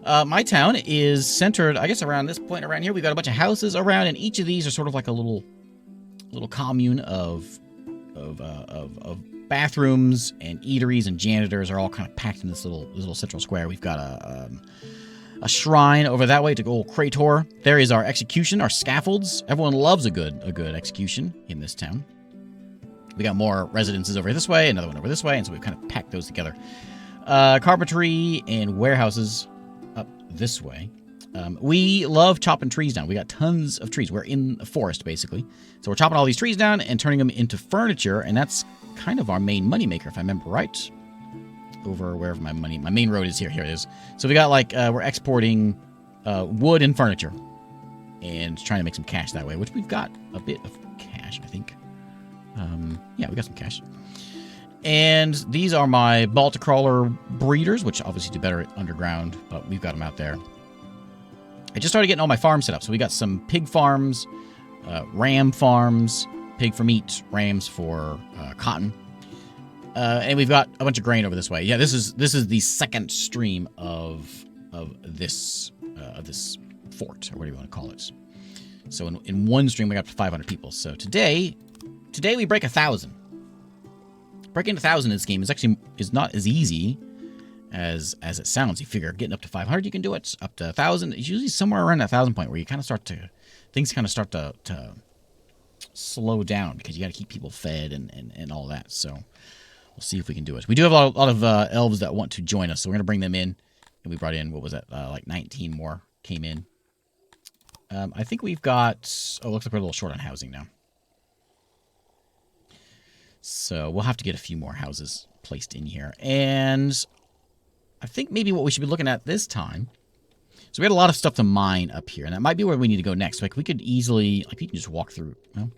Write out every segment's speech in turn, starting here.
My town is centered, I guess, around this point around here. We've got a bunch of houses around, and each of these are sort of like a little commune of bathrooms and eateries and janitors are all kind of packed in this little central square. We've got a shrine over that way to old Krator. There is our execution, our scaffolds. Everyone loves a good execution in this town. We got more residences over this way, another one over this way, and so we've kind of packed those together. Carpentry and warehouses up this way. We love chopping trees down. We got tons of trees. We're in a forest, basically. So we're chopping all these trees down and turning them into furniture, and that's kind of our main moneymaker, if I remember right. Over wherever my main road is here. Here it is. So we got we're exporting wood and furniture and trying to make some cash that way, which we've got a bit of cash, I think. Yeah, we got some cash. And these are my Baltic crawler breeders, which obviously do better underground, but we've got them out there. I just started getting all my farms set up. So we got some pig farms, ram farms, pig for meat, rams for cotton. And we've got a bunch of grain over this way. Yeah, this is the second stream of this fort, or whatever you want to call it. So in one stream we got up to 500 people. So today we break 1,000. Breaking 1,000 in this game is not as easy as it sounds. You figure getting up to 500 you can do it. Up to 1,000, it's usually somewhere around that 1,000 point where you kind of start to slow down because you got to keep people fed and all that. So we'll see if we can do it. We do have a lot of elves that want to join us, so we're gonna bring them in. And we brought in, what was that? Like 19 more came in. I think we've got. Oh, looks like we're a little short on housing now. So we'll have to get a few more houses placed in here. And I think maybe what we should be looking at this time. So we had a lot of stuff to mine up here, and that might be where we need to go next. Like we could easily, we can just walk through. No,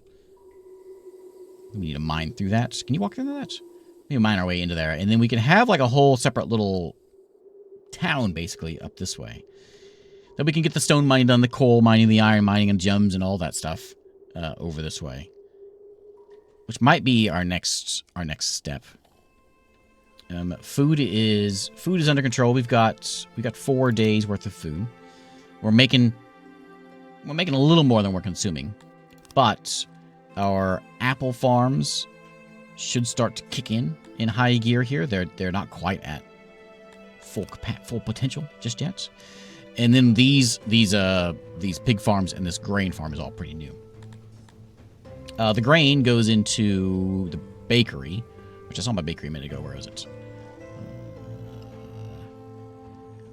we need to mine through that. Can you walk through that? Maybe mine our way into there, and then we can have like a whole separate little town basically up this way. Then we can get the stone mining done, the coal mining, the iron mining, and gems and all that stuff over this way. Which might be our next step. Food is under control. We got 4 days worth of food. We're making a little more than we're consuming, but our apple farms should start to kick in high gear here. They're not quite at full potential just yet. And then these pig farms and this grain farm is all pretty new. The grain goes into the bakery, which I saw my bakery a minute ago. Where is it?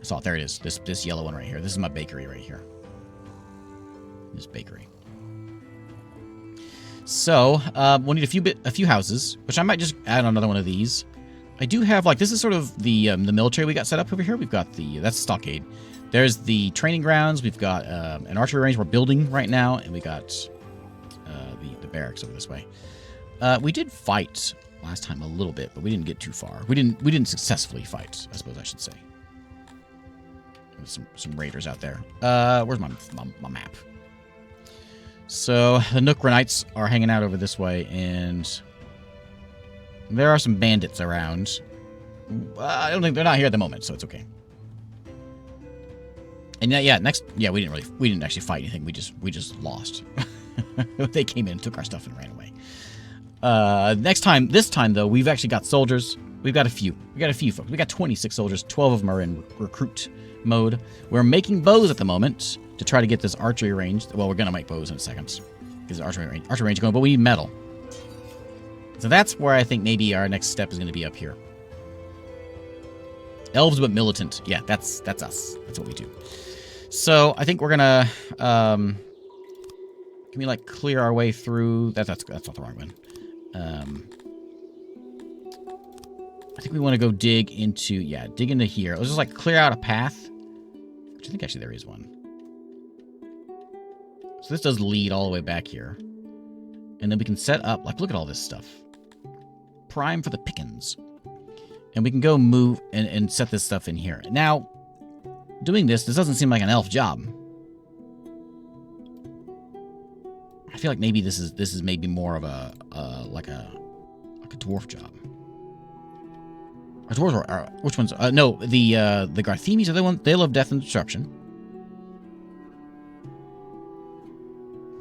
I saw it. There it is. This yellow one right here. This is my bakery right here. This bakery. So we'll need a few houses, which I might just add another one of these. I do have this is sort of the military we got set up over here. We've got that's stockade. There's the training grounds. We've got an archery range we're building right now, and we got the barracks over this way. We did fight last time a little bit, but we didn't get too far. We didn't successfully fight, I suppose I should say. There's some raiders out there. Where's my map? So the Nookrianites are hanging out over this way, and there are some bandits around. I don't think they're not here at the moment, so it's okay. And we didn't actually fight anything. We just lost. They came in, took our stuff, and ran away. This time though, we've actually got soldiers. We've got a few. We got a few folks. We got 26 soldiers. 12 of them are in recruit mode. We're making bows at the moment to try to get this archery range. Well, we're gonna make bows in a second because archery range going, but we need metal. So that's where I think maybe our next step is going to be up here. Elves but militant. Yeah, that's us. That's what we do. So I think we're gonna can we clear our way through? That's not the wrong one. I think we want to go dig into here. Let's just clear out a path. Which I think actually there is one. So this does lead all the way back here. And then we can set up, look at all this stuff. Prime for the pickings. And we can go move and set this stuff in here. Now, doing this doesn't seem like an elf job. I feel like maybe this is maybe more of a dwarf job. Our dwarves are which ones? No, the Garthemis are the one. They love death and destruction.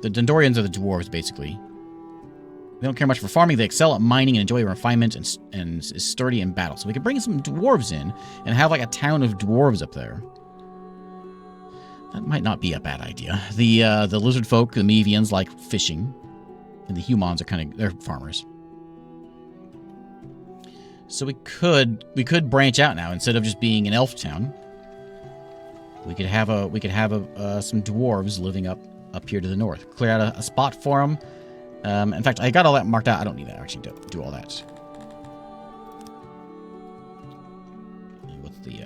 The Dendorians are the dwarves, basically. They don't care much for farming. They excel at mining and enjoy refinement and is sturdy in battle. So we could bring some dwarves in and have like a town of dwarves up there. That might not be a bad idea. The lizard folk, the Mevians, like fishing, and the humans are they're farmers. So we could branch out now instead of just being an elf town. We could have some dwarves living up here to the north. Clear out a spot for them. In fact, I got all that marked out. I don't need that actually to do all that. What's the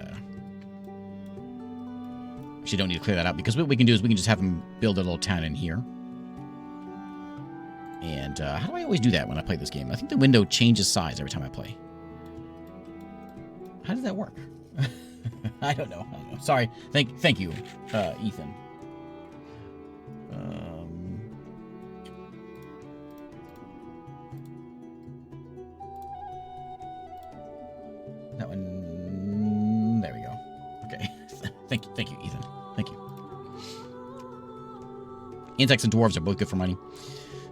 actually don't need to clear that out because what we can do is we can just have them build a little town in here. And how do I always do that when I play this game? I think the window changes size every time I play. How does that work? I don't know. Sorry. Thank you, Ethan. That one. There we go. Okay. Thank you, Ethan. Thank you. Insects and dwarves are both good for money.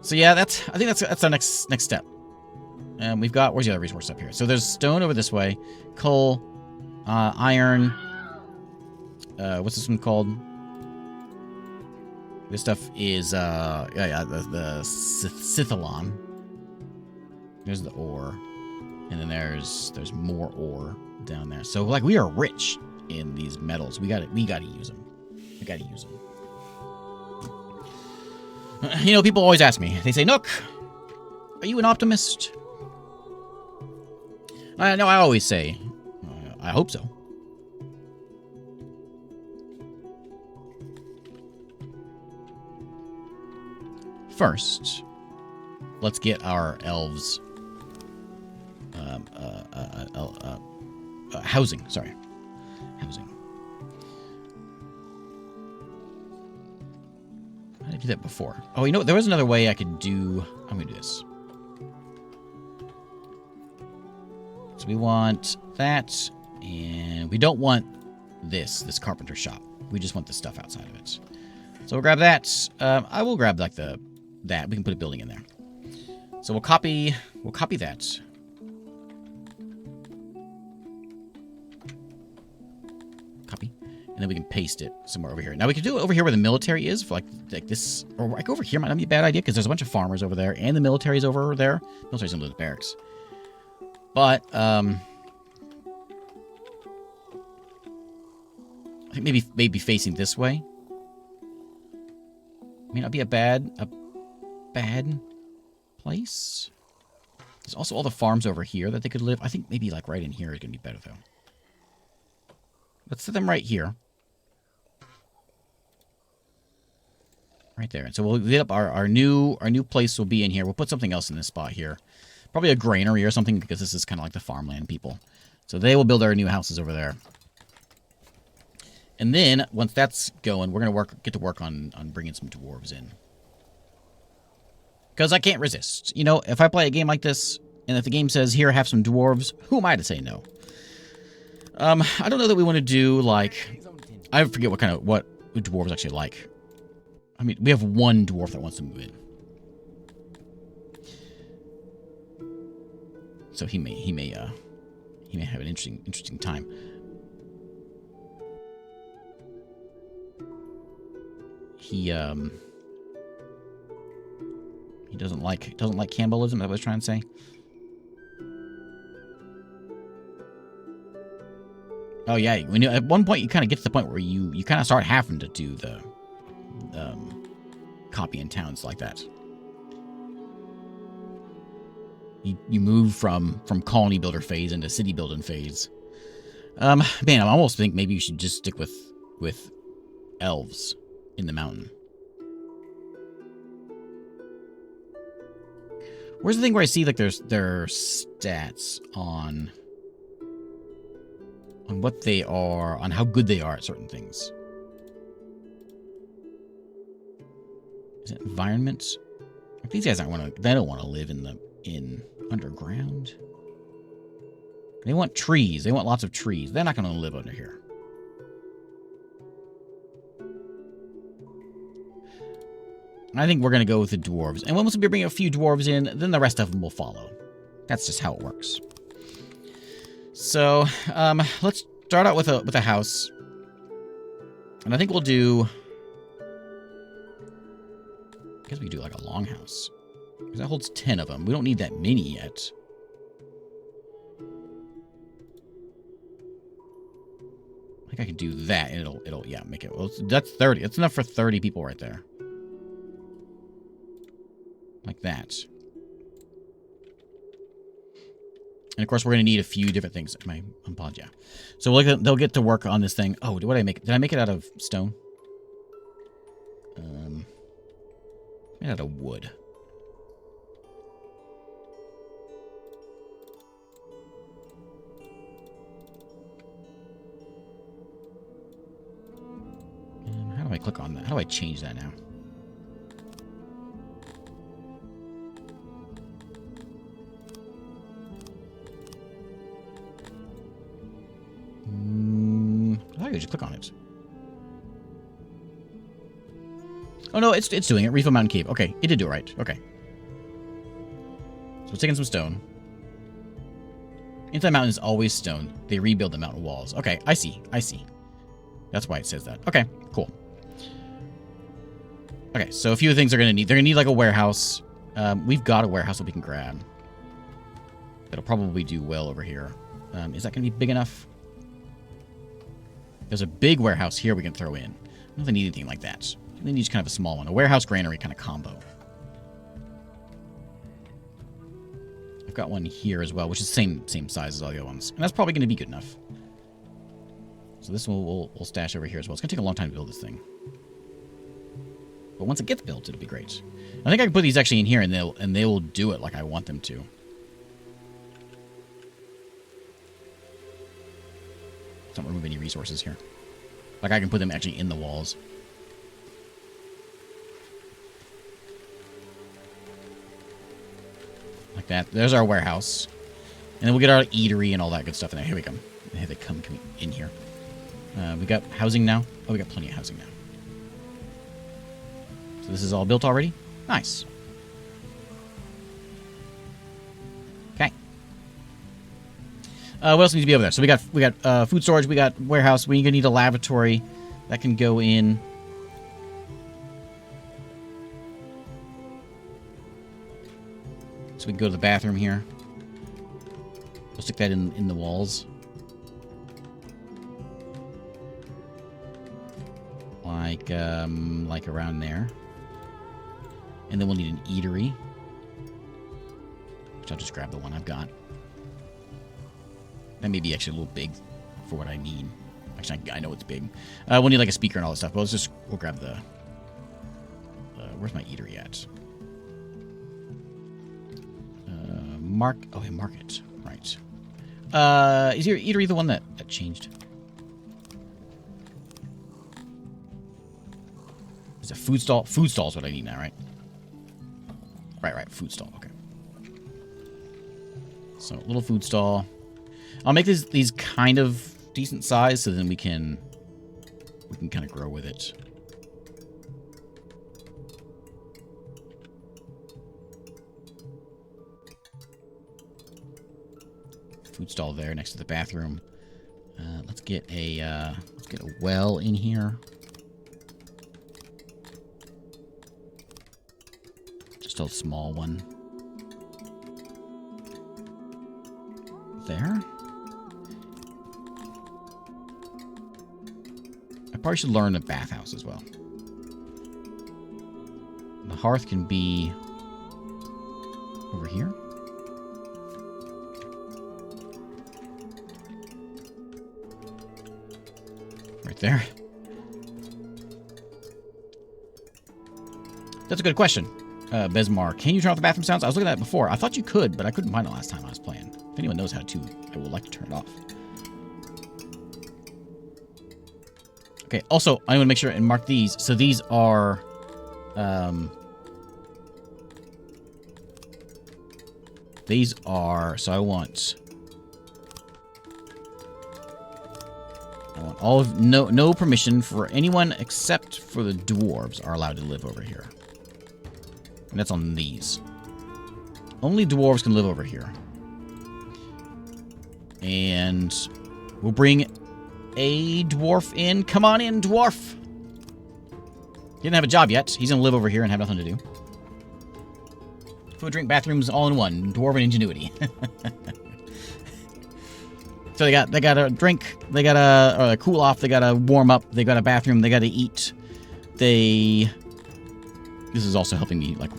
So yeah, I think that's our next step. We've got, where's the other resource up here? So there's stone over this way, coal, iron. What's this one called? This stuff is the Scythalon. There's the ore, and then there's more ore down there. So like we are rich in these metals. We gotta use them. We gotta use them. You know, people always ask me. They say, "Nook, are you an optimist?" No, I always say, I hope so. First, let's get our elves housing. Sorry, housing. How did I do that before? Oh, you know what? There was another way I could do. I'm gonna do this. So we want that, and we don't want this carpenter shop. We just want the stuff outside of it. So we'll grab that. I will grab like that. We can put a building in there. So we'll copy that. Copy. And then we can paste it somewhere over here. Now we can do it over here where the military is for like this, or like over here might not be a bad idea because there's a bunch of farmers over there and the military's over there. Military's in the barracks. But I think maybe facing this way. May not be a bad place. There's also all the farms over here that they could live. I think maybe like right in here is gonna be better though. Let's set them right here. Right there. And so we'll get up our new place will be in here. We'll put something else in this spot here. Probably a granary or something because this is kind of like the farmland people. So they will build our new houses over there. And then once that's going, we're gonna get to work on bringing some dwarves in. Because I can't resist. You know, if I play a game like this and if the game says here have some dwarves, who am I to say no? I don't know that we want to do like I forget what dwarves actually like. I mean, we have one dwarf that wants to move in. So he may have an interesting time. He doesn't like cannibalism. That was I was trying to say. Oh yeah, when at one point you kind of get to the point where you kind of start having to do the copy in towns like that. You move from colony builder phase into city building phase. Man, I almost think maybe you should just stick with elves in the mountain. Where's the thing where I see like their stats on what they are, on how good they are at certain things? Is it environment? These guys they don't want to live in underground. They want trees. They want lots of trees. They're not going to live under here. I think we're going to go with the dwarves. And once we bring a few dwarves in, then the rest of them will follow. That's just how it works. So, let's start out with a house. And I think we'll do... I guess we could do like a longhouse. Because that holds 10 of them. We don't need that many yet. I think I can do that, and it'll yeah, make it. Well, that's 30. That's enough for 30 people right there. Like that. And of course, we're going to need a few different things. Am I unpaused? Yeah. So they'll get to work on this thing. Oh, what did I make? Did I make it out of stone? Made out of wood. How do I click on that? How do I change that now? I could just click on it. Oh no, it's doing it. Refill Mountain Cave. Okay, it did do it right. Okay. So it's taking some stone. Inside mountain is always stone. They rebuild the mountain walls. Okay, I see. I see. That's why it says that. Okay, cool. Okay, so a few things they're gonna need. They're gonna need like a warehouse. We've got a warehouse that we can grab. That'll probably do well over here. Is that gonna be big enough? There's a big warehouse here we can throw in. I don't know if they need anything like that. They need just kind of a small one. A warehouse granary kind of combo. I've got one here as well, which is the same size as all the other ones. And that's probably going to be good enough. So this one we'll stash over here as well. It's going to take a long time to build this thing. But once it gets built, it'll be great. I think I can put these actually in here, and they will do it like I want them to. Don't remove any resources here. Like I can put them actually in the walls. Like that. There's our warehouse. And then we'll get our eatery and all that good stuff in there. Here we come. Here they come in here. We got housing now. Oh, we got plenty of housing now. So this is all built already? Nice. Okay. What else needs to be over there? So we got food storage, we got warehouse. We're gonna need a lavatory that can go in. So we can go to the bathroom here. We'll stick that in the walls. Like around there. And then we'll need an eatery. Which I'll just grab the one I've got. That may be actually a little big for what I need. Actually, I know it's big. We'll need like a speaker and all that stuff. But we'll grab the... where's my eatery at? Market. Right. Is your eatery the one that changed? Is it food stall? Food stall is what I need now, right? Right. Food stall. Okay. So, little food stall. I'll make these kind of decent size, so then we can kind of grow with it. Food stall there next to the bathroom. Let's get a well in here. Just a small one. There. I probably should learn a bathhouse as well. The hearth can be over here. Right there. That's a good question. Besmar, can you turn off the bathroom sounds? I was looking at that before. I thought you could, but I couldn't find it last time I was playing. If anyone knows how to, I would like to turn it off. Okay, also, I want to make sure and mark these. So these are... so I want All of no permission for anyone except for the dwarves are allowed to live over here. And that's on these. Only dwarves can live over here. And we'll bring a dwarf in. Come on in, dwarf. He didn't have a job yet. He's gonna live over here and have nothing to do. Food, drink, bathrooms, all in one. Dwarven ingenuity. So they got a drink, they got a cool off, they got a warm up, they got a bathroom, they got to eat. This is also helping me like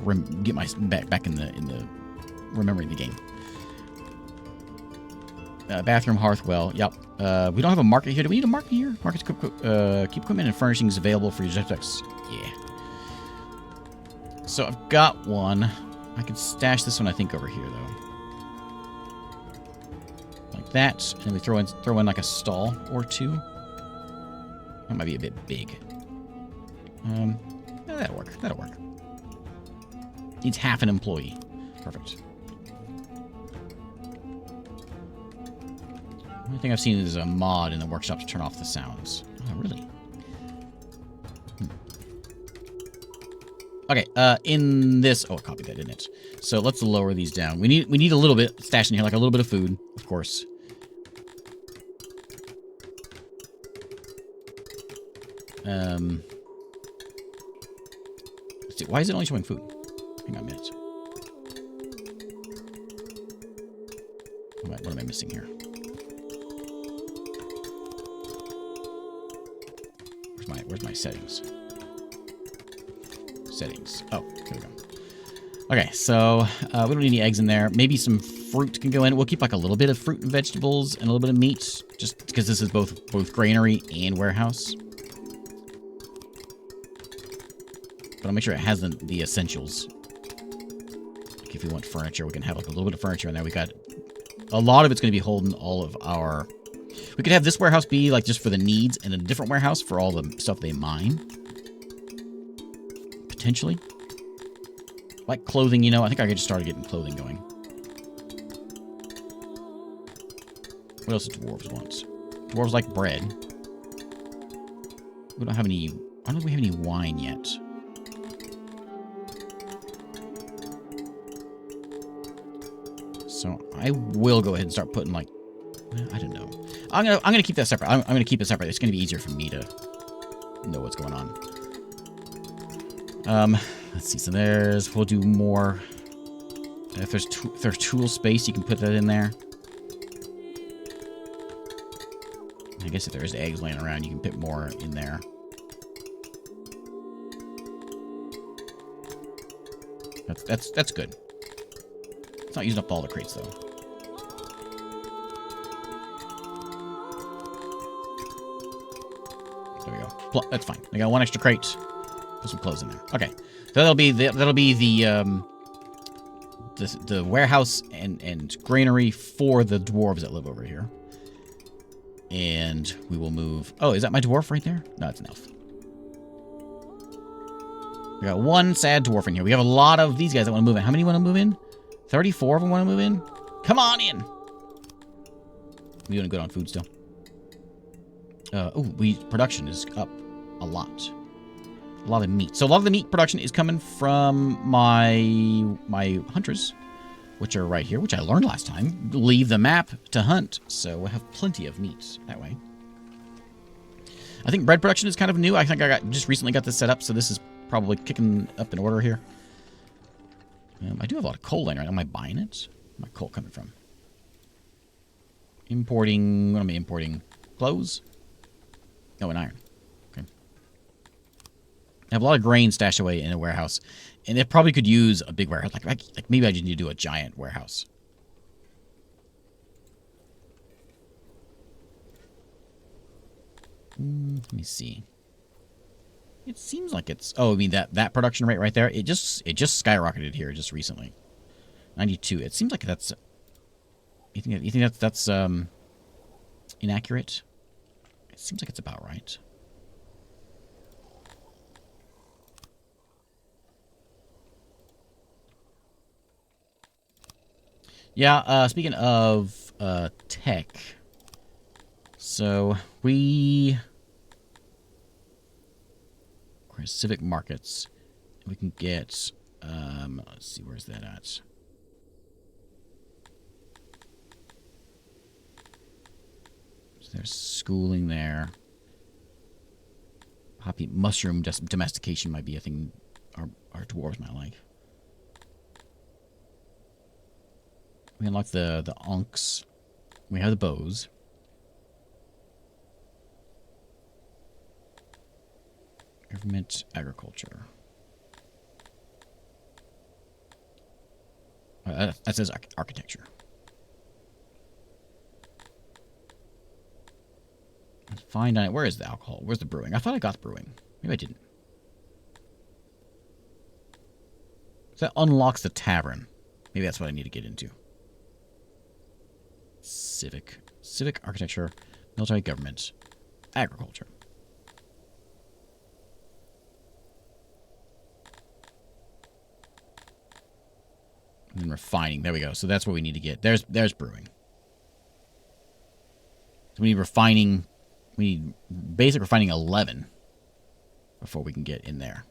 get my back in the remembering the game. Bathroom, hearth, well, yep. We don't have a market here. Do we need a market here? Markets, keep equipment and furnishings available for your subjects. Yeah. So I've got one. I could stash this one, I think, over here though. Like that, and we throw in like a stall or two. That might be a bit big. That'll work. That'll work. Needs half an employee. Perfect. The only thing I've seen is a mod in the workshop to turn off the sounds. Oh, really? Okay, in this... Oh, I copied that, didn't it? So let's lower these down. We need a little bit stashed in here, like a little bit of food, of course. Let's see, why is it only showing food? Hang on a minute. What am I missing here? Where's my settings? Settings. Oh, here we go. Okay, so we don't need any eggs in there. Maybe some fruit can go in. We'll keep like a little bit of fruit and vegetables and a little bit of meat, just because this is both granary and warehouse. But I'll make sure it has the essentials. Like if we want furniture, we can have like a little bit of furniture in there. We got a lot of it's going to be holding all of our. We could have this warehouse be like just for the needs, and a different warehouse for all the stuff they mine. Potentially. Like clothing, you know, I think I could just start getting clothing going. What else do dwarves want? Dwarves like bread. We don't have any... I don't think we have any wine yet. So I will go ahead and start putting like... I don't know. I'm gonna keep that separate. I'm gonna keep it separate. It's gonna be easier for me to know what's going on. Let's see. So we'll do more. If there's tool space, you can put that in there. I guess if there's eggs laying around, you can put more in there. That's good. It's not using up all the crates though. There we go. That's fine. I got one extra crate. Put some clothes in there. Okay. That'll be the warehouse and granary for the dwarves that live over here. And we will move. Oh, is that my dwarf right there? No, it's an elf. We got one sad dwarf in here. We have a lot of these guys that want to move in. How many want to move in? 34 of them want to move in? Come on in! We doing good on food still. Production is up a lot. A lot of meat. So a lot of the meat production is coming from my hunters, which are right here, which I learned last time. Leave the map to hunt, so we'll have plenty of meat that way. I think bread production is kind of new. I think I just recently got this set up, so this is probably kicking up in order here. I do have a lot of coal laying around. Am I buying it? Where's my coal coming from? Importing... What am I importing? Clothes? Oh, and iron. Okay. I have a lot of grain stashed away in a warehouse. And it probably could use a big warehouse. Like maybe I just need to do a giant warehouse. Let me see. It seems like it's... Oh, I mean, that production rate right there, it just skyrocketed here just recently. 92. It seems like that's... You think that's inaccurate? It seems like it's about right. Yeah, speaking of tech... So we civic markets. We can get. Let's see, where's that at? So there's schooling there. Poppy mushroom domestication might be a thing our dwarves might like. We unlock the onks. We have the bows. Government, agriculture. That says architecture. Let's find out. Where is the alcohol? Where's the brewing? I thought I got the brewing. Maybe I didn't. So that unlocks the tavern. Maybe that's what I need to get into. Civic architecture, military government, agriculture. And then refining. There we go. So that's what we need to get. There's brewing. So we need refining. We need basic refining 11 before we can get in there.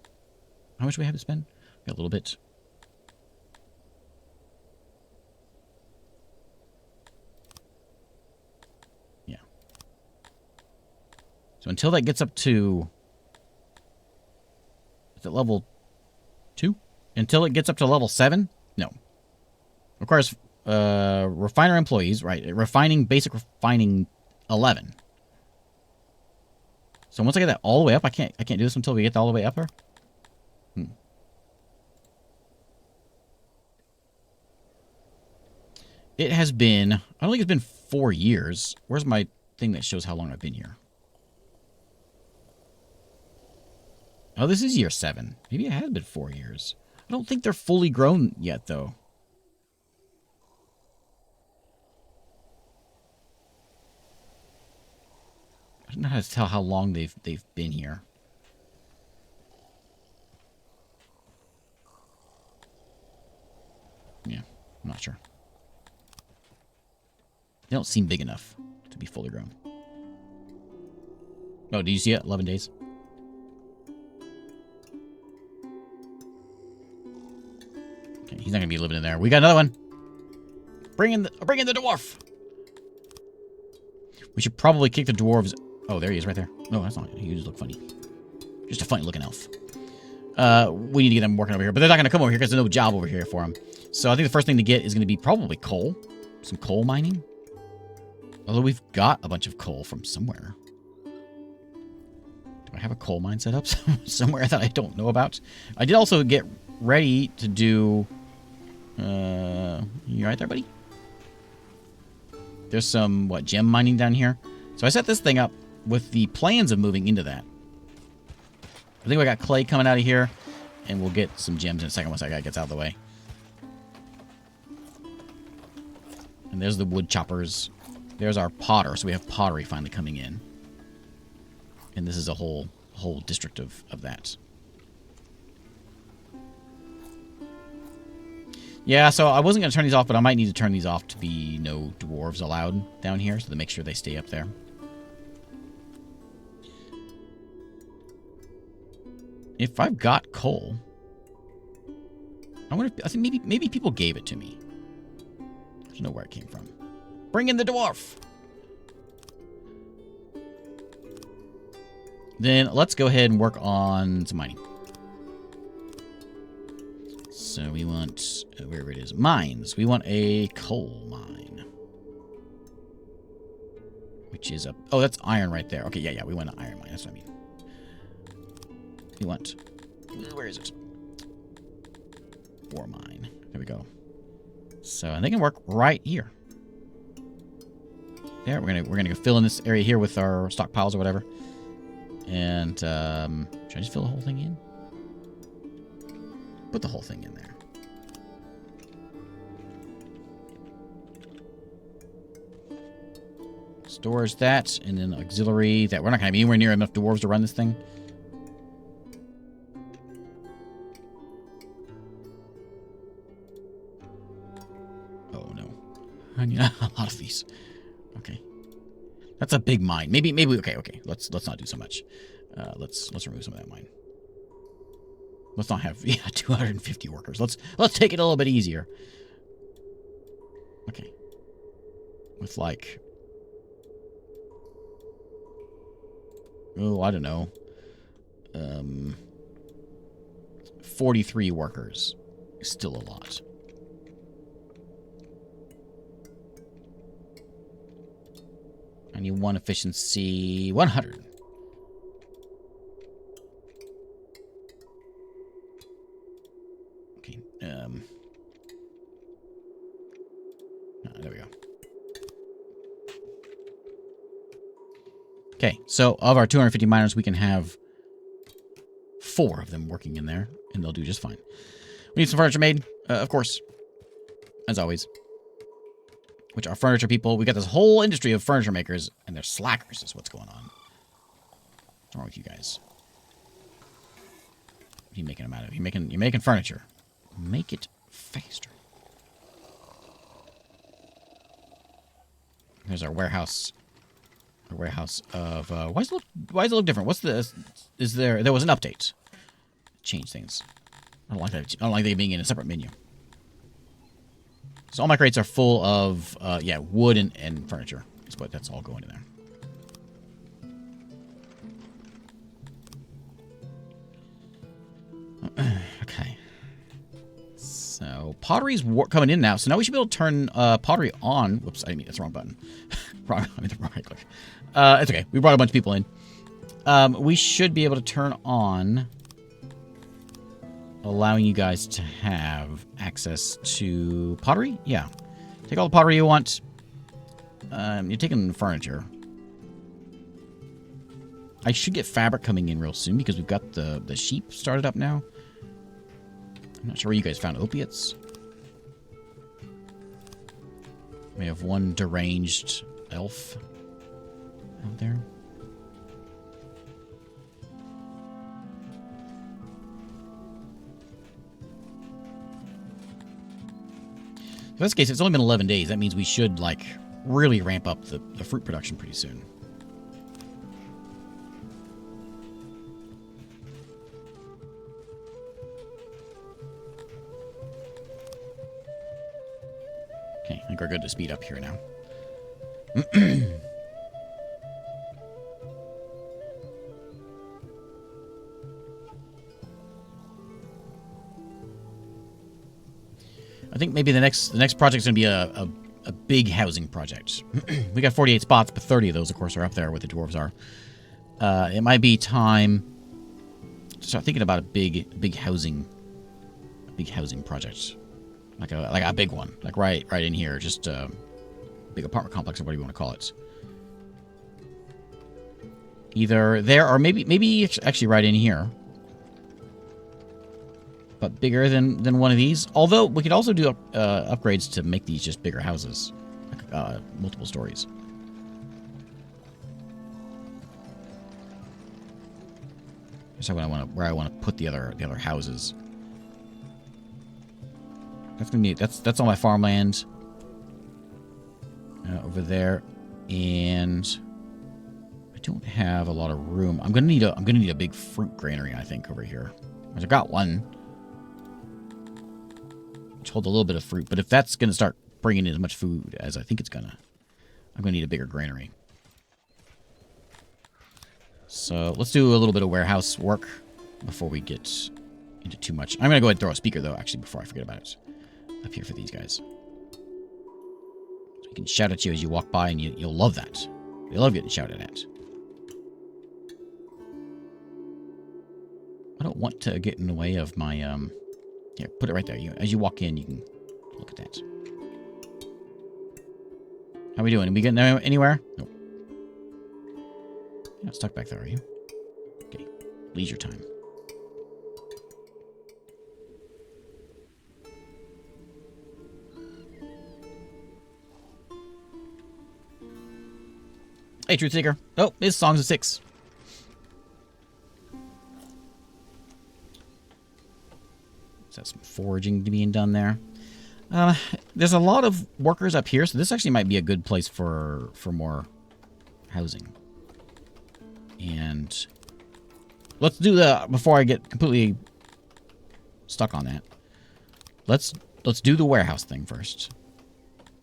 How much do we have to spend? We got a little bit. Yeah. So until that gets up to... Is it level 2? Until it gets up to level 7? No. Requires refiner employees, right? Basic refining 11. So once I get that all the way up, I can't do this until we get all the way up here. It has been, I don't think it's been 4 years. Where's my thing that shows how long I've been here? Oh, this is year 7. Maybe it has been 4 years. I don't think they're fully grown yet, though. I don't know how to tell how long they've been here. Yeah, I'm not sure. They don't seem big enough to be fully grown. Oh, do you see it? 11 days. Okay, he's not gonna be living in there. We got another one. Bring in the dwarf. We should probably kick the dwarves. Oh, there he is, right there. No, that's not. He just look funny. Just a funny looking elf. We need to get them working over here, but they're not gonna come over here because there's no job over here for them. So I think the first thing to get is gonna be probably coal. Some coal mining. Although we've got a bunch of coal from somewhere. Do I have a coal mine set up somewhere that I don't know about? I did also get ready to do... you right there, buddy? There's some, gem mining down here? So I set this thing up with the plans of moving into that. I think we got clay coming out of here, and we'll get some gems in a second once that guy gets out of the way. And there's the wood choppers. There's our potter, so we have pottery finally coming in. And this is a whole district of that. Yeah, so I wasn't going to turn these off, but I might need to turn these off to be no dwarves allowed down here, so to make sure they stay up there. If I've got coal, I think maybe people gave it to me. I don't know where it came from. Bring in the dwarf! Then let's go ahead and work on some mining. So we want, wherever it is, mines. We want a coal mine. Which is a, oh, that's iron right there. Okay, yeah, we want an iron mine. That's what I mean. We want, where is it? Ore mine. There we go. So, and they can work right here. There, we're gonna go fill in this area here with our stockpiles or whatever. And, should I just fill the whole thing in? Put the whole thing in there. Storage that, and then auxiliary that. We're not going to have anywhere near enough dwarves to run this thing. Oh, no. I need a lot of these. Okay. That's a big mine. Maybe. Okay. Let's not do so much. Let's remove some of that mine. Let's not have 250 workers. Let's take it a little bit easier. Okay. With like, oh, I don't know, 43 workers. Still a lot. I need one efficiency, 100. Okay. There we go. Okay, so of our 250 miners, we can have 4 of them working in there, and they'll do just fine. We need some furniture made, of course, as always. Which are furniture people. We got this whole industry of furniture makers, and they're slackers is what's going on. What's wrong with you guys? What are you making them out of? You're making furniture. Make it faster. There's our warehouse. Our warehouse of why does it look different? What's the there was an update. Change things. I don't like that. I don't like they being in a separate menu. So all my crates are full of yeah, wood and furniture. That's all going in there. Okay. So pottery's coming in now. So now we should be able to turn pottery on. Whoops, I mean that's the wrong button. I mean the right click. It's okay. We brought a bunch of people in. We should be able to turn on, allowing you guys to have access to pottery. Yeah, take all the pottery you want. You're taking furniture. I should get fabric coming in real soon because we've got the sheep started up now. I'm not sure where you guys found opiates. We have one deranged elf out there. In this case, it's only been 11 days. That means we should, like, really ramp up the fruit production pretty soon. Okay, I think we're good to speed up here now. I think maybe the next project is going to be a big housing project. We got 48 spots, but 30 of those, of course, are up there where the dwarves are. It might be time to start thinking about a big housing project, like a big one, like right in here, just a big apartment complex or whatever you want to call it. Either there or maybe actually right in here. But bigger than one of these. Although, we could also do upgrades to make these just bigger houses. Like, multiple stories. That's where I want to put the other houses. That's gonna be that's all my farmland over there, and I don't have a lot of room. I'm gonna need a big fruit granary, I think, over here. I've got one. Hold a little bit of fruit, but if that's going to start bringing in as much food as I think it's gonna, I'm going to need a bigger granary. So let's do a little bit of warehouse work before we get into too much. I'm going to go ahead and throw a speaker, though, actually, before I forget about it. Up here for these guys. So you can shout at you as you walk by, and you'll love that. You'll love getting shouted at. I don't want to get in the way of my, here, put it right there. As you walk in, you can look at that. How are we doing? Are we getting anywhere? Nope. You're not stuck back there, are you? Okay. Leisure time. Hey, Truth Seeker. Oh, his song's a 6. That's some foraging being done there. There's a lot of workers up here, so this actually might be a good place for more housing. And let's do before I get completely stuck on that. Let's do the warehouse thing first.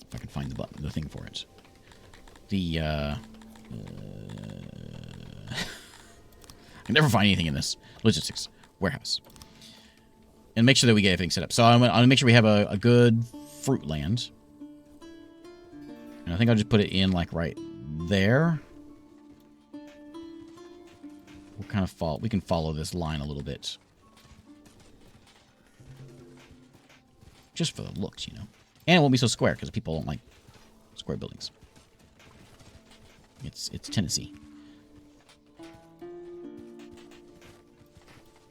If I can find the thing for it. I can never find anything in this. Logistics. Warehouse. And make sure that we get everything set up. So I'm gonna make sure we have a good fruit land. And I think I'll just put it in like right there. We'll kind of we can follow this line a little bit. Just for the looks, you know. And it won't be so square, because people don't like square buildings. It's Tennessee.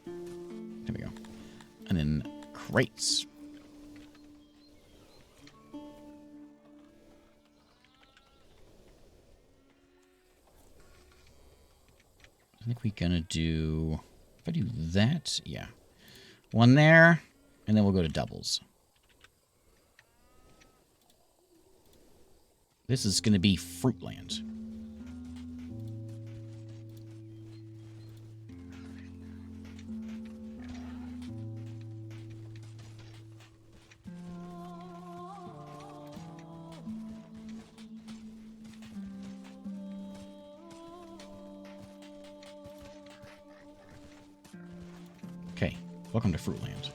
There we go. And then crates. I think we're gonna do... If I do that, yeah. One there, and then we'll go to doubles. This is gonna be Fruitland. Okay, welcome to Fruitland.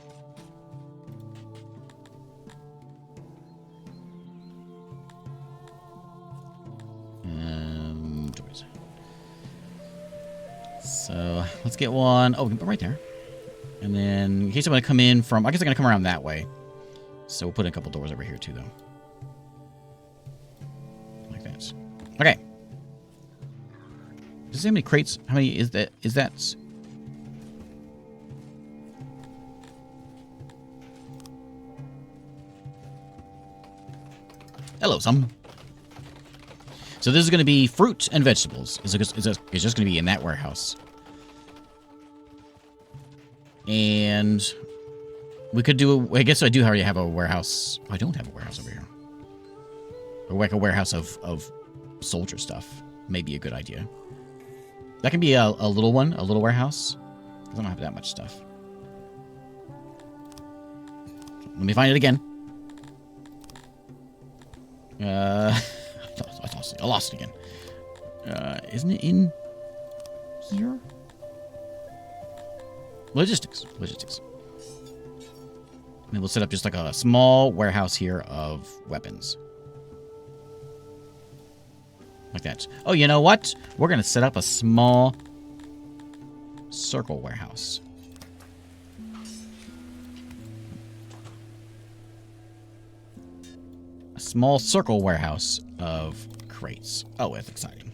Toys. So let's get one. Oh, we can put right there. And then in case I'm gonna come in from, I guess I'm gonna come around that way. So we'll put in a couple doors over here too, though. Like that. Okay. Does it say how many crates? How many is that? Is that? Hello, some. So this is going to be fruit and vegetables. It's just going to be in that warehouse. And we could do... I guess I do already have a warehouse. I don't have a warehouse over here. Or like a warehouse of soldier stuff. Maybe a good idea. That can be a little one, a little warehouse. Because I don't have that much stuff. Let me find it again. I lost it again. Isn't it in here? Logistics. Logistics. And then we'll set up just like a small warehouse here of weapons. Like that. Oh, you know what? We're going to set up a small circle warehouse. A small circle warehouse of crates. Oh, that's exciting.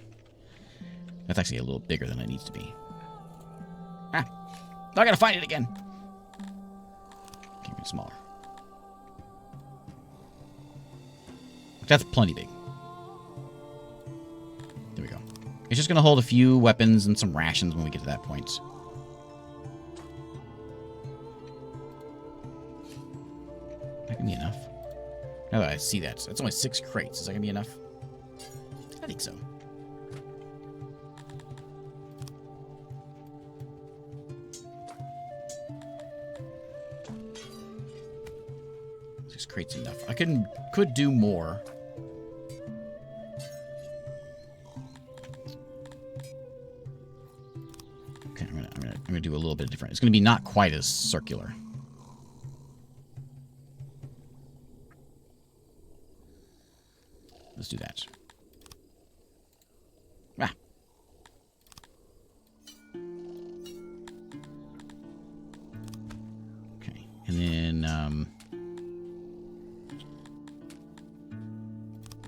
That's actually a little bigger than it needs to be. Ah, I gotta find it again. Keep it smaller. That's plenty big. There we go. It's just gonna hold a few weapons and some rations when we get to that point. That can be enough. Now that I see that, that's only 6 crates. Is that gonna be enough? I think so. Six crates enough. I could do more. Okay, I'm gonna do a little bit different. It's gonna be not quite as circular. Let's do that. Ah. Okay, and then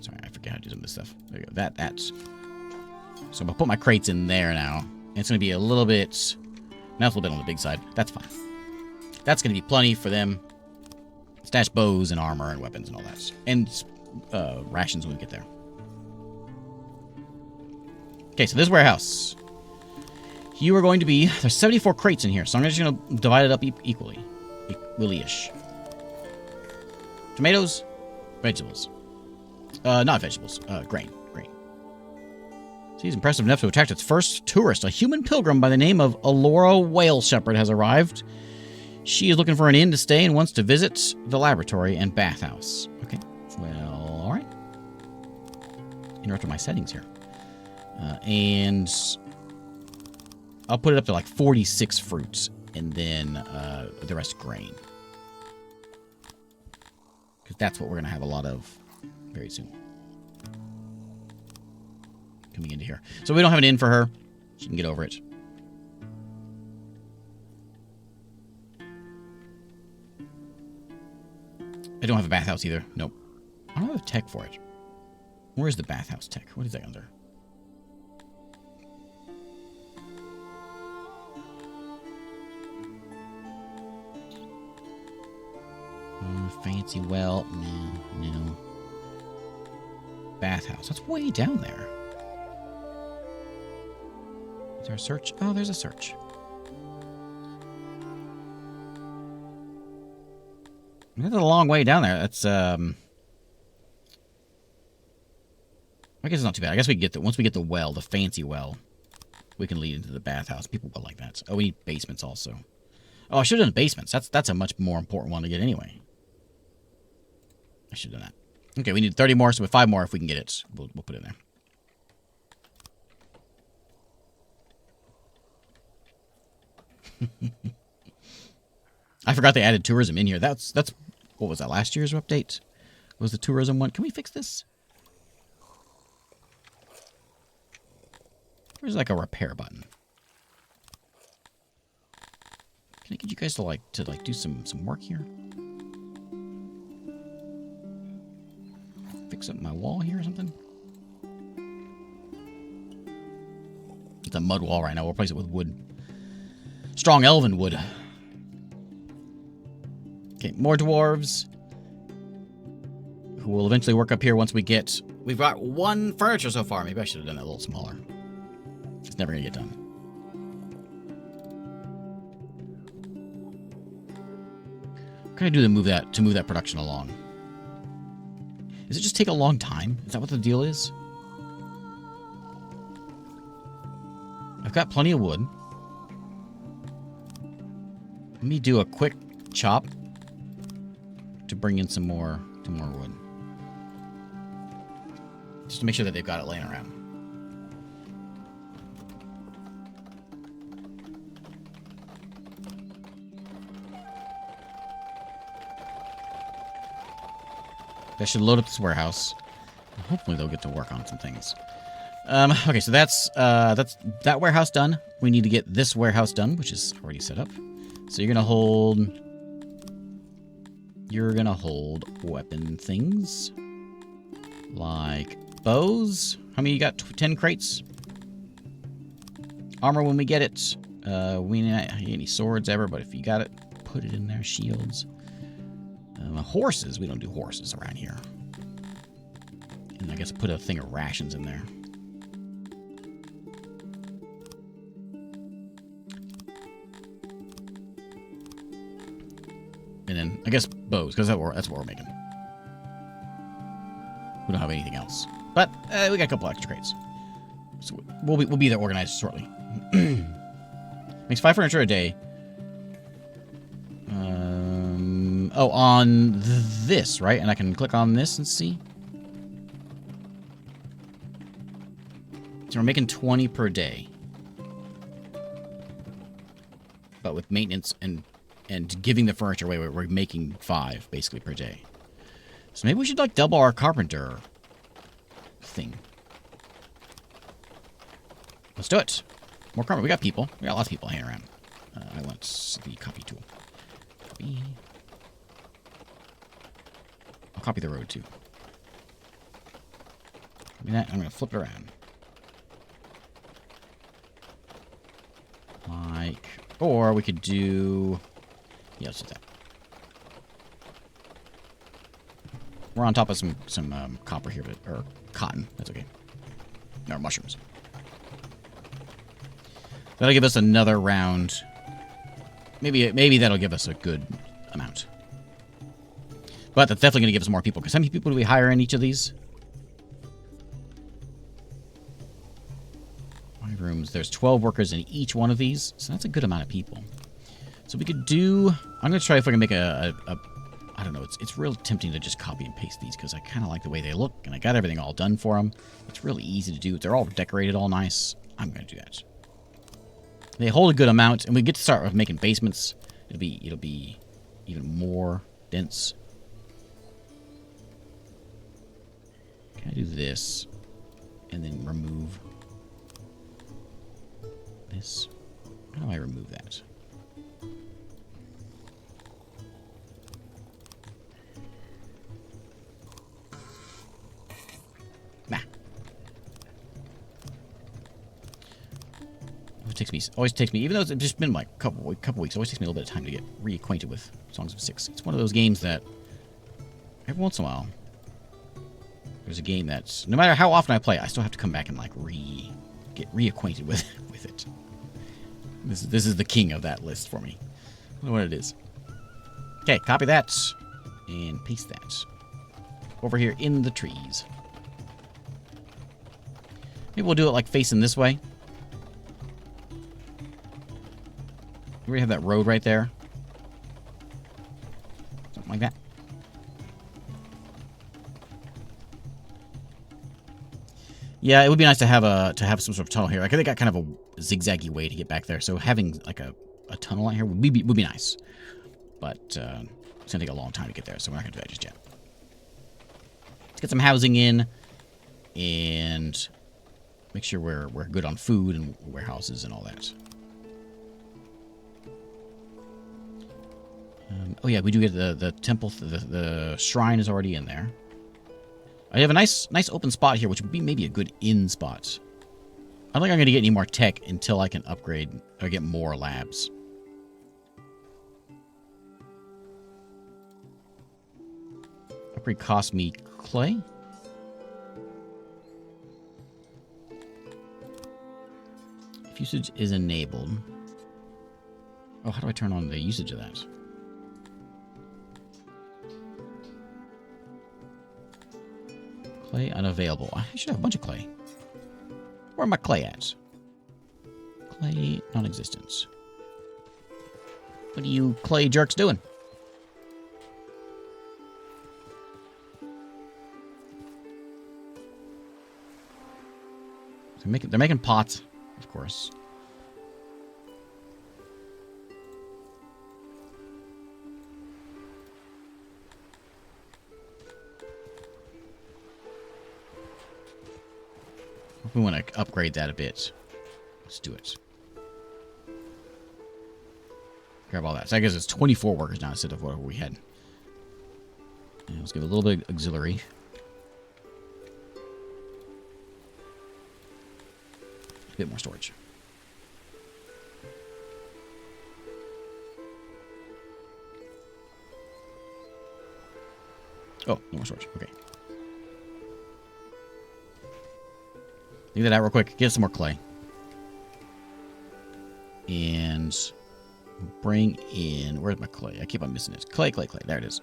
sorry, I forget how to do some of this stuff. There we go. That's. So I'm gonna put my crates in there now. And it's gonna be a little bit. Now it's a little bit on the big side. That's fine. That's gonna be plenty for them. Stash bows and armor and weapons and all that. And rations when we get there. Okay, so this warehouse. You are going to be... There's 74 crates in here, so I'm just going to divide it up equally. Equally-ish. Tomatoes. Vegetables. Not vegetables. Grain. She's impressive enough to attract its first tourist. A human pilgrim by the name of Alora Whale Shepherd has arrived. She is looking for an inn to stay and wants to visit the laboratory and bathhouse. Okay, well, all right. Interrupted my settings here. And I'll put it up to like 46 fruits, and then the rest grain. Because that's what we're going to have a lot of very soon. Coming into here. So we don't have an inn for her. She can get over it. I don't have a bathhouse either. Nope. I don't have tech for it. Where is the bathhouse tech? What is that under? Fancy well. No. Bathhouse. That's way down there. Is there a search? Oh, there's a search. That's a long way down there. That's, I guess it's not too bad. I guess we can get once we get the well, the fancy well, we can lead into the bathhouse. People will like that. Oh, we need basements also. Oh, I should have done basements. That's a much more important one to get anyway. I should have done that. Okay, we need 30 more, so with 5 more, if we can get it, we'll put it in there. I forgot they added tourism in here. That's what was that, last year's update? Was the tourism one? Can we fix this? There's like a repair button. Can I get you guys to do some work here? Fix up my wall here or something? It's a mud wall right now. We'll replace it with wood. Strong elven wood. Okay, more dwarves. Who will eventually work up here once we get... We've got 1 furniture so far. Maybe I should have done that a little smaller. It's never going to get done. What can I do to move that production along? Does it just take a long time? Is that what the deal is? I've got plenty of wood. Let me do a quick chop to bring in some more wood. Just to make sure that they've got it laying around. I should load up this warehouse. Hopefully they'll get to work on some things. Okay, so that's that warehouse done. We need to get this warehouse done, which is already set up. So you're gonna hold weapon things like bows. How many you got? 10 crates. Armor when we get it. We not any swords ever, but if you got it, put it in there. Shields. Horses. We don't do horses around here. And I guess put a thing of rations in there. And then, I guess, bows, because that's what we're making. We don't have anything else. But, we got a couple extra crates. So we'll be there organized shortly. Makes 5 furniture a day. Oh, on this, right? And I can click on this and see. So we're making 20 per day. But with maintenance and giving the furniture away, we're making 5, basically, per day. So maybe we should, like, double our carpenter thing. Let's do it. More carpenter. We got people. We got lots of people hanging around. I want the copy tool. Copy. I'll copy the road, too. Copy that. I'm going to flip it around. Like... Or we could do... Yeah, let's do that. We're on top of some copper here, or cotton. That's okay. No, mushrooms. That'll give us another round. Maybe that'll give us a good amount. But that's definitely going to give us more people. Because how many people do we hire in each of these? rooms. There's 12 workers in each one of these, so that's a good amount of people. So we could do... I'm going to try if I can make a I don't know, it's real tempting to just copy and paste these because I kind of like the way they look, and I got everything all done for them. It's really easy to do. They're all decorated all nice. I'm going to do that. They hold a good amount, and we get to start with making basements. It'll be even more dense. Can I do this and then remove this? How do I remove that? Nah. Always takes me, even though it's just been like a couple weeks, it always takes me a little bit of time to get reacquainted with Songs of Six. It's one of those games that every once in a while, there's a game that's, no matter how often I play, I still have to come back and like get reacquainted with it. This is the king of that list for me. I don't know what it is. Okay, copy that and paste that over here in the trees. Maybe we'll do it like facing this way. We already have that road right there. Something like that. Yeah, it would be nice to have some sort of tunnel here. Like, they got kind of a zigzaggy way to get back there, so having like a tunnel out here would be nice. But it's gonna take a long time to get there, so we're not gonna do that just yet. Let's get some housing in and make sure we're good on food and warehouses and all that. Oh yeah, we do get the temple. The shrine is already in there. I have a nice open spot here, which would be maybe a good inn spot. I don't think I'm going to get any more tech until I can upgrade or get more labs. Upgrade costs me clay. If usage is enabled. Oh, how do I turn on the usage of that? Clay unavailable. I should have a bunch of clay. Where are my clay at? Clay non-existence. What are you clay jerks doing? They're making pots, of course. We want to upgrade that a bit. Let's do it. Grab all that. So I guess it's 24 workers now instead of whatever we had. And let's give it a little bit of auxiliary. A bit more storage. Oh, no more storage. Okay. Do that out real quick. Get some more clay. And bring in... Where's my clay? I keep on missing it. Clay. There it is.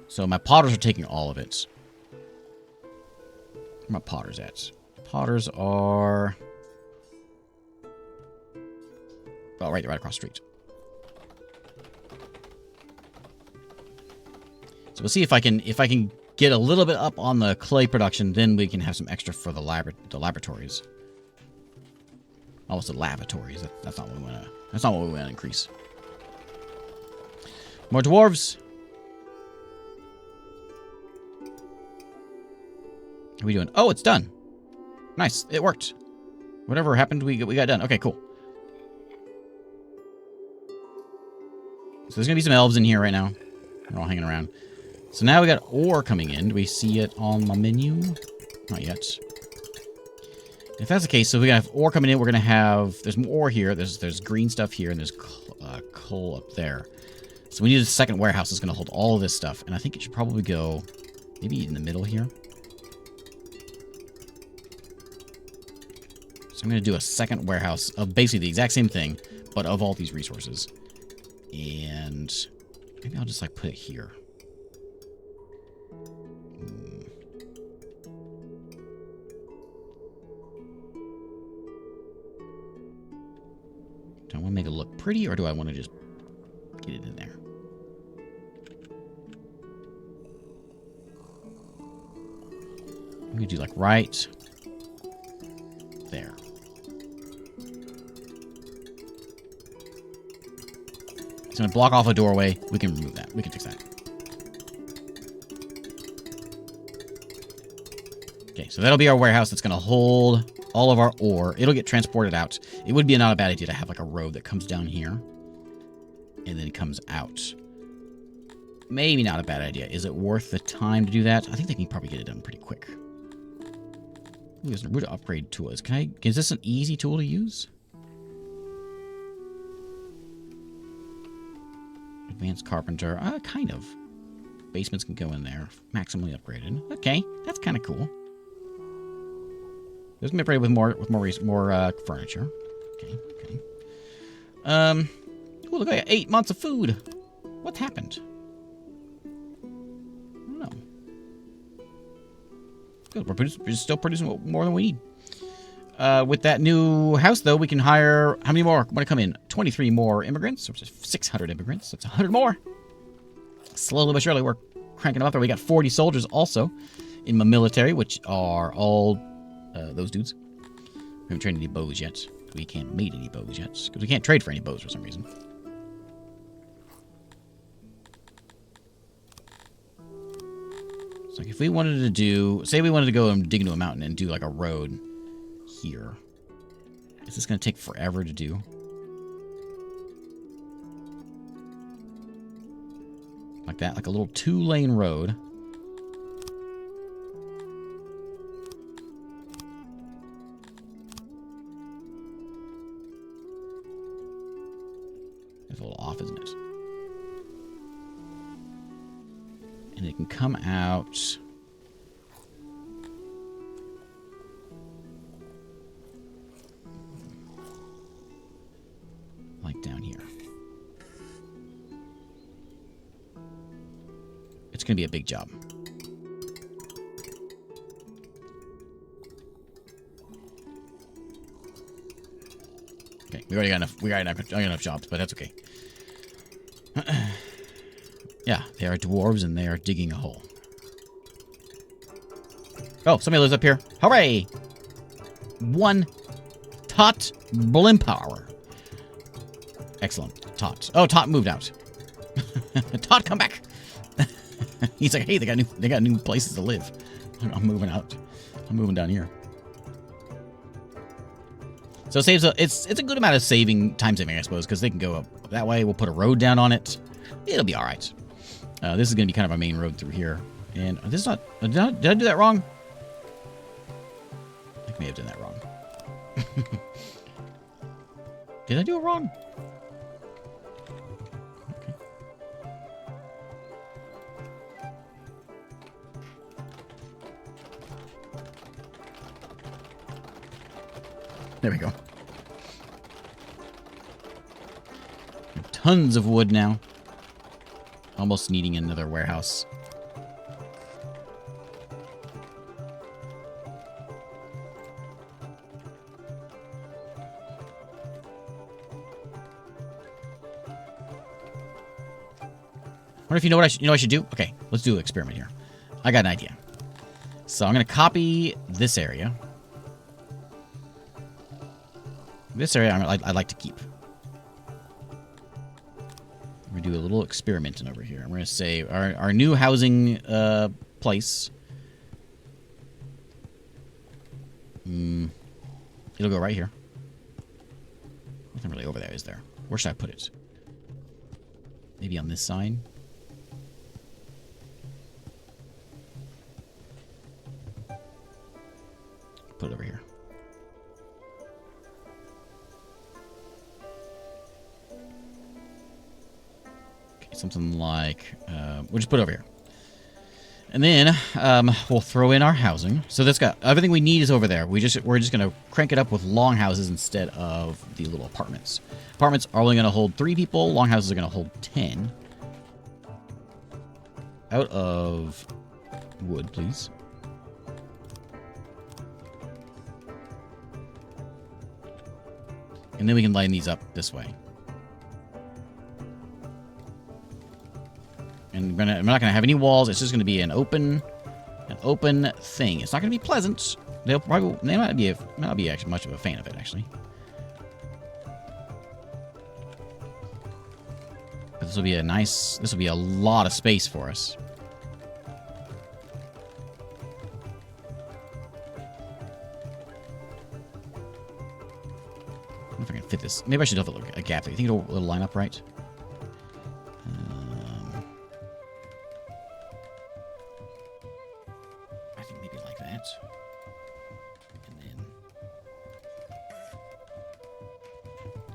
So my potters are taking all of it. Where are my potters at? Potters are... Oh, right across the street. So we'll see if I can get a little bit up on the clay production, then we can have some extra for the laboratories. Almost the lavatories. That's not what we want to. That's not what we want to increase. More dwarves. How are we doing? Oh, it's done. Nice. It worked. Whatever happened, we got done. Okay, cool. So there's gonna be some elves in here right now. They're all hanging around. So now we got ore coming in. Do we see it on my menu? Not yet. If that's the case, so we have ore coming in. We're gonna have there's more ore here. There's green stuff here, and there's coal up there. So we need a second warehouse that's gonna hold all of this stuff. And I think it should probably go maybe in the middle here. So I'm gonna do a second warehouse of basically the exact same thing, but of all these resources. And maybe I'll just like put it here. Do I want to make it look pretty, or do I want to just get it in there? I'm going to do like right there. It's going to block off a doorway. We can remove that. We can fix that. Okay, so that'll be our warehouse that's going to hold all of our ore. It'll get transported out. It would be not a bad idea to have like a road that comes down here and then comes out. Maybe not a bad idea. Is it worth the time to do that? I think they can probably get it done pretty quick. Ooh, there's a root upgrade tools. Is this an easy tool to use? Advanced carpenter. Kind of. Basements can go in there. Maximally upgraded. Okay, that's kind of cool. There's gonna be upgraded with more furniture. Okay, okay. Oh, look, I got 8 months of food. What happened? I don't know. Good, we're still producing more than we need. With that new house, though, we can hire... How many more want to come in? 23 more immigrants. Or 600 immigrants. That's 100 more. Slowly but surely, we're cranking them up there. We got 40 soldiers also in my military, which are all those dudes. We haven't trained any bows yet. We can't mate any bows yet. Because we can't trade for any bows for some reason. So like if we wanted to do... Say we wanted to go and dig into a mountain and do like a road here. Is this going to take forever to do? Like that? Like a little 2-lane road. It's a little off, isn't it? And it can come out... like down here. It's going to be a big job. Okay, we already got enough jobs, but that's okay. Yeah, they are dwarves and they are digging a hole. Oh, somebody lives up here. Hooray! 1 tot blimpower. Excellent. Tot. Oh, Tot moved out. Tot, come back. He's like, hey, they got new places to live. I'm moving out. I'm moving down here. So it saves it's a good amount of time saving, I suppose, because they can go up that way. We'll put a road down on it. It'll be all right. This is going to be kind of our main road through here. And this is not... Did I do that wrong? I may have done that wrong. Did I do it wrong? Okay. There we go. Tons of wood now. Almost needing another warehouse. Wonder if you know what I should do? Okay, let's do an experiment here. I got an idea. So I'm going to copy this area. This area I'd like to keep. We're going to do a little experimenting over here. We're going to say our new housing place. It'll go right here. Nothing really over there, is there? Where should I put it? Maybe on this side? Put it over here. Okay, something like... we'll just put it over here. And then we'll throw in our housing. So that's got... Everything we need is over there. We're just going to crank it up with long houses instead of the little apartments. Apartments are only going to hold 3 people. Long houses are going to hold 10. Out of wood, please. And then we can line these up this way. And we're not going to have any walls. It's just going to be an open thing. It's not going to be pleasant. They might not be actually much of a fan of it, actually. But this will be a lot of space for us. I don't know if I can fit this. Maybe I should have a gap there. You think it'll line up right? I think maybe like that. And then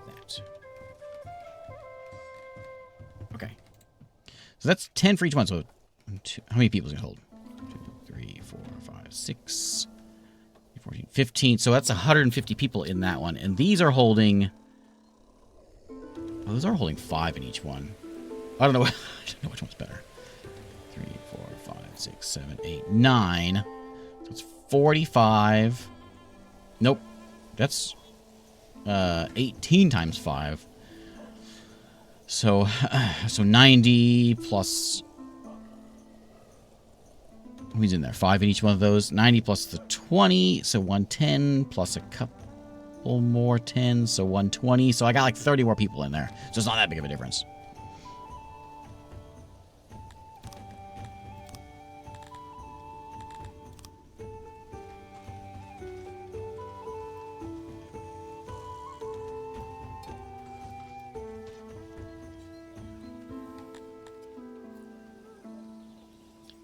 that. Okay. So that's 10 for each one. So how many people is it going to hold? 2, 3, 4, 5, 6, 14, 15. So that's 150 people in that one. And these are holding... Oh, those are holding 5 in each one. I don't know. I don't know which one's better. 3, 4, 5, 6, 7, 8, 9. So it's 45. Nope. That's 18 times 5. So 90 plus... Who's in there? 5 in each one of those. 90 plus the 20, so 110 plus a couple more 10, so 120. So I got like 30 more people in there. So it's not that big of a difference.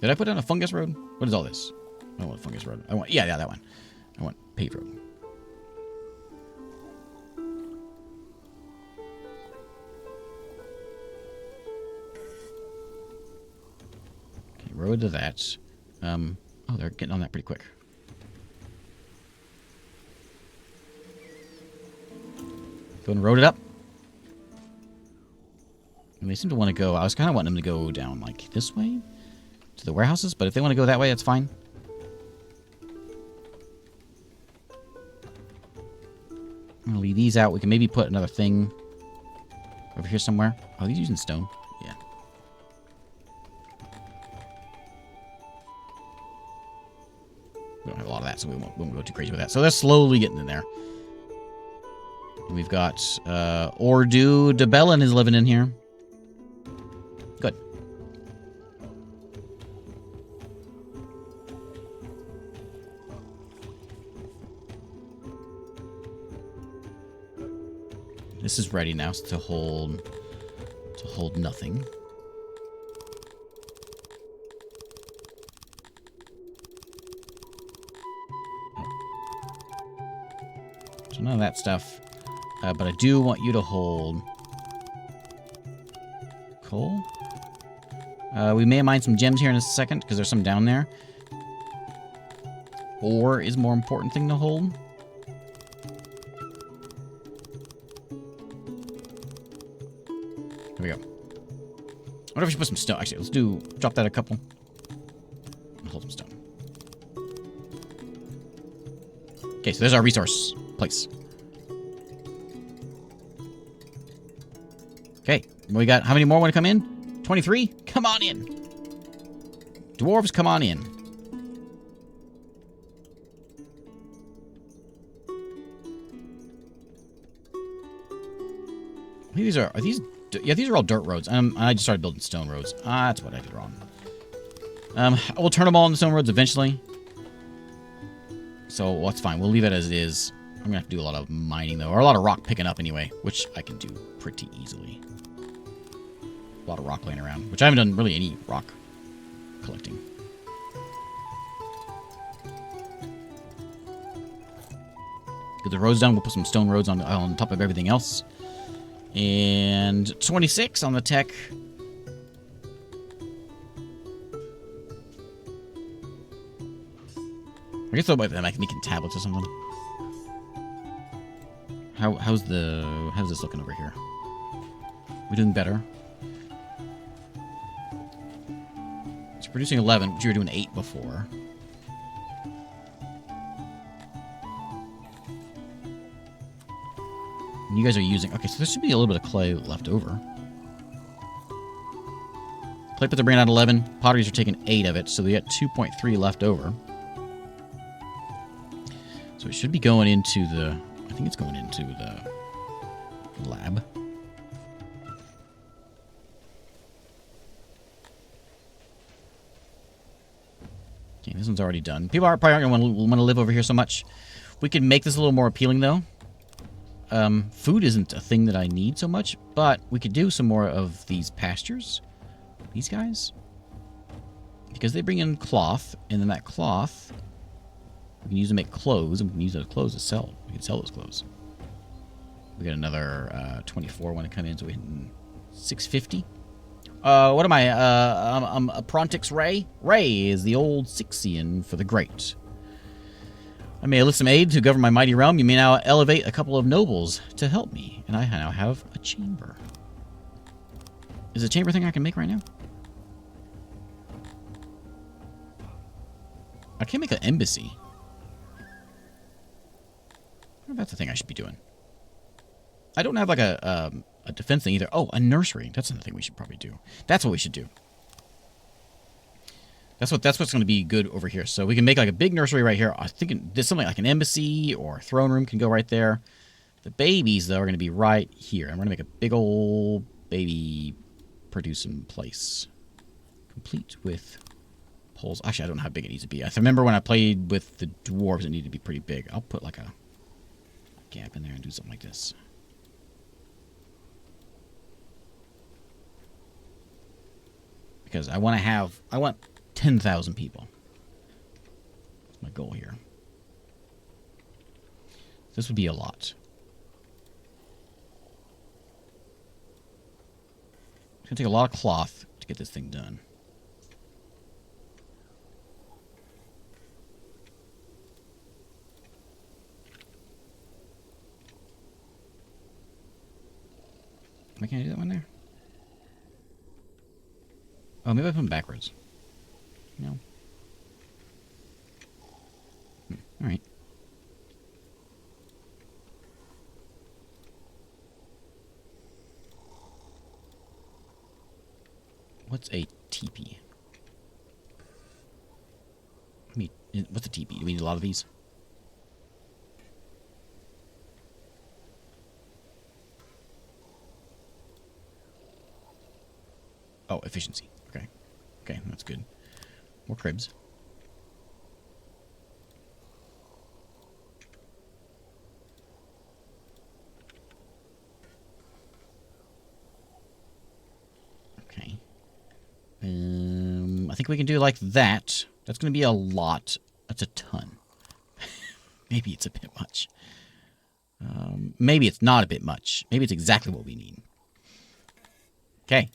Did I put down a fungus road? What is all this? I don't want a fungus road. I want, yeah, that one. I want paved road. Okay, road to that. Oh, they're getting on that pretty quick. Go and road it up. And they seem to want to go. I was kind of wanting them to go down like this way. To the warehouses, but if they want to go that way, that's fine. I'm going to leave these out. We can maybe put another thing over here somewhere. Oh, these using stone? Yeah. We don't have a lot of that, so we won't go too crazy with that. So they're slowly getting in there. And we've got Ordu DeBellin is living in here. Good. This is ready now to hold nothing. So none of that stuff. But I do want you to hold coal. We may mine some gems here in a second because there's some down there. Ore is a more important thing to hold. There we go. I wonder if we should put some stone. Actually, let's drop that a couple. And hold some stone. Okay, so there's our resource place. Okay, we got, how many more want to come in? 23? Come on in. Dwarves, come on in. These are these... Yeah, these are all dirt roads. I just started building stone roads. That's what I did wrong. We'll turn them all into stone roads eventually. So, well, that's fine. We'll leave it as it is. I'm going to have to do a lot of mining, though. Or a lot of rock picking up, anyway. Which I can do pretty easily. A lot of rock laying around. Which I haven't done really any rock collecting. Get the roads done. We'll put some stone roads on top of everything else. And 26 on the tech. I guess I'll buy them. I can make tablets or something. How's this looking over here? We're doing better. It's producing 11, but you were doing 8 before. And you guys are using... Okay, so there should be a little bit of clay left over. Clay pits are bringing out 11. Potteries are taking 8 of it, so we got 2.3 left over. So it should be going into the... I think it's going into the lab. Okay, this one's already done. People probably aren't going to want to live over here so much. We could make this a little more appealing, though. Food isn't a thing that I need so much, but we could do some more of these pastures. These guys. Because they bring in cloth, and then that cloth we can use to make clothes, and we can use those clothes to sell. We can sell those clothes. We got another 24 want to come in, so we're hitting 650. What am I? I'm a Prontix Ray. Ray is the old Sixian for the great. I may enlist some aid to govern my mighty realm. You may now elevate a couple of nobles to help me. And I now have a chamber. Is it a chamber thing I can make right now? I can't make an embassy. I wonder if that's the thing I should be doing. I don't have like a defense thing either. Oh, a nursery. That's another thing we should probably do. That's what we should do. That's what's going to be good over here. So we can make like a big nursery right here. I think there's something like an embassy or throne room can go right there. The babies, though, are going to be right here. I'm going to make a big old baby producing place. Complete with poles. Actually, I don't know how big it needs to be. I remember when I played with the dwarves, it needed to be pretty big. I'll put like a gap in there and do something like this. Because I want 10,000 people. That's my goal here. This would be a lot. It's going to take a lot of cloth to get this thing done. Why can't I do that one there? Oh, maybe I put them backwards. No. All right. What's a teepee? I mean, what's a teepee? Do we need a lot of these? Oh, efficiency. Okay. Okay, that's good. More cribs. Okay. I think we can do like that. That's going to be a lot. That's a ton. Maybe it's a bit much. Maybe it's not a bit much. Maybe it's exactly what we need. Okay.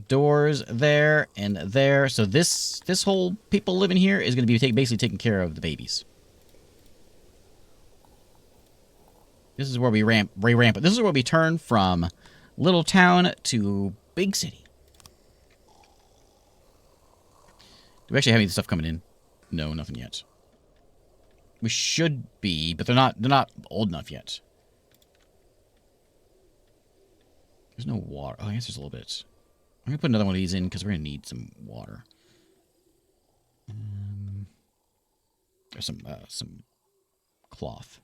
Doors there and there. So this whole people living here is going to be basically taking care of the babies. This is where we ramp. This is where we turn from little town to big city. Do we actually have any stuff coming in? No, nothing yet. We should be, but they're not old enough yet. There's no water. Oh, I guess there's a little bit. I'm going to put another one of these in because we're going to need some water. There's some cloth.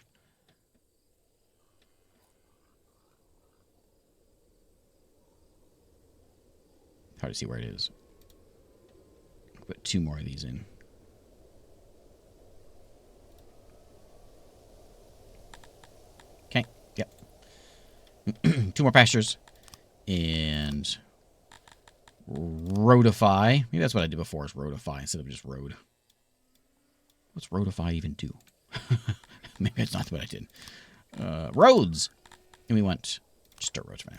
Hard to see where it is. I'll put 2 more of these in. Okay, yep. 2 more pastures. And roadify. Maybe that's what I did before, is roadify instead of just road. What's roadify even do? Maybe that's not what I did. Roads! And we want just dirt roads for now.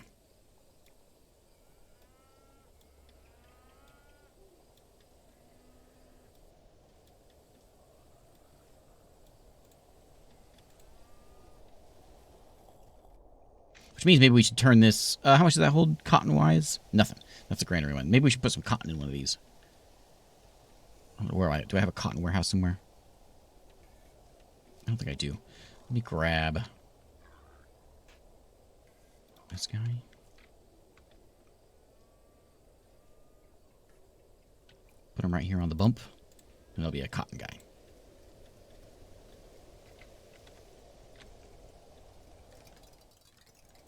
Which means maybe we should turn this... how much does that hold cotton-wise? Nothing. That's a granary one. Maybe we should put some cotton in one of these. Where do I have a cotton warehouse somewhere? I don't think I do. Let me grab... This guy. Put him right here on the bump. And there'll be a cotton guy.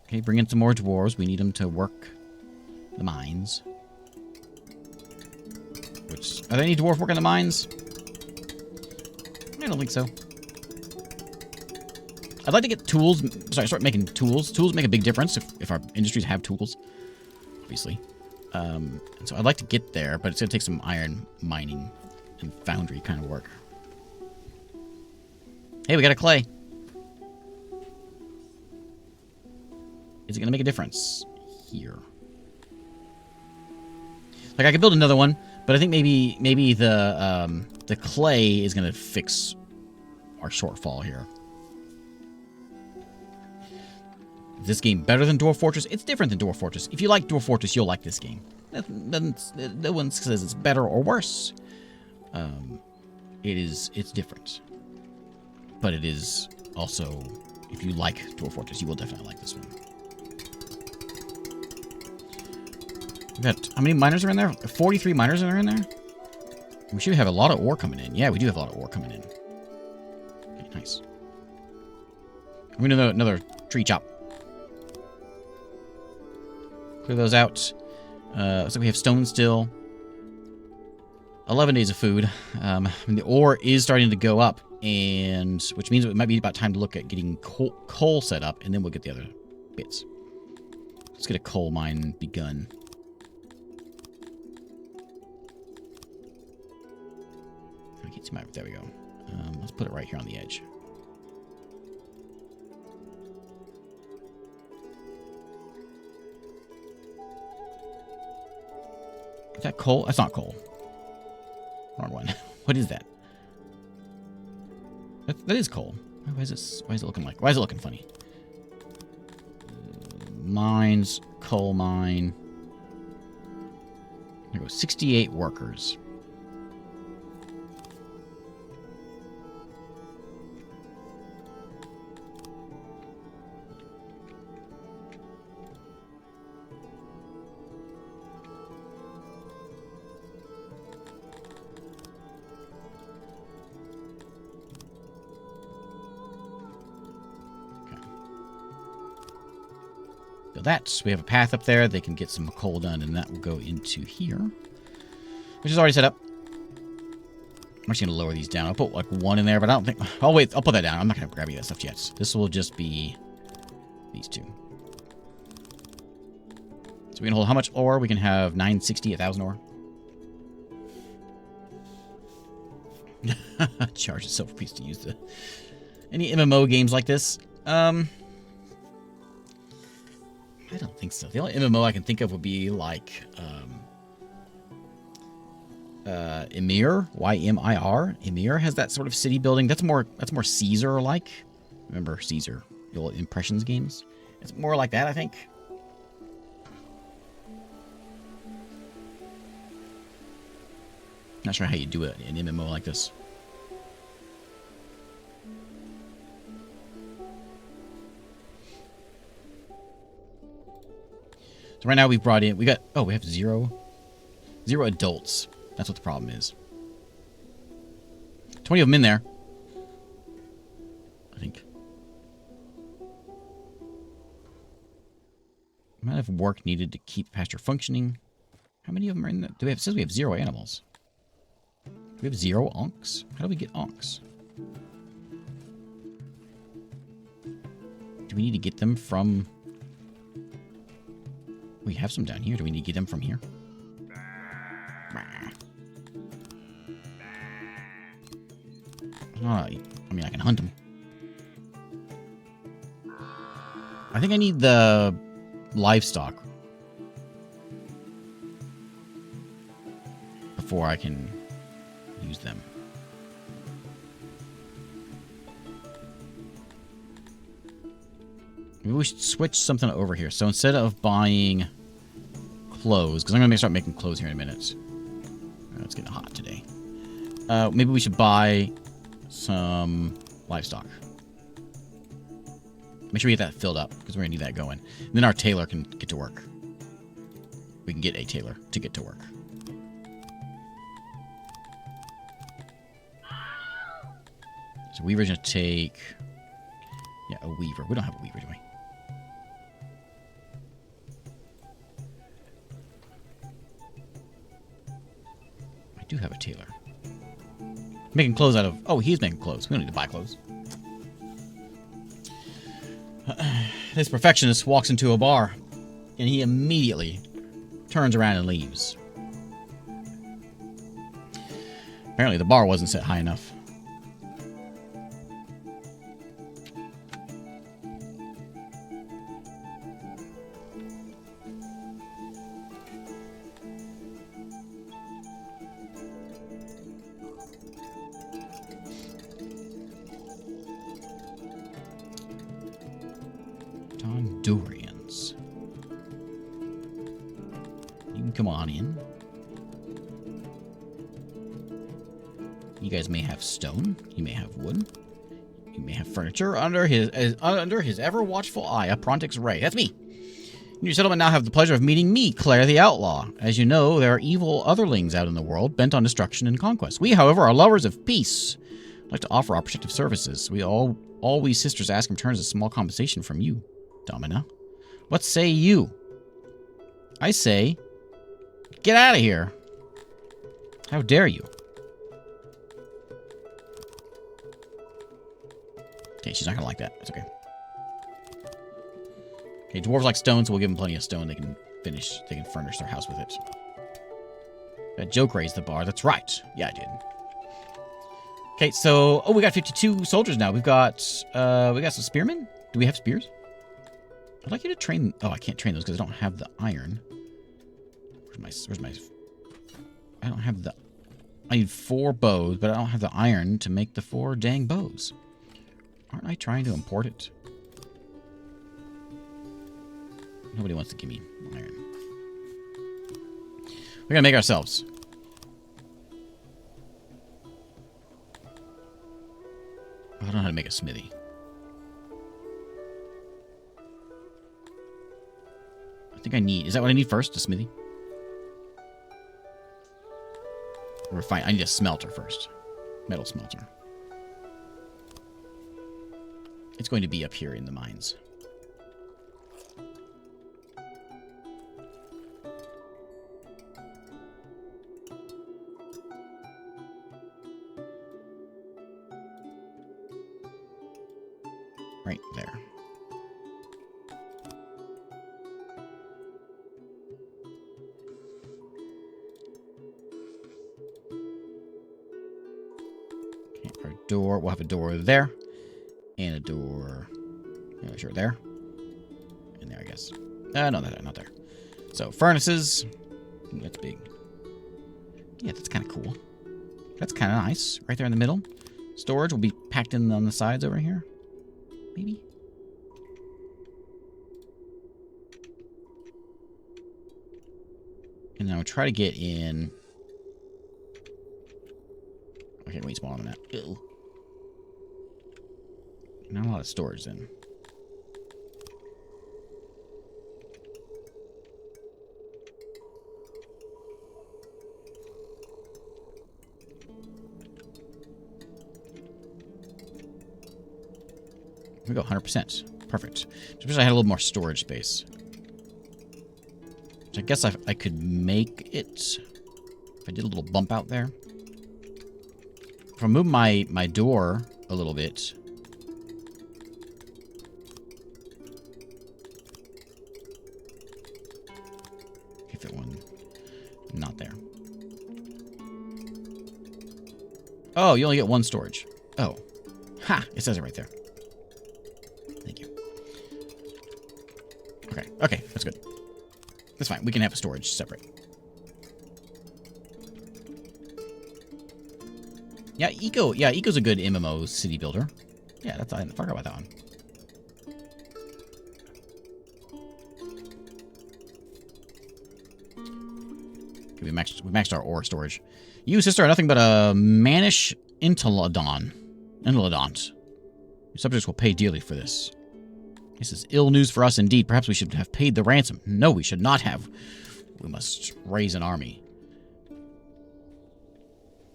Okay, bring in some more dwarves. We need them to work the mines. Which, are there any dwarf working the mines? I don't think so. I'd like to get tools. Sorry, start making tools. Tools make a big difference if our industries have tools. Obviously. And so I'd like to get there, but it's going to take some iron mining and foundry kind of work. Hey, we got a clay. Is it going to make a difference here? Like, I could build another one, but I think maybe the clay is going to fix our shortfall here. Is this game better than Dwarf Fortress? It's different than Dwarf Fortress. If you like Dwarf Fortress, you'll like this game. No one says it's better or worse. It's different. But it is also, if you like Dwarf Fortress, you will definitely like this one. We got, how many miners are in there? 43 miners are in there? We should have a lot of ore coming in. Yeah, we do have a lot of ore coming in. Okay, nice. I'm going to do another tree chop. Clear those out. Looks like we have stone still. 11 days of food. The ore is starting to go up, and which means it might be about time to look at getting coal set up, and then we'll get the other bits. Let's get a coal mine begun. There we go. Let's put it right here on the edge. Is that coal? That's not coal. Wrong one. What is that? That is coal. Why is it looking like? Why is it looking funny? Mines, coal mine. There goes 68 workers. That. We have a path up there. They can get some coal done, and that will go into here. Which is already set up. I'm just going to lower these down. I'll put like one in there, but I don't think... Oh, wait. I'll put that down. I'm not going to grab any of that stuff yet. This will just be these two. So we can hold how much ore? We can have 960, 1,000 ore. Charge a silver piece to use the... Any MMO games like this? I don't think so. The only MMO I can think of would be like Ymir, Y-M-I-R. Ymir has that sort of city building. That's more Caesar-like. Remember Caesar, the old Impressions games? It's more like that, I think. Not sure how you do it in an MMO like this. So right now we have zero adults. That's what the problem is. 20 of them in there. I think. Amount of work needed to keep pasture functioning. How many of them are in there? It says we have 0 animals. Do we have 0 onks? How do we get onks? Do we need to get them from... We have some down here. Do we need to get them from here? I mean, I can hunt them. I think I need the livestock before I can use them. Maybe we should switch something over here. So instead of buying clothes, because I'm going to start making clothes here in a minute. Oh, it's getting hot today. Maybe we should buy some livestock. Make sure we get that filled up, because we're going to need that going. And then our tailor can get to work. We can get a tailor to get to work. So weaver's going to take... Yeah, a weaver. We don't have a weaver, do we? I do have a tailor. Making clothes out of... Oh, he's making clothes. We don't need to buy clothes. This perfectionist walks into a bar, and he immediately turns around and leaves. Apparently the bar wasn't set high enough. Durians. You can come on in. You guys may have stone. You may have wood. You may have furniture under his ever watchful eye, a Prontix Ray. That's me. Your settlement now have the pleasure of meeting me, Claire the Outlaw. As you know, there are evil otherlings out in the world, bent on destruction and conquest. We, however, are lovers of peace. I'd like to offer our protective services. All we sisters ask in return is a small compensation from you, Domina. What say you? I say, get out of here. How dare you? Okay, she's not gonna like that. It's okay. Okay, dwarves like stone, so we'll give them plenty of stone. They can furnish their house with it. That joke raised the bar. That's right. Yeah, I did. Okay, so we got 52 soldiers now. We got some spearmen. Do we have spears? I'd like you to train... Oh, I can't train those because I don't have the iron. Where's my... I don't have the... I need 4 bows, but I don't have the iron to make the 4 dang bows. Aren't I trying to import it? Nobody wants to give me iron. We're gonna make ourselves. I don't know how to make a smithy. I think I need... Is that what I need first? A smithy? Or fine. I need a smelter first. Metal smelter. It's going to be up here in the mines. Right there. Okay, our door. We'll have a door there. And a door. Yeah, sure, there. And there, I guess. No, not there. So, furnaces. Ooh, that's big. Yeah, that's kind of cool. That's kind of nice. Right there in the middle. Storage will be packed in on the sides over here. Maybe. And then I'll try to get in... Okay, way smaller than that. Ew. Not a lot of storage then. We go 100%. Perfect. Just wish I had a little more storage space. Which I guess I could make it if I did a little bump out there. If I move my door a little bit. If it one not there. Oh, you only get 1 storage. Oh. Ha! It says it right there. Thank you. Okay, that's good. That's fine. We can have a storage separate. Yeah, Eco's a good MMO city builder. Yeah, that's I forgot about that one. Okay, we maxed our ore storage. You, sister, are nothing but a mannish intellidont. Your subjects will pay dearly for this. This is ill news for us indeed. Perhaps we should have paid the ransom. No, we should not have. We must raise an army.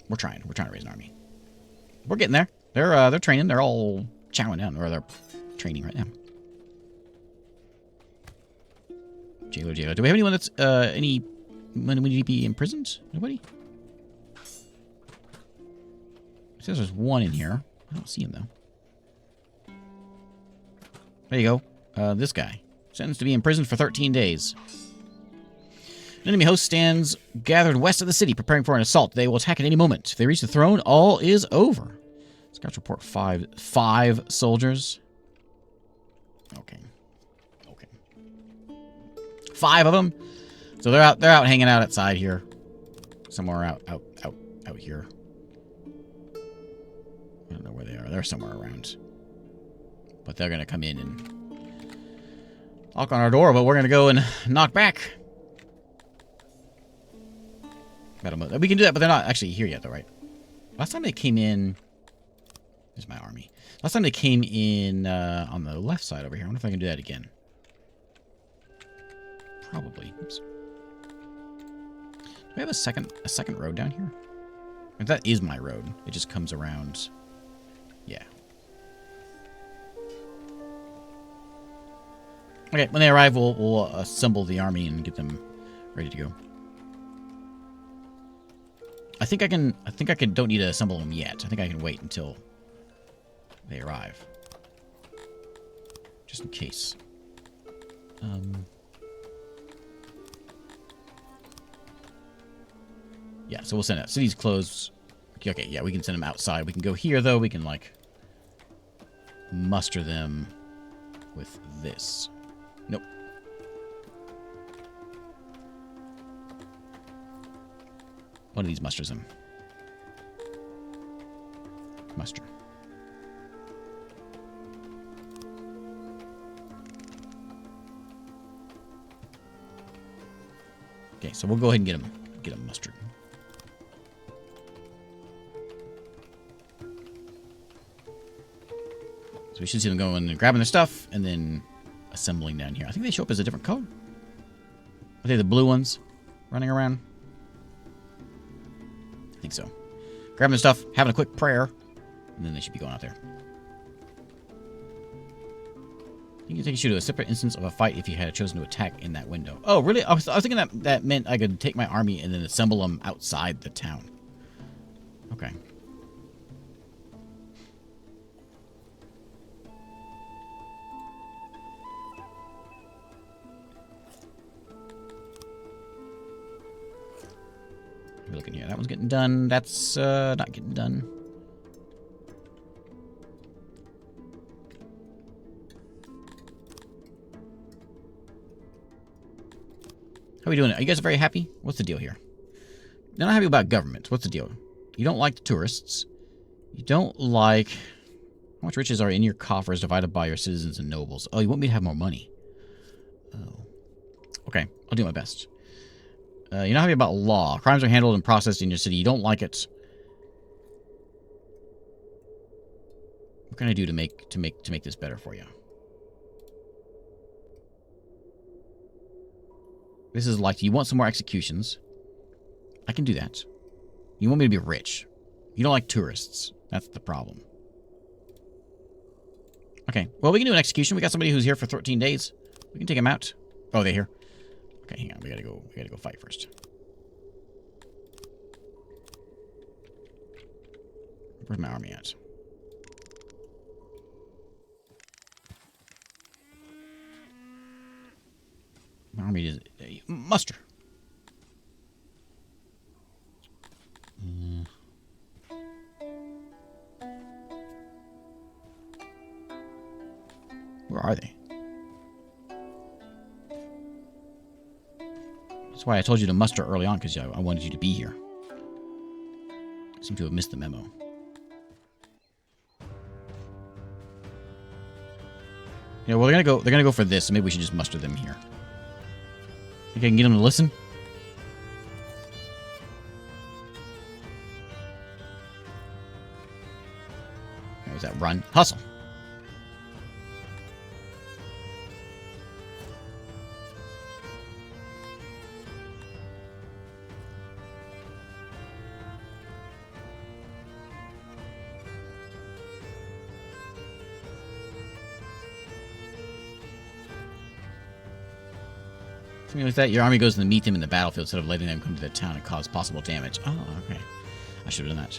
We're trying to raise an army. We're getting there. They're training. They're all chowing down, or they're training right now. Jailer. Do we have anyone that's when we need to be imprisoned? Nobody? It says there's one in here. I don't see him though. There you go. This guy. Sentenced to be imprisoned for 13 days. An enemy host stands gathered west of the city, preparing for an assault. They will attack at any moment. If they reach the throne, all is over. Scouts report five soldiers. Okay. 5 of them. So they're out hanging out outside here. Somewhere out here. I don't know where they are. They're somewhere around. But they're gonna come in and knock on our door, but we're gonna go and knock back. We can do that, but they're not actually here yet, though, right? Last time they came in... Here's my army. Last time they came in on the left side over here. I wonder if I can do that again. Probably. Oops. Do we have a second road down here? If that is my road. It just comes around. Yeah. Okay, when they arrive, we'll assemble the army and get them ready to go. I think I can. Don't need to assemble them yet. I think I can wait until they arrive, just in case. Yeah. So we'll send out. City's closed. Okay. Yeah, we can send them outside. We can go here though. We can like muster them with this. Nope. One of these musters them. Muster. Okay, so we'll go ahead and get them mustered. So we should see them going and grabbing their stuff and then assembling down here. I think they show up as a different color. Are they the blue ones running around? I think so. Grabbing their stuff, having a quick prayer, and then they should be going out there. You can take you to a separate instance of a fight if you had chosen to attack in that window. Oh, really? I was thinking that meant I could take my army and then assemble them outside the town. Okay. We're looking here. That one's getting done. That's not getting done. How are we doing? Are you guys very happy? What's the deal here? You're not happy about government. What's the deal? You don't like the tourists. You don't like... How much riches are in your coffers divided by your citizens and nobles? Oh, you want me to have more money? Oh. Okay, I'll do my best. You're not happy about law. Crimes are handled and processed in your city. You don't like it. What can I do to make this better for you? This is like, you want some more executions. I can do that. You want me to be rich. You don't like tourists. That's the problem. Okay, well, we can do an execution. We got somebody who's here for 13 days. We can take him out. Oh, they're here. Okay, hang on. We gotta go fight first. Where's my army at? My army is... muster. Where are they? That's why I told you to muster early on, because I wanted you to be here. I seem to have missed the memo. You know, well, they're gonna go for this, so maybe we should just muster them here. Think I can get them to listen? What was that? Run. Hustle. Something like that. Your army goes to meet them in the battlefield instead of letting them come to the town and cause possible damage. Oh, okay. I should have done that.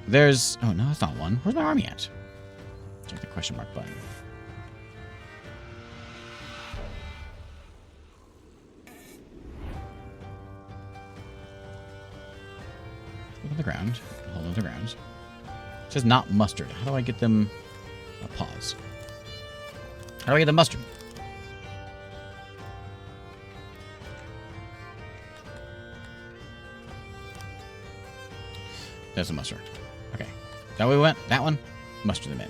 There's... Oh, no, that's not one. Where's my army at? Check the question mark button. Hold on the ground. Hold on the ground. It says not mustard. How do I get them... A pause. How do I get the mustard? There's a mustard. Okay. That way we went? That one? Mustard them in.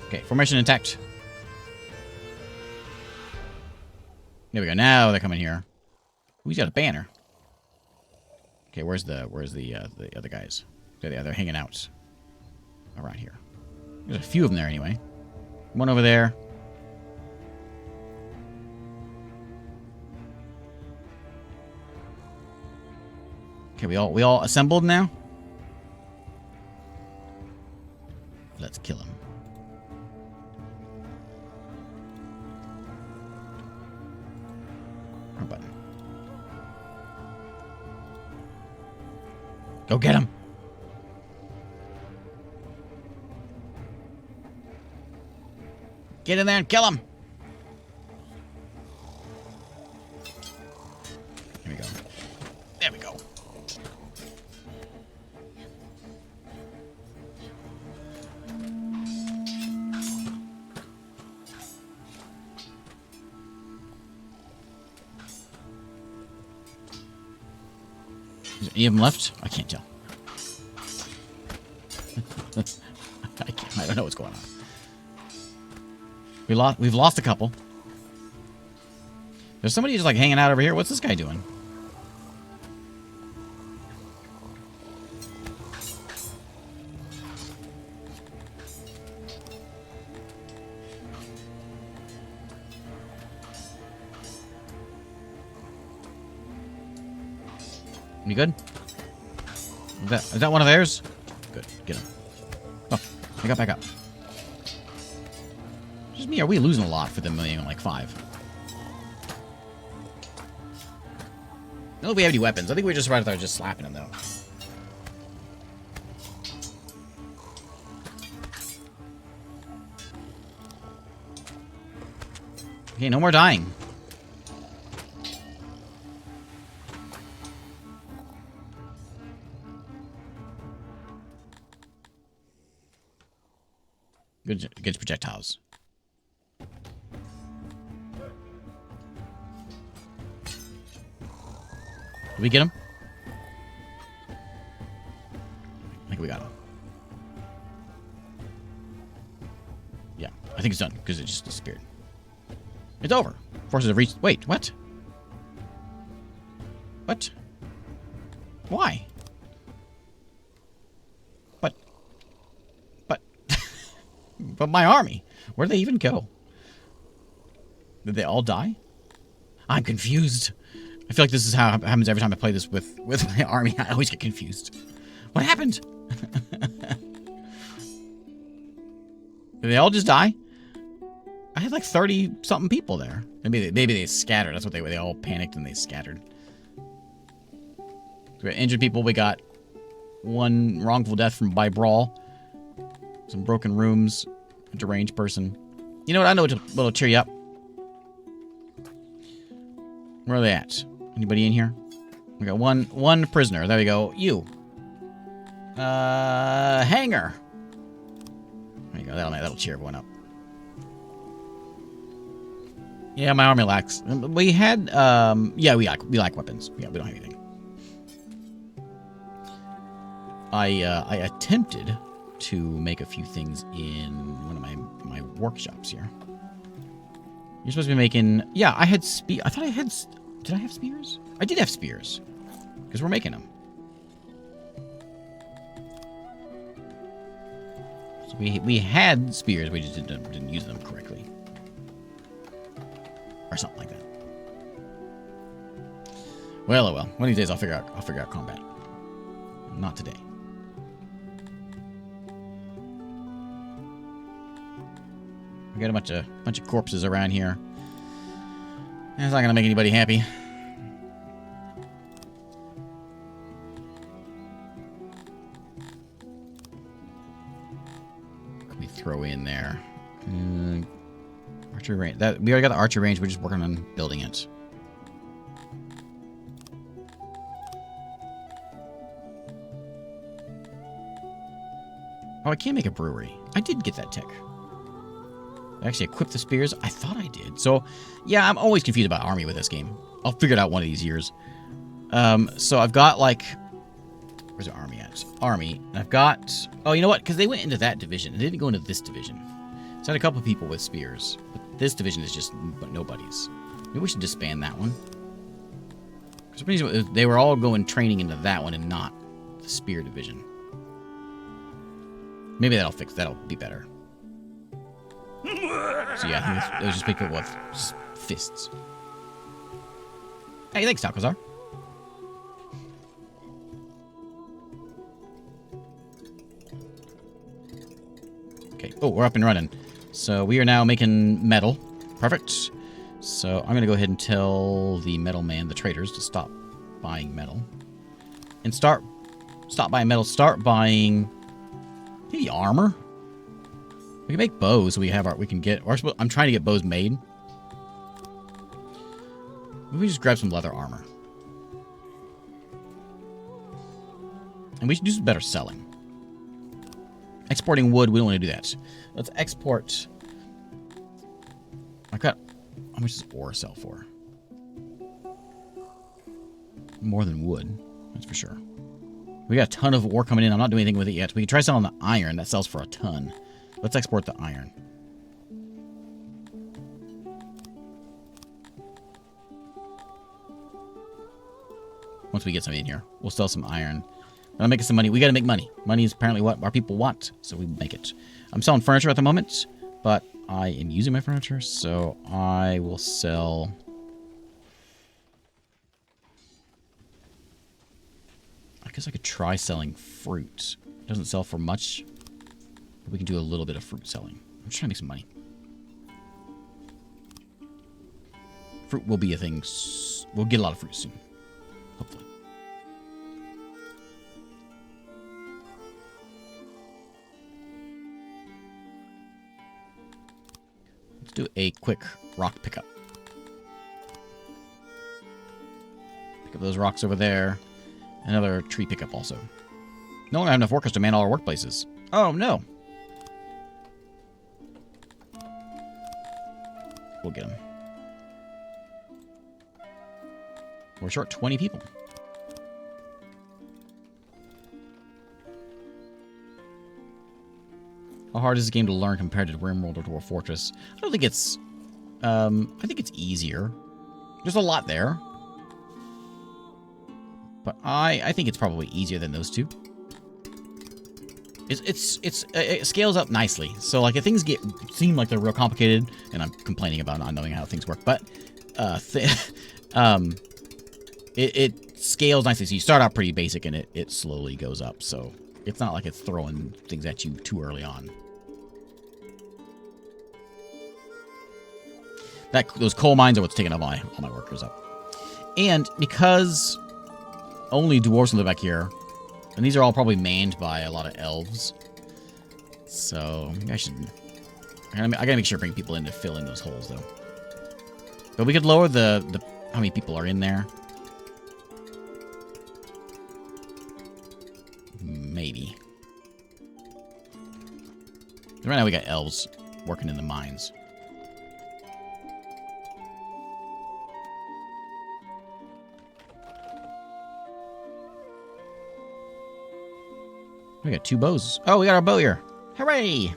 Okay, formation intact. There we go. Now they're coming here. Who's got a banner? Okay, where's the other guys? They're hanging out around here. There's a few of them there anyway. One over there. Okay, we all assembled now? Let's kill him. Wrong button. Go get him. Get in there and kill him. Here we go. There we go. Is there any of them left? I can't tell. I don't know what's going on. We've lost a couple. There's somebody just like hanging out over here. What's this guy doing? You good? Is that one of theirs? Good. Get him. Oh, I got back up. Just me, are we losing a lot for them being like 5? I don't know if we have any weapons. I think we're just right there just slapping them though. Okay, no more dying. Good against projectiles. Did we get him? I think we got him. Yeah, I think it's done because it just disappeared. It's over. Forces have reached. Wait, what? What? Why? But my army, where'd they even go? Did they all die? I'm confused. I feel like this is how it happens every time I play this with my army. I always get confused. What happened? Did they all just die? I had like 30-something people there. Maybe they scattered. That's what they all panicked and they scattered. We got injured people. We got one wrongful death by brawl. Some broken rooms. A deranged person. You know what? I know what'll cheer you up. Where are they at? Anybody in here? We got one prisoner. There we go. You. Hanger. There you go. That'll cheer everyone up. Yeah, my army lacks. We had. Yeah, we lack weapons. Yeah, we don't have anything. I attempted to make a few things in one of my workshops here. You're supposed to be making... Yeah, I had I thought I had... Did I have spears? I did have spears. Because we're making them. So we had spears, we just didn't use them correctly. Or something like that. Well, oh well. One of these days I'll figure out combat. Not today. We got a bunch of corpses around here. That's not gonna make anybody happy. What can we throw in there? Archery range. We already got the archery range. We're just working on building it. Oh, I can't make a brewery. I did get that tech. Actually, equip the spears. I thought I did. So, yeah, I'm always confused about army with this game. I'll figure it out one of these years. So I've got, like... Where's the army at? Army. And I've got... Oh, you know what? Because they went into that division. And they didn't go into this division. So I had a couple people with spears. But this division is just nobody's. Maybe we should disband that one. For some reason, they were all going training into that one and not the spear division. Maybe that'll be better. So yeah, I think it was just people with fists. Hey, thanks, Talcazar. Okay. Oh, we're up and running. So we are now making metal. Perfect. So I'm gonna go ahead and tell the metal man, the traders, to stop buying metal. And stop buying metal. Start buying maybe armor. We can make bows. So we can get. Or I'm trying to get bows made. Maybe we just grab some leather armor. And we should do some better selling. Exporting wood, we don't want to do that. Let's export. I've got. How much does ore sell for? More than wood, that's for sure. We got a ton of ore coming in. I'm not doing anything with it yet. We can try selling the iron. That sells for a ton. Let's export the iron. Once we get some in here, we'll sell some iron. I'm making some money. We got to make money. Money is apparently what our people want, so we make it. I'm selling furniture at the moment, but I am using my furniture, so I will sell. I guess I could try selling fruit. It doesn't sell for much, but we can do a little bit of fruit selling. I'm just trying to make some money. Fruit will be a thing. We'll get a lot of fruit soon, hopefully. Let's do a quick rock pickup. Pick up those rocks over there. Another tree pickup also. No one have enough workers to man all our workplaces. Oh, no. We'll get them. We're short 20 people. How hard is this game to learn compared to RimWorld or Dwarf Fortress? I don't think it's... I think it's easier. There's a lot there. But I think it's probably easier than those two. It scales up nicely. So like if things seem like they're real complicated, and I'm complaining about not knowing how things work, but it scales nicely. So you start out pretty basic, and it slowly goes up. So it's not like it's throwing things at you too early on. Those coal mines are what's taking all my workers up. And because only dwarves live back here, and these are all probably manned by a lot of elves. So I gotta make sure to bring people in to fill in those holes, though. But we could lower the how many people are in there. Maybe. Right now we got elves working in the mines. We got 2 bows. Oh, we got our bow here. Hooray!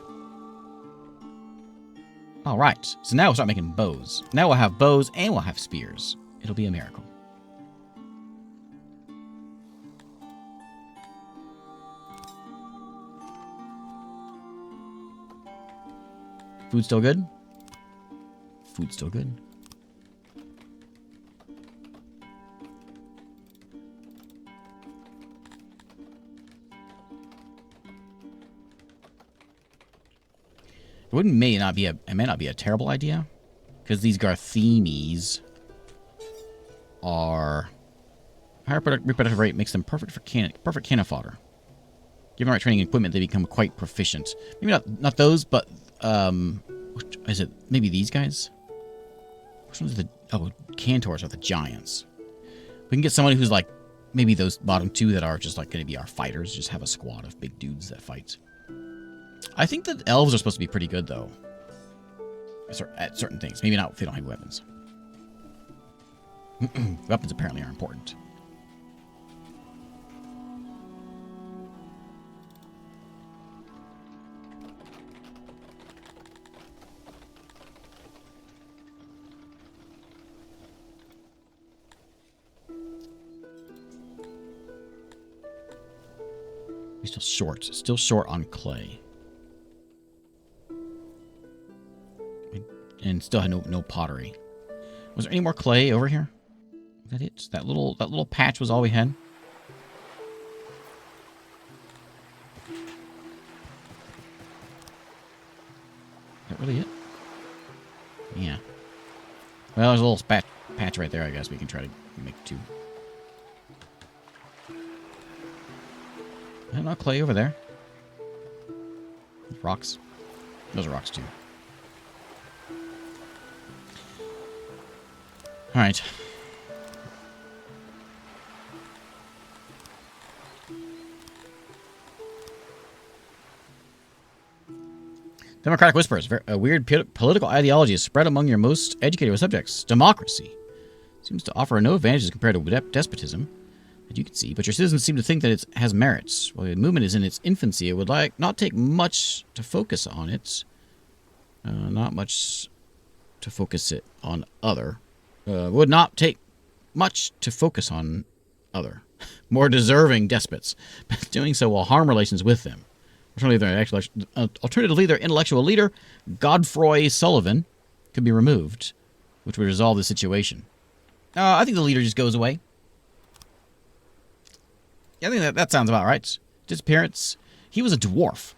All right. So now we'll start making bows. Now we'll have bows and we'll have spears. It'll be a miracle. Food still good? Food still good. It may not be a terrible idea, because these Garthenes are higher reproductive rate makes them perfect cannon fodder. Given the right training and equipment, they become quite proficient. Maybe not those, but is it maybe these guys? Which one's Cantors are the giants. We can get someone who's like maybe those bottom two that are just like going to be our fighters. Just have a squad of big dudes that fight. I think that elves are supposed to be pretty good though. At certain things. Maybe not if they don't have weapons. Weapons apparently are important. We're still short on clay. And still had no pottery. Was there any more clay over here? Is that it? That little patch was all we had? Is that really it? Yeah. Well, there's a little patch right there, I guess. We can try to make two. Not clay over there. Rocks. Those are rocks too. Alright. Democratic whispers. A weird political ideology is spread among your most educated subjects. Democracy seems to offer no advantages compared to despotism, as you can see, but your citizens seem to think that it has merits. While the movement is in its infancy, it would not take much to focus on it. Not much to focus it on other. Would not take much to focus on other, more deserving despots, but doing so will harm relations with them. Alternatively, their intellectual leader, Godfroy Sullivan, could be removed, which would resolve the situation. I think the leader just goes away. Yeah, I think that sounds about right. Disappearance. He was a dwarf.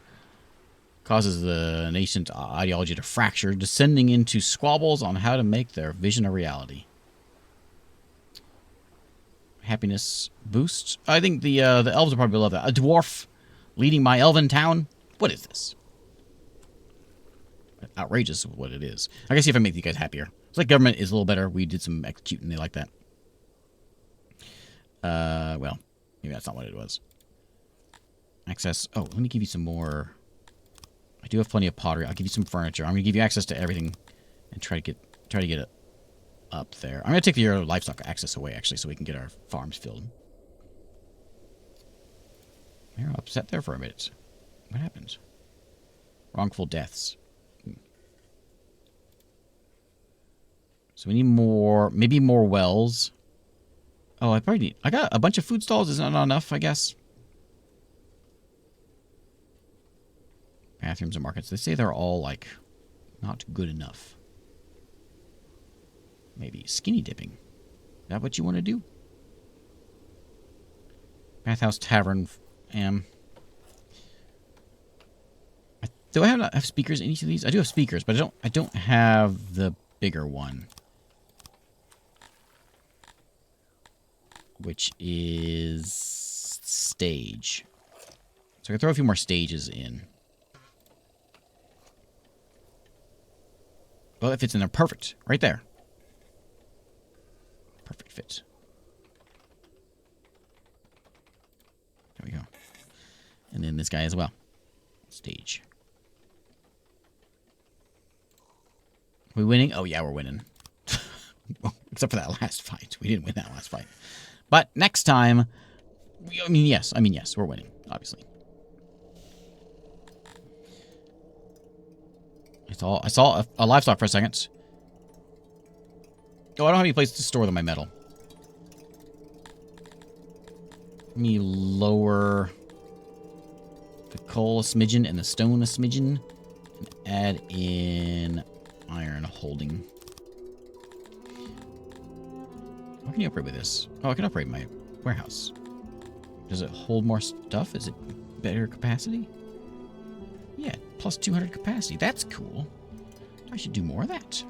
Causes the nascent ideology to fracture, descending into squabbles on how to make their vision a reality. Happiness boost. I think the elves will probably love that. A dwarf leading my elven town? What is this? Outrageous what it is. I can see if I make you guys happier. It's like government is a little better. We did some executing. They like that. Well, maybe that's not what it was. Access. Oh, let me give you some more. I do have plenty of pottery. I'll give you some furniture. I'm going to give you access to everything and try to get it up there. I'm going to take your livestock access away, actually, so we can get our farms filled. You're upset there for a minute. What happened? Wrongful deaths. So we need more, maybe more wells. Oh, I got a bunch of food stalls. Is not enough, I guess. Bathrooms and markets. They say they're all, like, not good enough. Maybe skinny dipping. Is that what you want to do? Bathhouse, tavern, do I have speakers in each of these? I do have speakers, but I don't have the bigger one. Which is stage. So I can throw a few more stages in. Well, it fits in there perfect. Right there. Perfect fit. There we go. And then this guy as well. Stage. Are we winning? Oh, yeah, we're winning. Except for that last fight. We didn't win that last fight. But next time... I mean, yes, we're winning, obviously. I saw a livestock for a second. Oh, I don't have any place to store my metal. Let me lower the coal a smidgen and the stone a smidgen. And add in iron holding. How can you upgrade with this? Oh, I can upgrade my warehouse. Does it hold more stuff? Is it better capacity? Yeah, plus 200 capacity. That's cool. I should do more of that.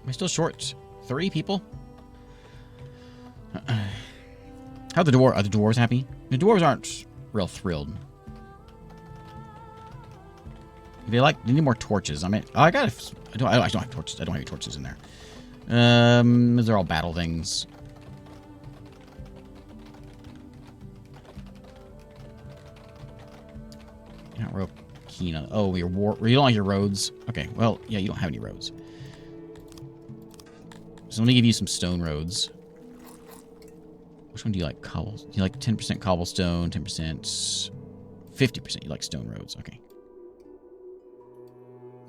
Am I still short 3 people? How are the dwarves happy? The dwarves aren't real thrilled. They need more torches. I mean, I don't have torches. I don't have any torches in there. These are all battle things. You're not real keen on. Oh, you don't like your roads. Okay, well, yeah, you don't have any roads. So let me give you some stone roads. Which one do you like? Cobbles? Do you like 10% cobblestone, 10%, 50%? You like stone roads? Okay.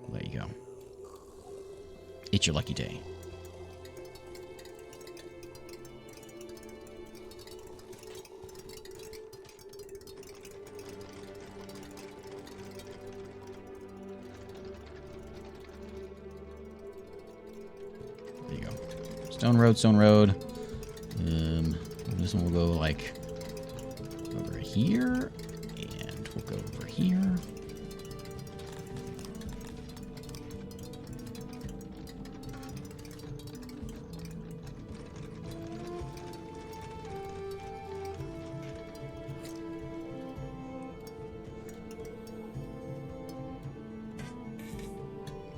Well, there you go. It's your lucky day. There you go. Stone road, stone road. This one will go like over here, and we'll go over here.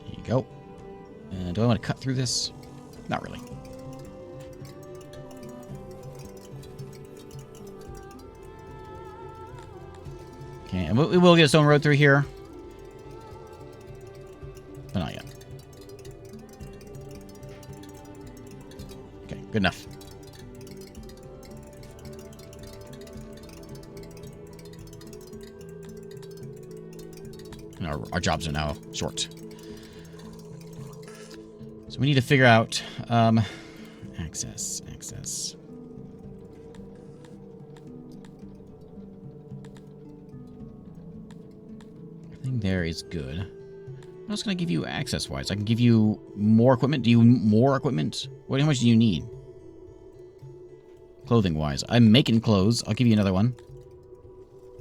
There you go. Do I want to cut through this? Not really. Okay, and we will get a stone road through here. But not yet. Okay, good enough. And our jobs are now short. So we need to figure out access. Everything there is good. What else can I give you access-wise? I can give you more equipment. Do you more equipment? How much do you need? Clothing-wise. I'm making clothes. I'll give you another one.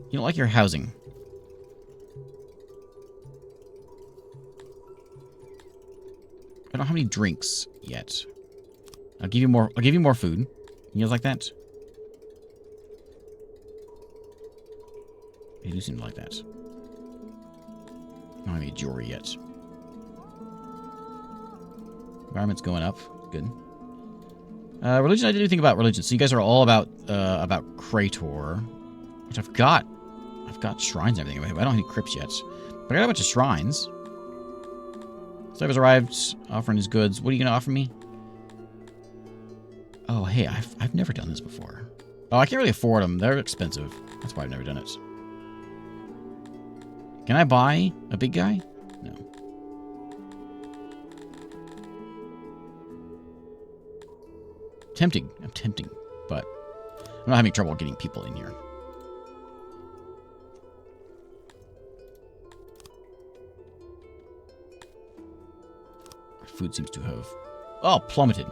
You don't like your housing. I don't have any drinks yet. I'll give you more. I'll give you more food. You guys like that? You do seem to like that. I don't have any jewelry yet. Environment's going up. Good. Religion. I didn't think about religion. So you guys are all about Krator, which I've got. I've got shrines and everything. I don't have any crypts yet, but I got a bunch of shrines. Slaver's arrived, offering his goods. What are you going to offer me? Oh, hey, I've never done this before. Oh, I can't really afford them. They're expensive. That's why I've never done it. Can I buy a big guy? No. Tempting. I'm tempting, but I'm not having trouble getting people in here. Food seems to have plummeted.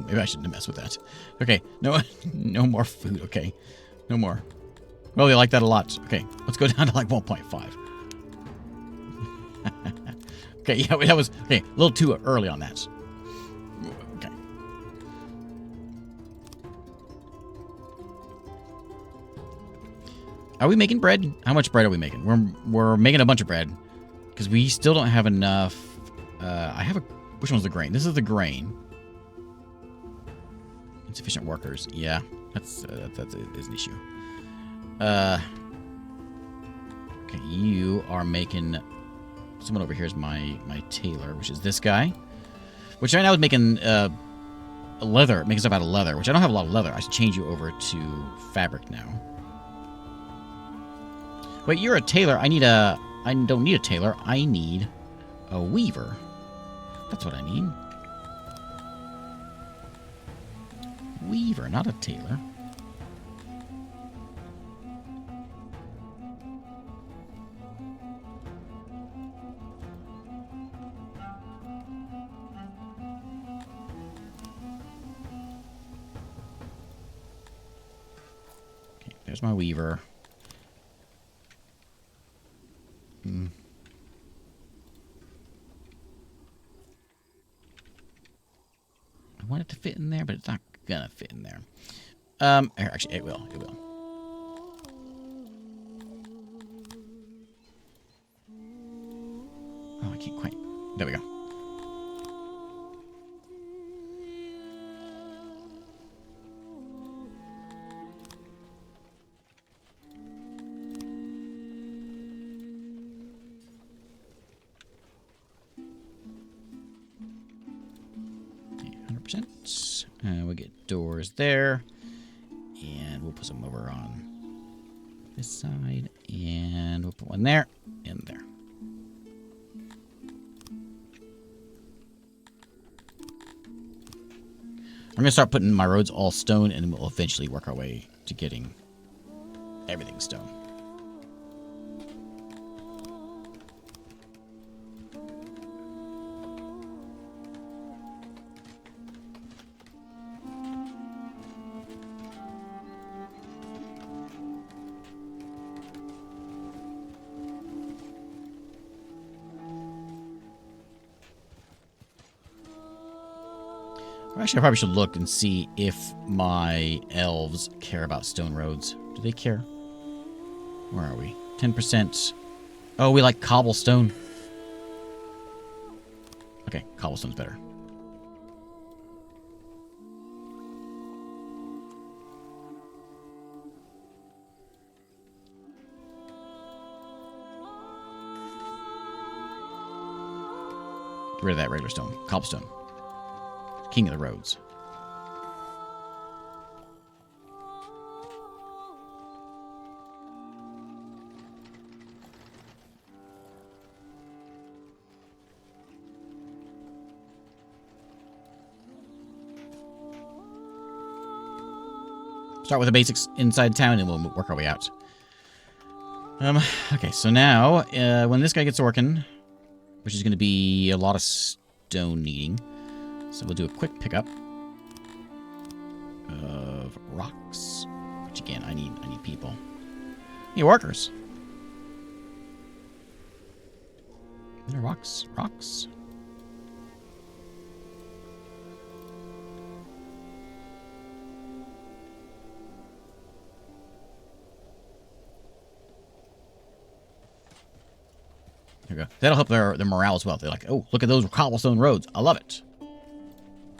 Maybe I shouldn't have messed with that. Okay, no more food. Okay, no more. Well, they like that a lot. Okay, let's go down to like 1.5. Okay, yeah, that was okay. A little too early on that. Okay. Are we making bread? How much bread are we making? We're making a bunch of bread because we still don't have enough. I have a... Which one's the grain? This is the grain. Insufficient workers. Yeah, that's an issue. Okay, you are making... Someone over here is my tailor, which is this guy. Which right now is making leather, making stuff out of leather, which I don't have a lot of leather. I should change you over to fabric now. Wait, you're a tailor. I don't need a tailor. I need a weaver. That's what I need. Weaver, not a tailor. There's my weaver. I want it to fit in there, but it's not gonna fit in there. Actually, it will. It will. Oh, I can't quite. There we go. We'll get doors there, and we'll put some over on this side, and we'll put one there and there. I'm gonna start putting my roads all stone, and we'll eventually work our way to getting everything stone. Actually, I probably should look and see if my elves care about stone roads. Do they care? Where are we? 10%. Oh, we like cobblestone. Okay, cobblestone's better. Get rid of that regular stone. Cobblestone. King of the roads. Start with the basics inside town, and we'll work our way out. Okay, so now, when this guy gets working, which is going to be a lot of stone needing, so we'll do a quick pickup of rocks, which again, I need people. Hey, workers. There are rocks. There we go. That'll help their morale as well. They're like, oh, look at those cobblestone roads. I love it.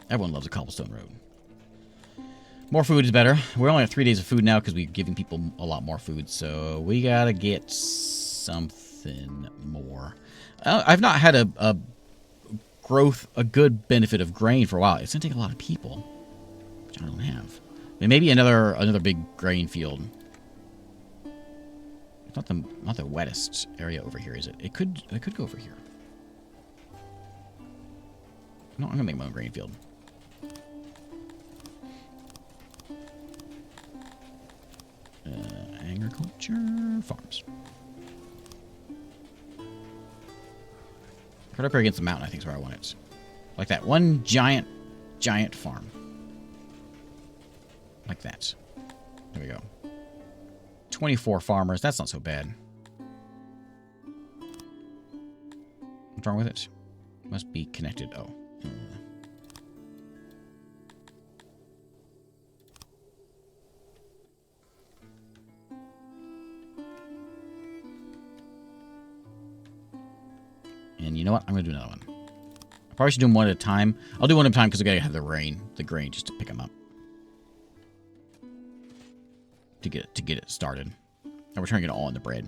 Everyone loves a cobblestone road. More food is better. We're only at 3 days of food now because we're giving people a lot more food. So we gotta get something more. I've not had a good benefit of grain for a while. It's gonna take a lot of people, which I don't have. I mean, maybe another big grain field. It's not the wettest area over here, is it? It could go over here. No, I'm gonna make my own grain field. Agriculture farms. Right up here against the mountain, I think is where I want it. Like that. One giant farm. Like that. There we go. 24 farmers. That's not so bad. What's wrong with it? Must be connected. Oh. And you know what? I'm going to do another one. I probably should do them one at a time. I'll do one at a time because I got to have the grain just to pick them up. To get it started. And we're trying to get it all in the bread.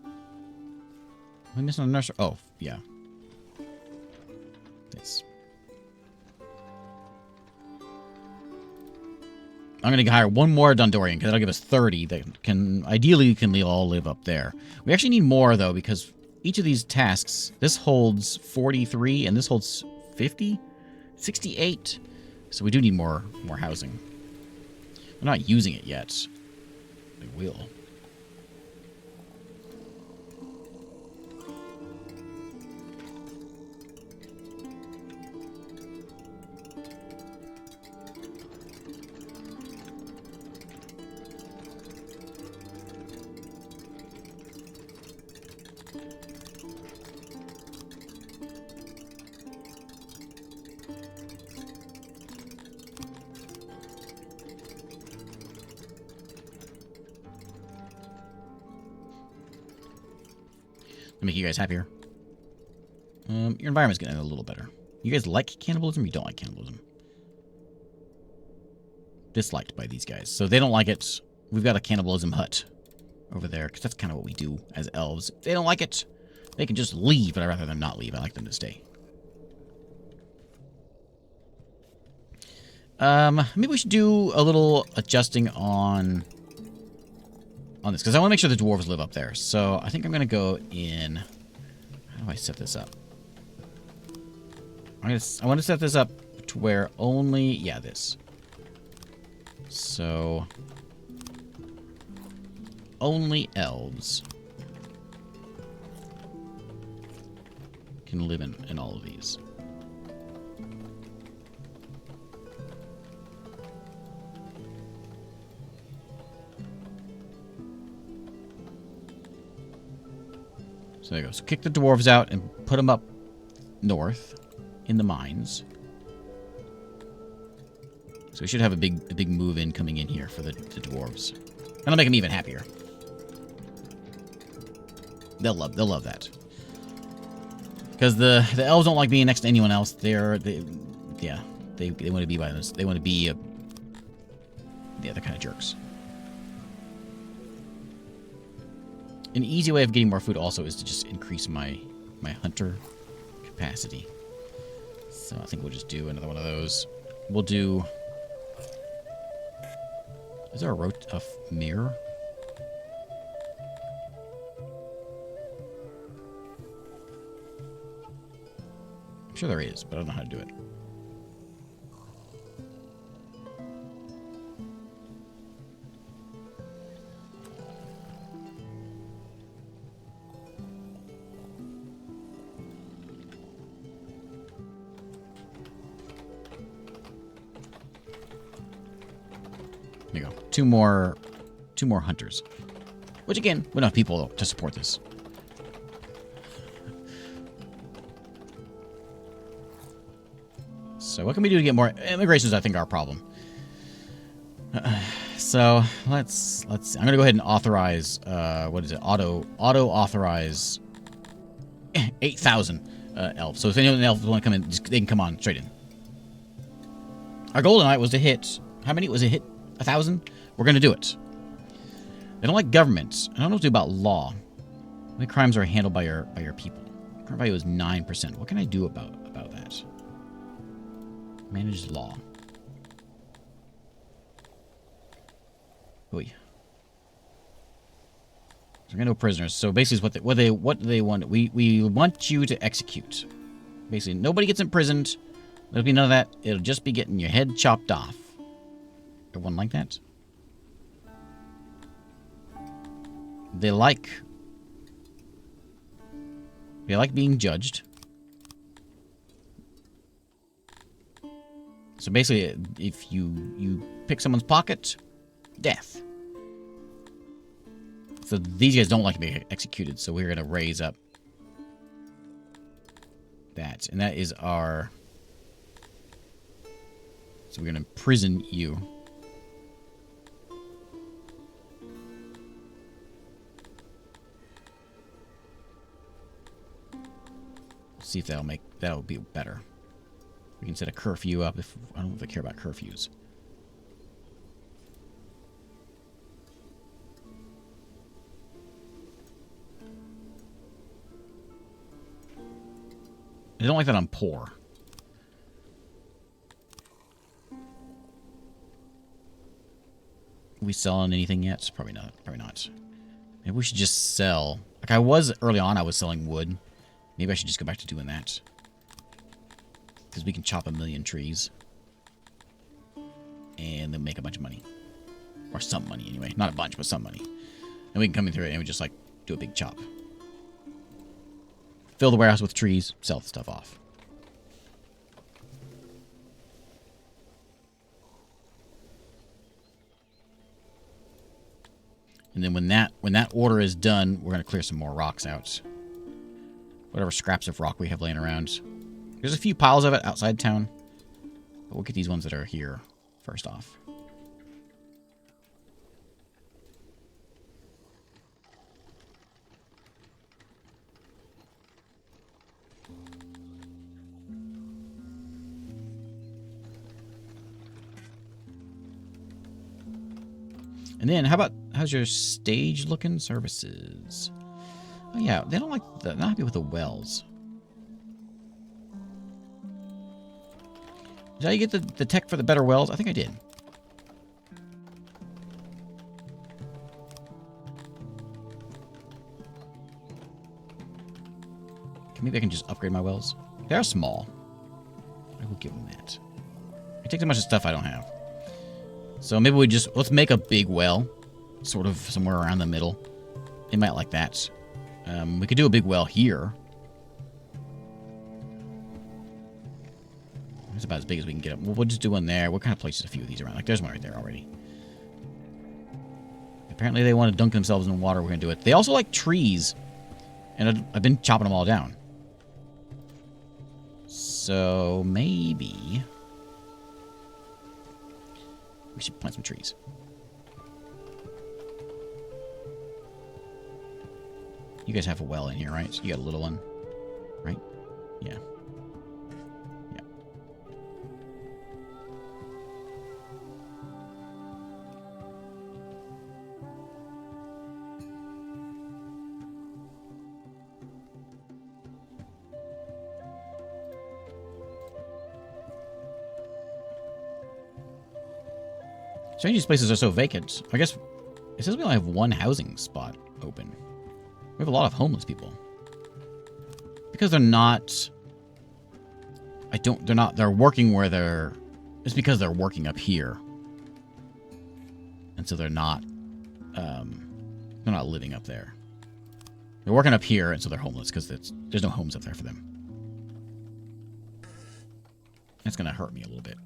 Am I missing a nursery? Oh, yeah. This. I'm going to hire one more Dondorian because that'll give us 30 that can ideally all live up there. We actually need more though because each of these tasks, this holds 43 and this holds 50, 68. So we do need more housing. We're not using it yet. We will. To make you guys happier. Your environment's getting a little better. You guys like cannibalism or you don't like cannibalism? Disliked by these guys. So they don't like it. We've got a cannibalism hut over there, because that's kind of what we do as elves. If they don't like it, they can just leave, but I'd rather them not leave. I like them to stay. Maybe we should do a little adjusting on this, because I want to make sure the dwarves live up there. So I think I'm going to go in... How do I set this up? I want to set this up to where only... Yeah, this. So... Only elves can live in all of these. So there you go. So kick the dwarves out and put them up north in the mines. So we should have a big move in coming in here for the dwarves. And I'll make them even happier. They'll love that. Because the elves don't like being next to anyone else. They want to be by this. They want to be they're kind of jerks. An easy way of getting more food also is to just increase my hunter capacity. So I think we'll just do another one of those. We'll do... Is there a mirror? I'm sure there is, but I don't know how to do it. There you go. Two more hunters. Which again, we don't have people to support this. So what can we do to get more immigration? Is I think our problem. So let's see. I'm gonna go ahead and authorize what is it? Auto authorize 8,000 elves. So if anyone else want to come in, they can come on straight in. Our goal tonight was to hit how many? Was it hit 1,000? We're gonna do it. They don't like government. I don't know what to do about law. The crimes are handled by your people. Crime value is 9%. What can I do about that? Manage law. Oy. So we're gonna go prisoners. So basically, what they want. We want you to execute. Basically, nobody gets imprisoned. There'll be none of that. It'll just be getting your head chopped off. Everyone like that? They like being judged. So basically, if you pick someone's pocket, death. So these guys don't like to be executed, so we're going to raise up that. And that is our... So we're going to imprison you. See if that'll be better. We can set a curfew up if I don't know if I care about curfews. I don't like that I'm poor. Are we selling anything yet? Probably not. Probably not. Maybe we should just sell. Like I was early on, I was selling wood. Maybe I should just go back to doing that. Because we can chop 1,000,000 trees. And then make a bunch of money. Or some money anyway. Not a bunch, but some money. And we can come in through it and we just like do a big chop. Fill the warehouse with trees, sell the stuff off. And then when that order is done, we're going to clear some more rocks out. Whatever scraps of rock we have laying around. There's a few piles of it outside town. But we'll get these ones that are here first off. And then, how's your stage looking? Services. Oh yeah, they don't like they're not happy with the wells. Did I get the tech for the better wells? I think I did. Maybe I can just upgrade my wells. They're small. I will give them that. I take too much of stuff I don't have. So maybe let's make a big well. Sort of somewhere around the middle. They might like that. We could do a big well here. It's about as big as we can get them. We'll just do one there. We'll kind of place a few of these around. Like, there's one right there already. Apparently they want to dunk themselves in water. We're going to do it. They also like trees. And I've been chopping them all down. So maybe we should plant some trees. You guys have a well in here, right? So you got a little one, right? Yeah. Yeah. Strange these places are so vacant. I guess it says we only have one housing spot open. We have a lot of homeless people. Because they're not... They're working where they're... It's because they're working up here. And so they're not living up there. They're working up here, and so they're homeless, because there's no homes up there for them. That's going to hurt me a little bit.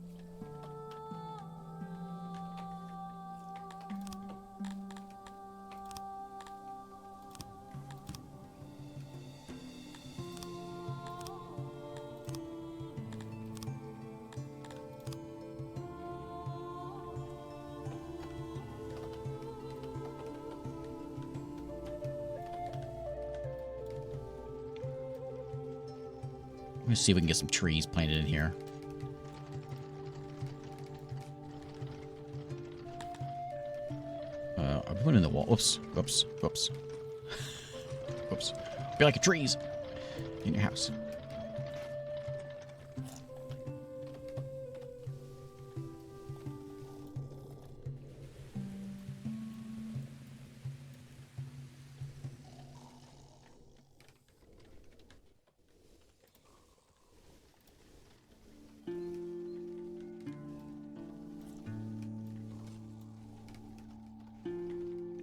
Let's see if we can get some trees planted in here. Are we putting in the wall? Whoops. Whoops. Whoops. Whoops. Be like trees in your house.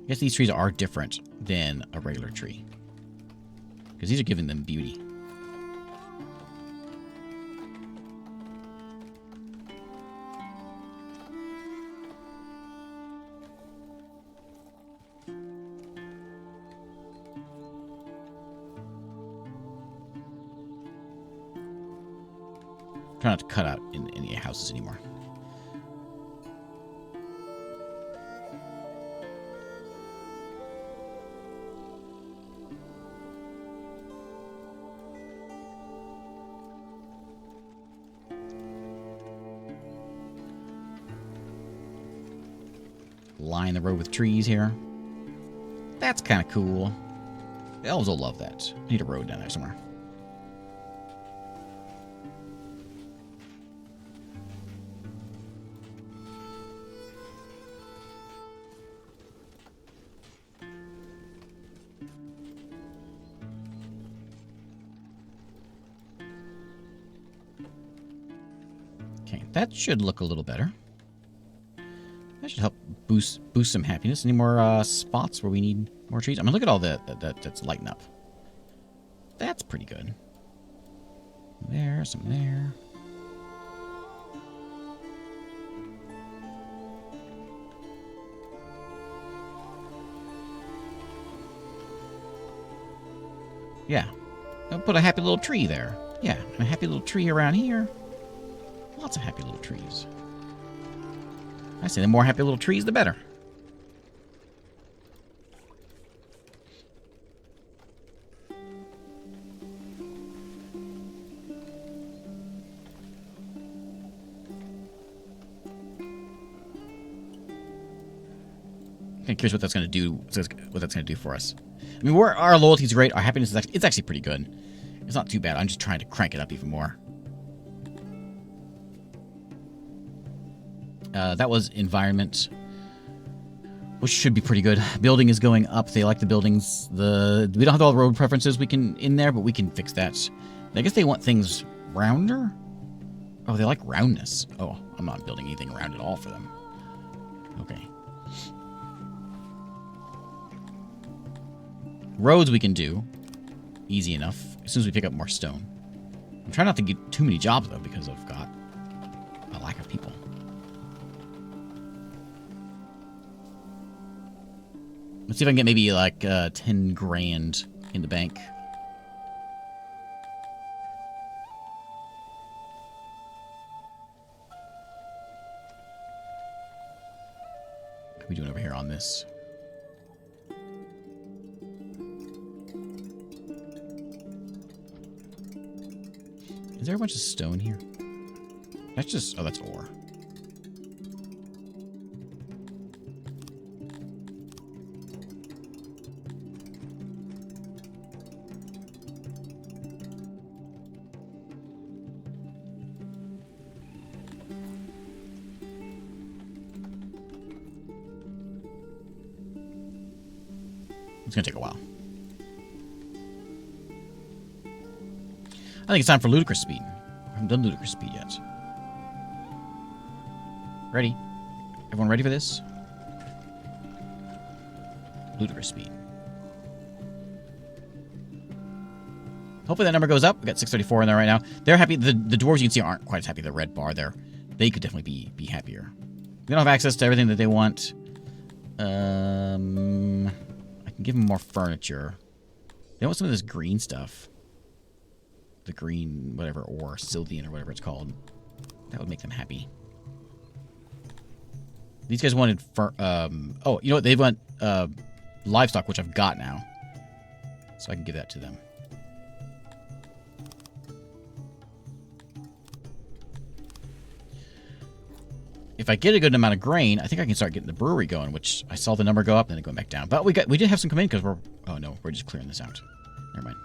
I guess these trees are different than a regular tree. Because these are giving them beauty. Try not to cut out in any houses anymore. Line the road with trees here. That's kind of cool. The elves will love that. I need a road down there somewhere. Okay, that should look a little better. That should help boost some happiness. Any more spots where we need more trees? I mean, look at all that's lighting up. That's pretty good. There, some there. Yeah. I'll put a happy little tree there. Yeah, and a happy little tree around here. Lots of happy little trees. I say the more happy little trees, the better. Kind of curious what that's going to do. What that's going to do for us. I mean, our loyalty is great. Our happiness is actually pretty good. It's not too bad. I'm just trying to crank it up even more. That was environment, which should be pretty good. Building is going up. They like the buildings. We don't have all the road preferences we can in there, but we can fix that. I guess they want things rounder. Oh, they like roundness. Oh, I'm not building anything round at all for them. Okay. Roads we can do. Easy enough. As soon as we pick up more stone. I'm trying not to get too many jobs, though, because I've got a lack of people. Let's see if I can get maybe like 10 grand in the bank. What are we doing over here on this? Is there a bunch of stone here? That's just... Oh, that's ore. It's going to take a while. I think it's time for ludicrous speed. I haven't done ludicrous speed yet. Ready? Everyone ready for this? Ludicrous speed. Hopefully that number goes up. We got 634 in there right now. They're happy. The dwarves you can see aren't quite as happy. The red bar there. They could definitely be happier. They don't have access to everything that they want. I can give them more furniture. They want some of this green stuff. The green, whatever, or Sylvian, or whatever it's called. That would make them happy. These guys wanted oh, you know what? They want livestock, which I've got now. So I can give that to them. If I get a good amount of grain, I think I can start getting the brewery going, which I saw the number go up and then it going back down. But we did have some come in because we're... Oh, no. We're just clearing this out. Never mind.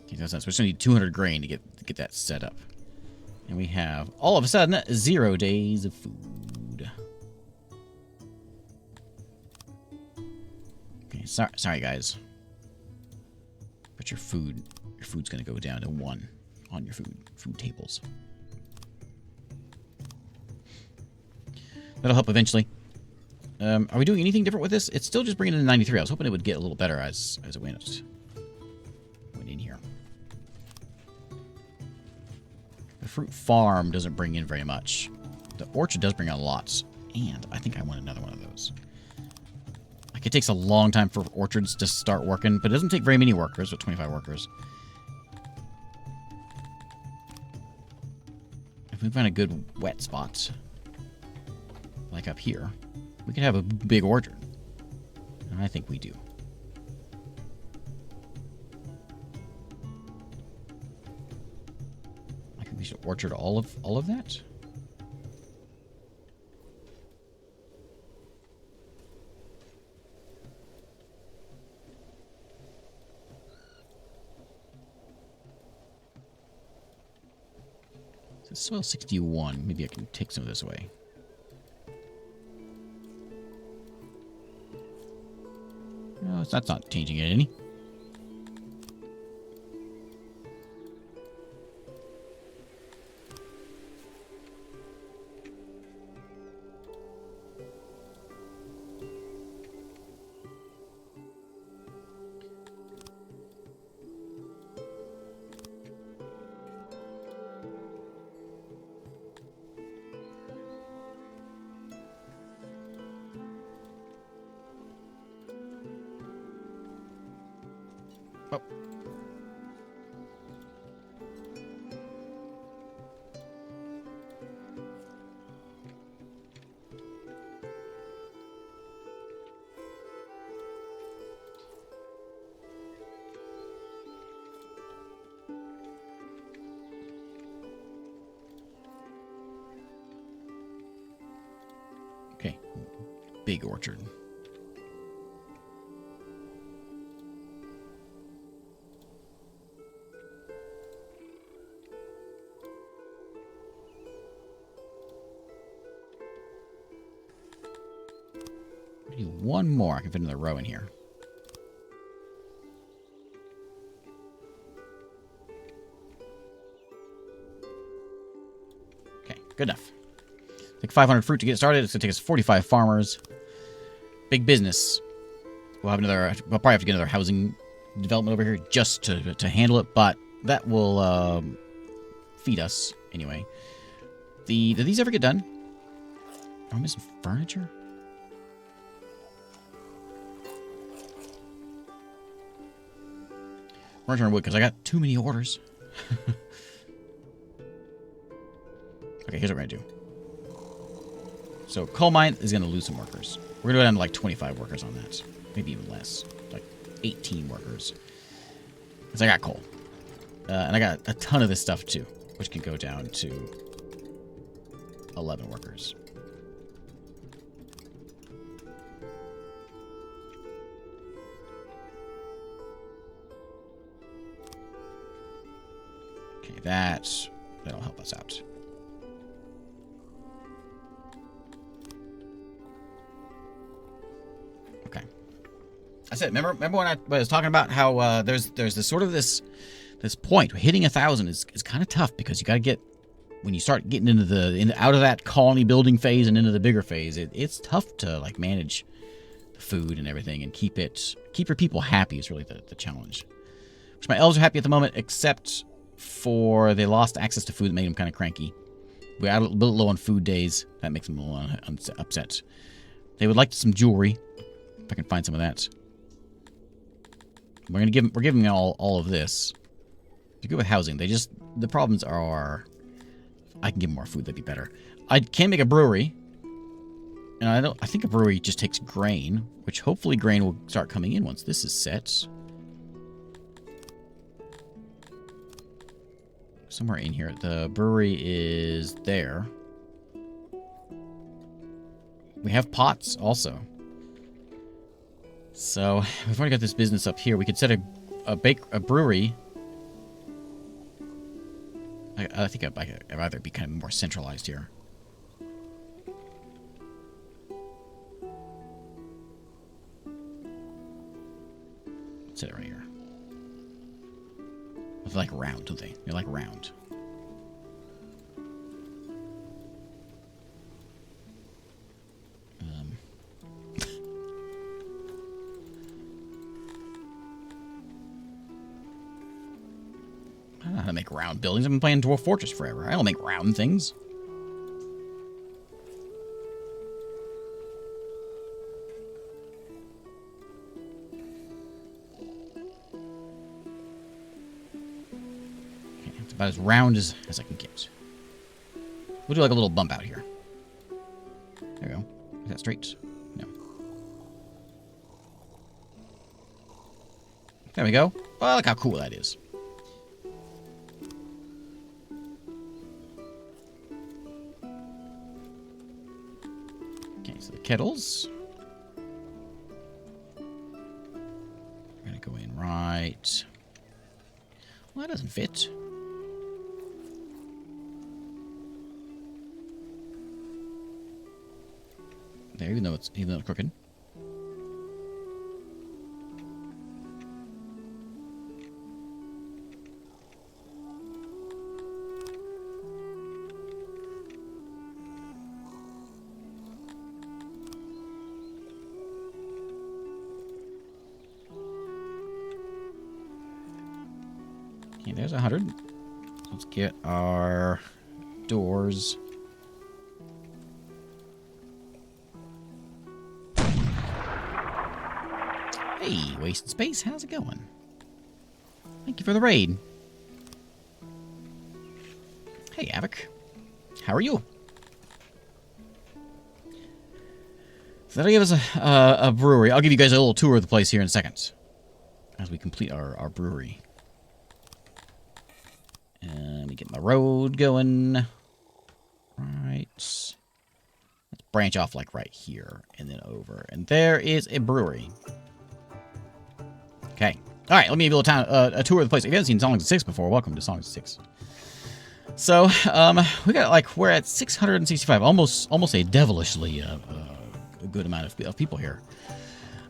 Okay, that's nice. We're just going to need 200 grain to get that set up. And we have, all of a sudden, 0 days of food. Okay, sorry guys. But your food's gonna go down to 1 on your food tables. That'll help eventually. Are we doing anything different with this? It's still just bringing it to 93. I was hoping it would get a little better as it went in here. The fruit farm doesn't bring in very much. The orchard does bring out lots. And I think I want another one of those. Like, it takes a long time for orchards to start working, but it doesn't take very many workers, with 25 workers. If we find a good wet spot, like up here, we could have a big orchard. And I think we do. I think we should orchard all of that. So soil 61. Maybe I can take some of this away. No, that's not changing it any. Oh. big orchard. I need one more. I can fit another row in here. Okay, good enough. Take 500 fruit to get started. It's going to take us 45 farmers. Big business. We'll probably have to get another housing development over here just to handle it, but that will feed us anyway. Did these ever get done? Am I missing furniture? Furniture and wood, because I got too many orders. Okay, here's what we're going to do. So, coal mine is going to lose some workers. We're going to go down to like 25 workers on that. Maybe even less. Like 18 workers. Because I got coal. And I got a ton of this stuff too, which can go down to 11 workers. Okay, that'll help us out. Okay. I said, remember when I was talking about how there's this sort of this point where hitting 1,000 is kind of tough, because you got to get, when you start getting into out of that colony building phase and into the bigger phase, it's tough to like manage the food and everything and keep your people happy is really the challenge. Which my elves are happy at the moment, except for they lost access to food that made them kind of cranky. We're a little low on food days. That makes them a little upset. They would like some jewelry, if I can find some of that. We're giving them all of this. To go with housing, the problems are, I can give them more food, that'd be better. I can make a brewery, and I think a brewery just takes grain, which hopefully grain will start coming in once this is set. Somewhere in here, the brewery is there. We have pots also. So we've already got this business up here. We could set a brewery. I think I'd rather be kind of more centralized here. Let's set it right here. They like round, don't they? They like round. I don't know how to make round buildings. I've been playing Dwarf Fortress forever. I don't make round things. Okay, it's about as round as I can get. We'll do like a little bump out here. There we go. Is that straight? No. There we go. Oh, look how cool that is. Kettles. We're gonna go in right. Well, that doesn't fit. There, even though it's crooked. Okay, there's 100. Let's get our doors. Hey, Wasted Space, how's it going? Thank you for the raid. Hey, Avic. How are you? So that'll give us a brewery. I'll give you guys a little tour of the place here in a second, as we complete our brewery. Let me get my road going. Right. Let's branch off like right here and then over. And there is a brewery. Okay. All right, let me give you a tour of the place. If you haven't seen Songs of Six before, welcome to Songs of Six. So, we got like, we're at 665, almost a devilishly a good amount of people here.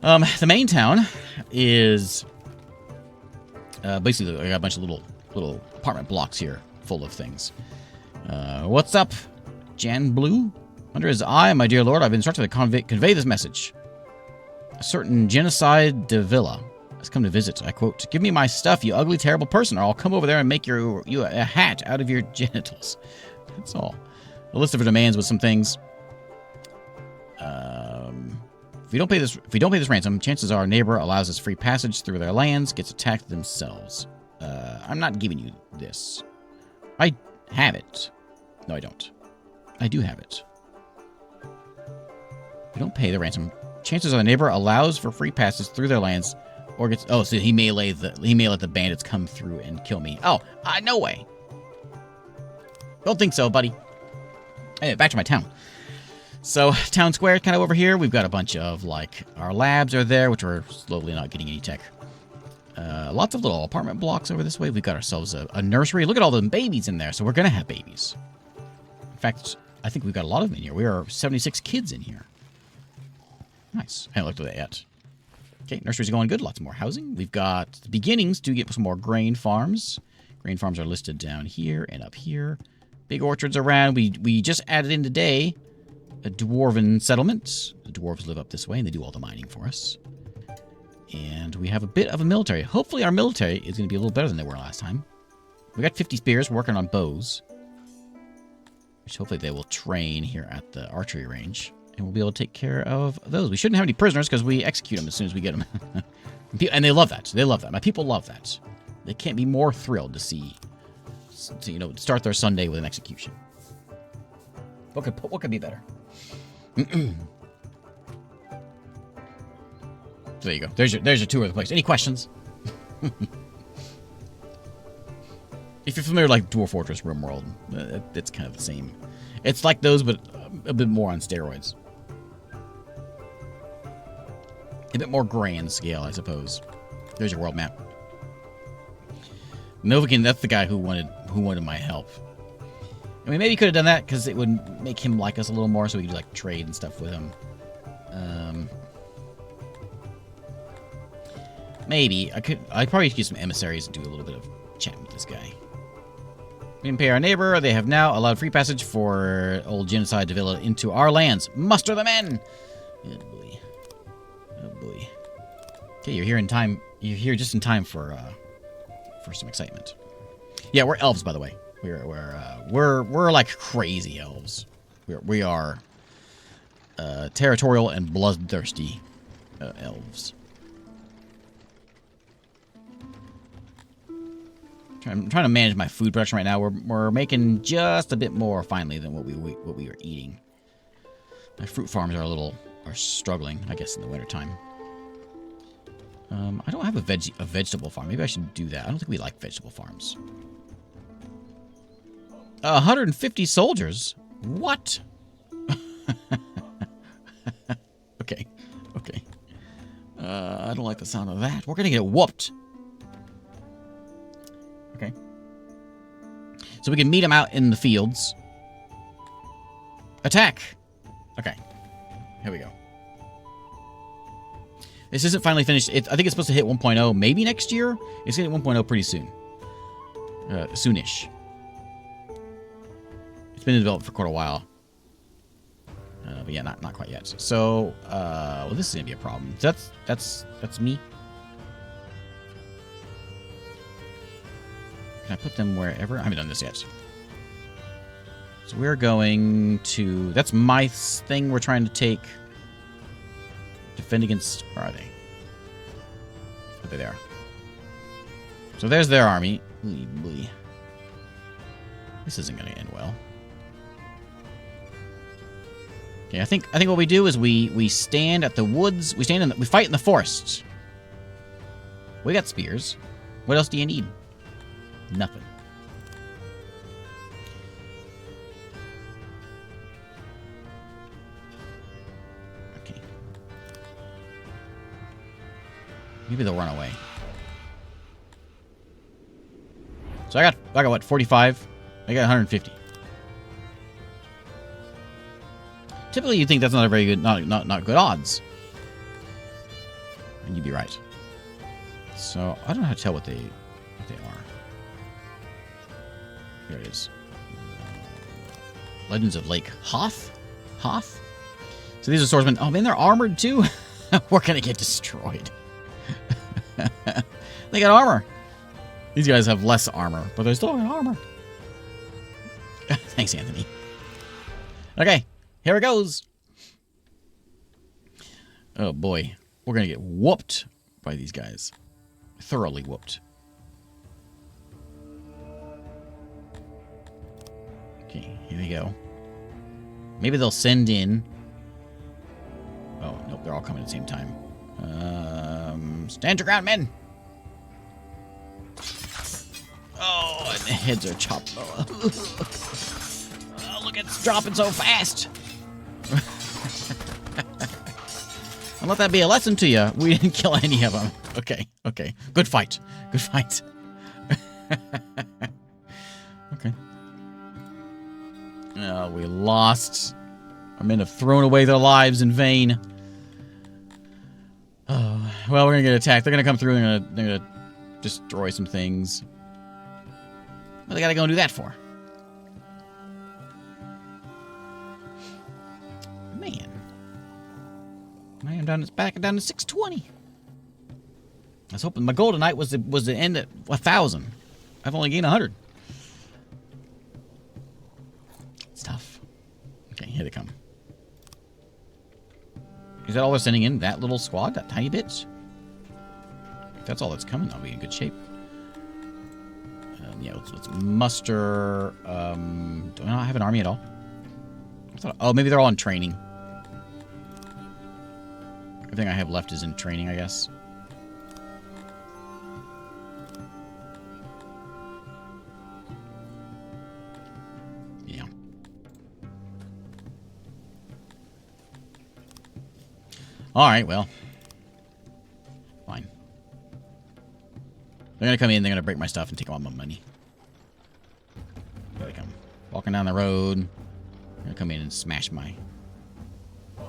The main town is basically I got a bunch of little apartment blocks here full of things. What's up, Jan Blue? Under his eye, my dear lord, I've been instructed to convey this message. A certain genocide de Villa has come to visit. I quote, "Give me my stuff, you ugly, terrible person, or I'll come over there and make you a hat out of your genitals." That's all. A list of her demands with some things. If we don't pay this ransom, chances are our neighbor allows us free passage through their lands, gets attacked themselves. I'm not giving you this. I have it. No, I don't. I do have it. If we don't pay the ransom, chances are the neighbor allows for free passage through their lands, or gets. Oh, so he may let the bandits come through and kill me. Oh, no way. Don't think so, buddy. Anyway, back to my town. So, town square kind of over here. We've got a bunch of, like, our labs are there, which we're slowly not getting any tech. Lots of little apartment blocks over this way. We've got ourselves a nursery. Look at all the babies in there. So we're going to have babies. In fact, I think we've got a lot of them in here. We are 76 kids in here. Nice. I haven't looked at that yet. Okay, nursery's going good. Lots more housing. We've got the beginnings to get some more grain farms. Grain farms are listed down here and up here. Big orchards around. We just added in today a dwarven settlement. The dwarves live up this way, and they do all the mining for us. And we have a bit of a military. Hopefully our military is going to be a little better than they were last time. We got 50 spears. We're working on bows, which hopefully they will train here at the archery range. And we'll be able to take care of those. We shouldn't have any prisoners because we execute them as soon as we get them. And they love that. They love that. My people love that. They can't be more thrilled to see, start their Sunday with an execution. What could be better? So there you go. There's your tour of the place. Any questions? If you're familiar, like Dwarf Fortress, RimWorld, it's kind of the same. It's like those, but a bit more on steroids. A bit more grand scale, I suppose. There's your world map. Nookrium, that's the guy who wanted my help. I mean, maybe he could have done that because it would make him like us a little more, so we could like trade and stuff with him. Maybe I'd probably use some emissaries and do a little bit of chatting with this guy. We didn't pay our neighbor. They have now allowed free passage for old genocide de Villa into our lands. Muster the men! Oh boy. Oh boy. Okay, you're here in time. You're here just in time for some excitement. Yeah, we're elves, by the way. We're like crazy elves. We are territorial and bloodthirsty elves. I'm trying to manage my food production right now. We're making just a bit more finally than what we are eating. My fruit farms are struggling, I guess, in the wintertime. I don't have a vegetable farm. Maybe I should do that. I don't think we like vegetable farms. 150 soldiers? What? Okay. I don't like the sound of that. We're gonna get whooped. Okay. So we can meet them out in the fields. Attack! Okay. Here we go. This isn't finally finished. I think it's supposed to hit 1.0 maybe next year. It's going to hit 1.0 pretty soon. Soonish. It's been in development for quite a while. But yeah, not quite yet. So, well, this is going to be a problem. That's me. Can I put them wherever? I haven't done this yet. So we're going to... That's my thing we're trying to take. Defend against... Where are they? Oh, there they are. So there's their army. This isn't going to end well. Okay, I think what we do is we stand at the woods. We fight in the forest. We got spears. What else do you need? Nothing. Maybe they'll run away. So I got what, 45? I got 150. Typically, you'd think that's not a very good, not good odds. And you'd be right. So I don't know how to tell what they are. Here it is. Legends of Lake Hoth. Hoth. So these are swordsmen. Oh man, they're armored too. We're gonna get destroyed. They got armor. These guys have less armor, but they still got armor. Thanks, Anthony. Okay, here it goes. Oh boy, we're gonna get whooped by these guys. Thoroughly whooped. Okay, here we go. Maybe they'll send in... Oh, nope, they're all coming at the same time. Stand your ground, men! Oh, and the heads are chopped. Oh, look, it's dropping so fast! I'll let that be a lesson to you. We didn't kill any of them. Okay, okay. Good fight. Good fight. Okay. Oh, we lost. Our men have thrown away their lives in vain. Oh, well, we're gonna get attacked. They're gonna come through and they're gonna destroy some things. What they gotta go and do that for? Man. I am down. It's back down to 620. I was hoping my goal tonight was to end at 1,000. I've only gained 100. It's tough. Okay, here they come. Is that all they're sending in? That little squad? That tiny bit? If that's all that's coming, I'll be in good shape. Yeah, let's muster... do I not have an army at all? Oh, maybe they're all in training. Everything I have left is in training, I guess. Yeah. Alright, well. Fine. They're gonna come in, they're gonna break my stuff and take all my money. Here they come. Walking down the road. They're gonna come in and smash my...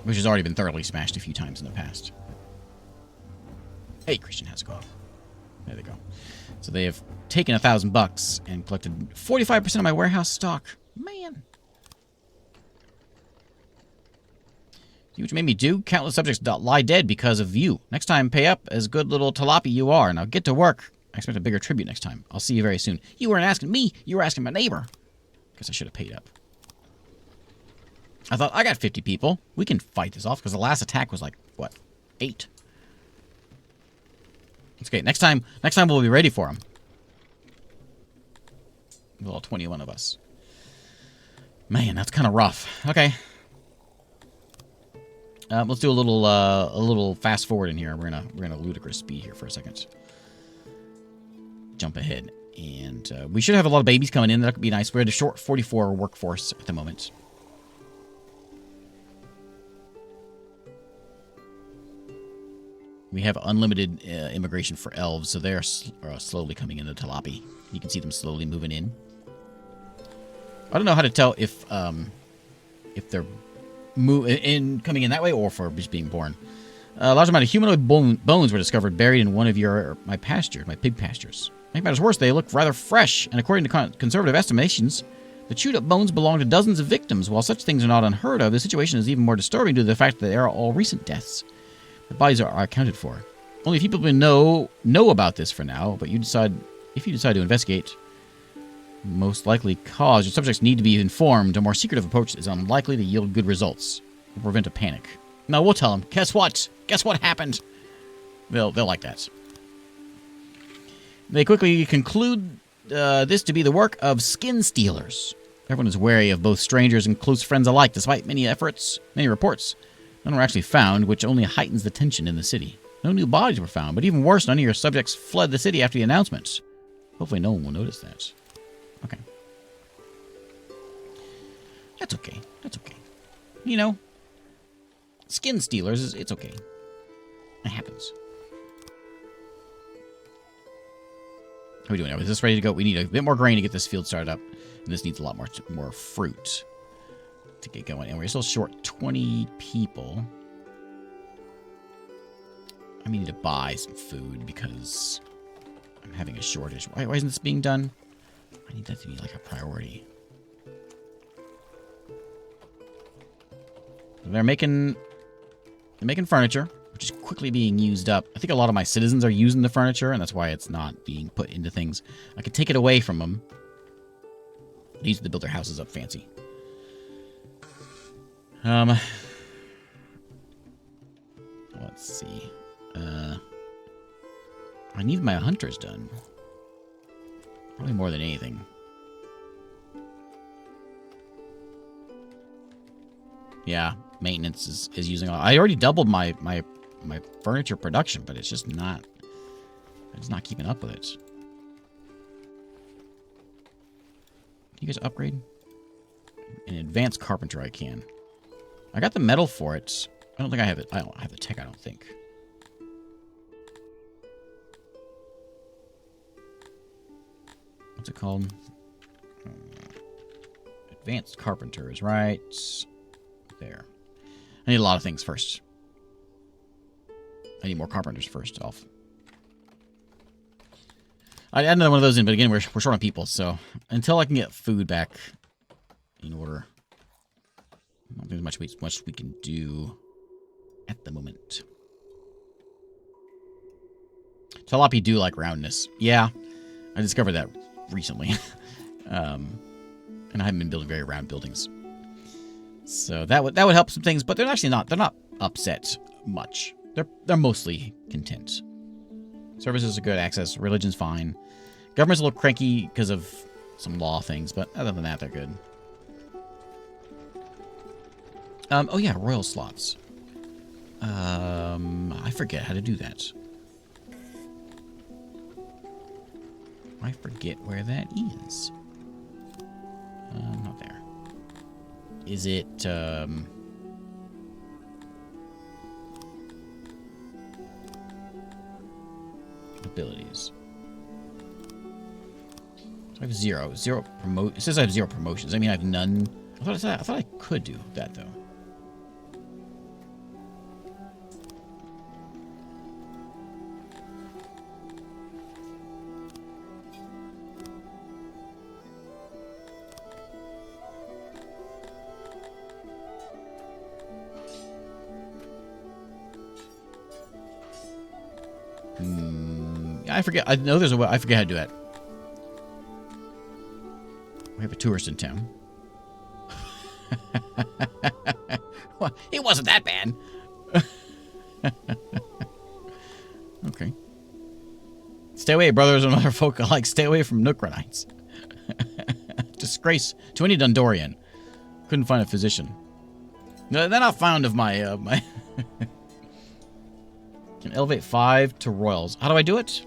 Which has already been thoroughly smashed a few times in the past. Hey, Christian, how's it going? There they go. So they have taken $1,000 and collected 45% of my warehouse stock. Man. See what you made me do? Countless subjects lie dead because of you. Next time, pay up as good little tilapia you are. Now get to work. I expect a bigger tribute next time. I'll see you very soon. You weren't asking me. You were asking my neighbor. Guess I should have paid up. I thought, I got 50 people. We can fight this off, because the last attack was like, what, 8? It's okay. Next time we'll be ready for them. Well, 21 of us. Man, that's kind of rough. Okay. Let's do a little fast forward in here. We're gonna ludicrous speed here for a second. Jump ahead, and we should have a lot of babies coming in. That could be nice. We're at a short 44 workforce at the moment. We have unlimited immigration for elves, so they're slowly coming into Talapi. You can see them slowly moving in. I don't know how to tell if they're coming in that way or for just being born. A large amount of humanoid bones were discovered buried in one of my pig pastures. Make matters worse, they look rather fresh, and according to conservative estimations, the chewed-up bones belong to dozens of victims. While such things are not unheard of, the situation is even more disturbing due to the fact that they are all recent deaths. The bodies are accounted for. Only a few people know about this for now, but if you decide to investigate, most likely cause, your subjects need to be informed. A more secretive approach is unlikely to yield good results. Will prevent a panic. No, we'll tell them. Guess what? Guess what happened? They'll like that. They quickly conclude this to be the work of skin stealers. Everyone is wary of both strangers and close friends alike, despite many reports. None were actually found, which only heightens the tension in the city. No new bodies were found, but even worse, none of your subjects fled the city after the announcement. Hopefully no one will notice that. Okay. That's okay. That's okay. You know, skin stealers, it's okay. It happens. How are we doing now? Is this ready to go? We need a bit more grain to get this field started up. And this needs a lot more fruit to get going. And we're still short 20 people. I need to buy some food because I'm having a shortage. Why isn't this being done? I need that to be like a priority. They're making furniture, which is quickly being used up. I think a lot of my citizens are using the furniture, and that's why it's not being put into things. I could take it away from them. They use it to build their houses up fancy. Let's see. I need my hunters done. Probably more than anything. Yeah, maintenance is using. I already doubled my furniture production, but it's just not. It's not keeping up with it. Can you guys upgrade? In advanced carpenter, I can. I got the metal for it. I don't think I have it. I don't have the tech. I don't think. What's it called? Advanced carpenter is right there. I need a lot of things first. I need more carpenters first off. I add another one of those in, but again, we're short on people, so until I can get food back in order, I don't think there's much we can do at the moment. Tilapia do like roundness. Yeah, I discovered that recently. And I haven't been building very round buildings. So that would help some things, but they're actually not. They're not upset much. They're mostly content. Services are good. Access. Religion's fine. Government's a little cranky because of some law things, but other than that, they're good. Oh yeah, royal slots. I forget how to do that. I forget where that is. Not there. Is it, abilities. So I have zero. It says I have 0 promotions. I mean, I have none. I thought I could do that, though. I forget. I know there's a way. I forget how to do that. We have a tourist in town. Well, it wasn't that bad. Okay. Stay away, brothers and other folk alike. Stay away from Nookranites. Disgrace to any Dundorian. Couldn't find a physician. No, they're not fond of my my. Can elevate 5 to royals. How do I do it?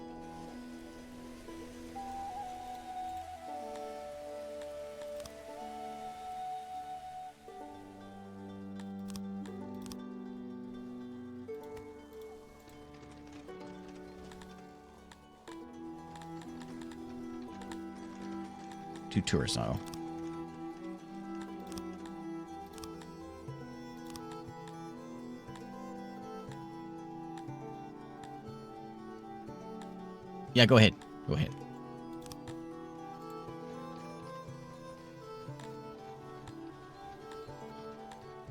To tourist now. Yeah, go ahead. Go ahead.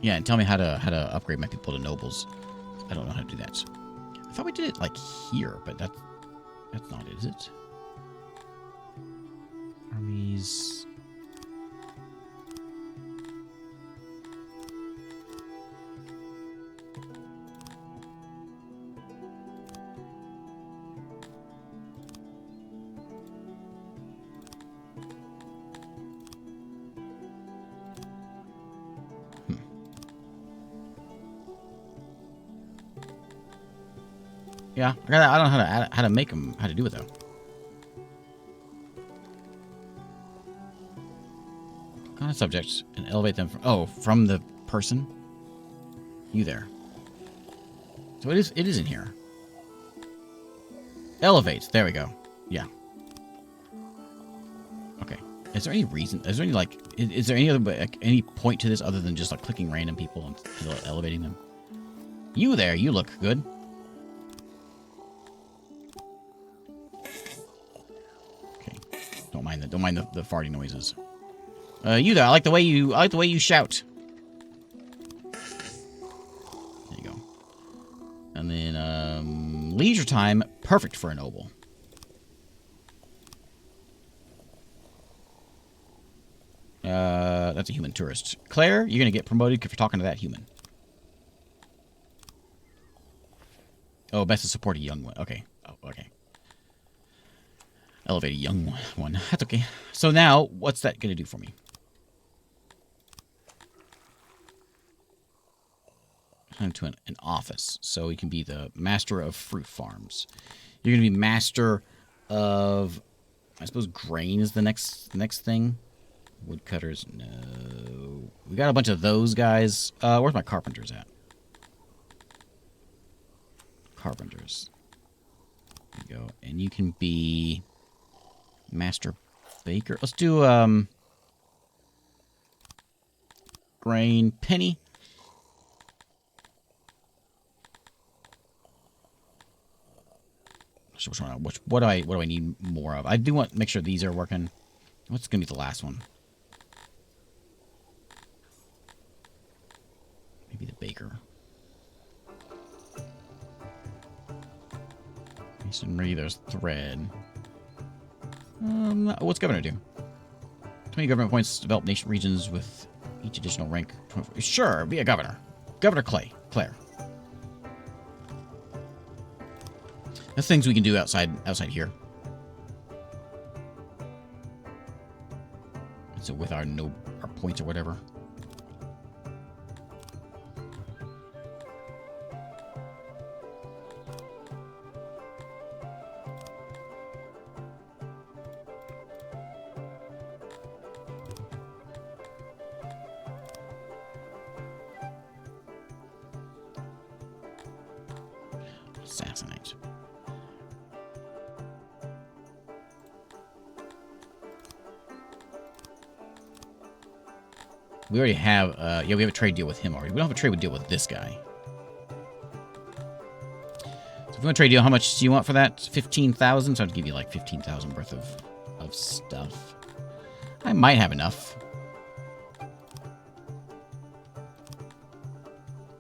Yeah, and tell me how to upgrade my people to nobles. I don't know how to do that. I thought we did it like here, but that's not it, is it? Armies. Yeah, I don't know how to make them, how to do it though. Kind of subjects and elevate them from the person. You there. So it is in here. Elevate. There we go. Yeah. Is there any reason? Is there any, like, is there any other, like, any point to this other than just, like, clicking random people and elevating them? You there, you look good. Okay. Don't mind the farting noises. You there, I like the way you shout. There you go. And then, leisure time, perfect for a noble. That's a human tourist. Claire, you're gonna get promoted if you're talking to that human. Oh, best to support a young one. Okay. Oh, okay. Elevate a young one. That's okay. So now, what's that gonna do for me? To an office. So you can be the master of fruit farms. You're gonna be master of, I suppose, grain is the next thing. Woodcutters, no. We got a bunch of those guys. Where's my carpenters at? Carpenters. There you go. And you can be master baker. Let's do grain penny. So what do I need more of? I do want to make sure these are working. What's gonna be the last one? Maybe the baker. Masonry, there's thread. What's governor do? 20 government points to develop nation regions with each additional rank. Sure, be a governor. Governor Claire. There's things we can do outside here. So with our points or whatever. Assassinate. We already have, yeah, we have a trade deal with him already. We don't have a trade deal with this guy. So if we want a trade deal, how much do you want for that? 15,000? So I'd give you like 15,000 worth of stuff. I might have enough.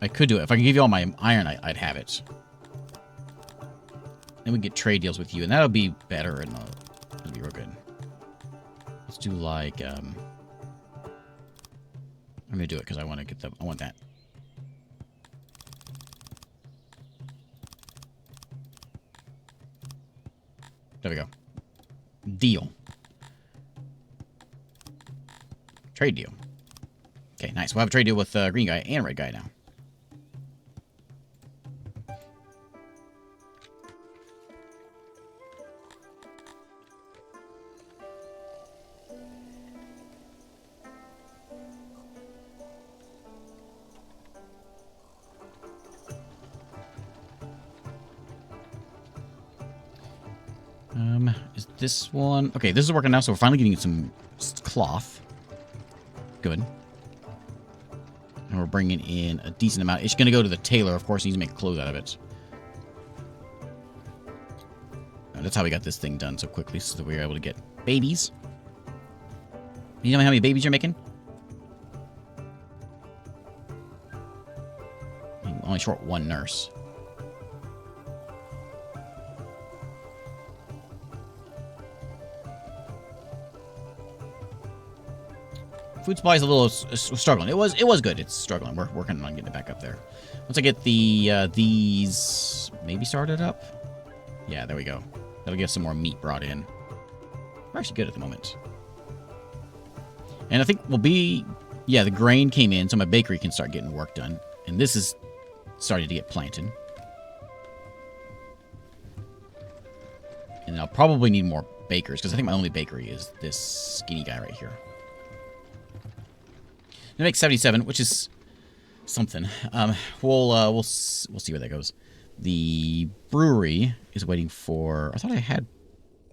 I could do it. If I can give you all my iron, I'd have it. Then we get trade deals with you, and that'll be better, and it'll be real good. Let's do like, I'm gonna do it because I want to get I want that. There we go. Deal. Trade deal. Okay, nice. We'll have a trade deal with green guy and red guy now. Is this one? Okay, this is working now, so we're finally getting some cloth. Good. And we're bringing in a decent amount. It's going to go to the tailor, of course. He needs to make clothes out of it. That's how we got this thing done so quickly, so that we were able to get babies. You know how many babies you're making? You're only short one nurse. Food supply is a little struggling. It was good. It's struggling. We're working on getting it back up there. Once I get these maybe started up. Yeah, there we go. That'll get some more meat brought in. We're actually good at the moment. And I think we'll be... Yeah, the grain came in, so my bakery can start getting work done. And this is starting to get planted. And I'll probably need more bakers, because I think my only bakery is this skinny guy right here. It makes 77, which is something. We'll see where that goes. The brewery is waiting for... I thought I had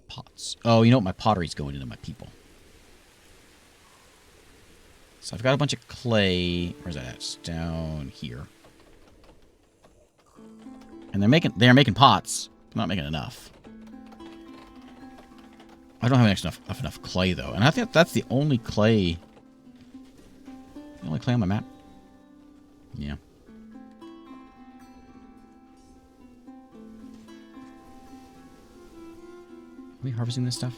pots. Oh, you know what? My pottery's going into my people. So I've got a bunch of clay. Where's that at? It's down here. And they're making pots. I'm not making enough. I don't have enough clay though. And I think that's the only clay. The only clay on my map. Yeah. Are we harvesting this stuff?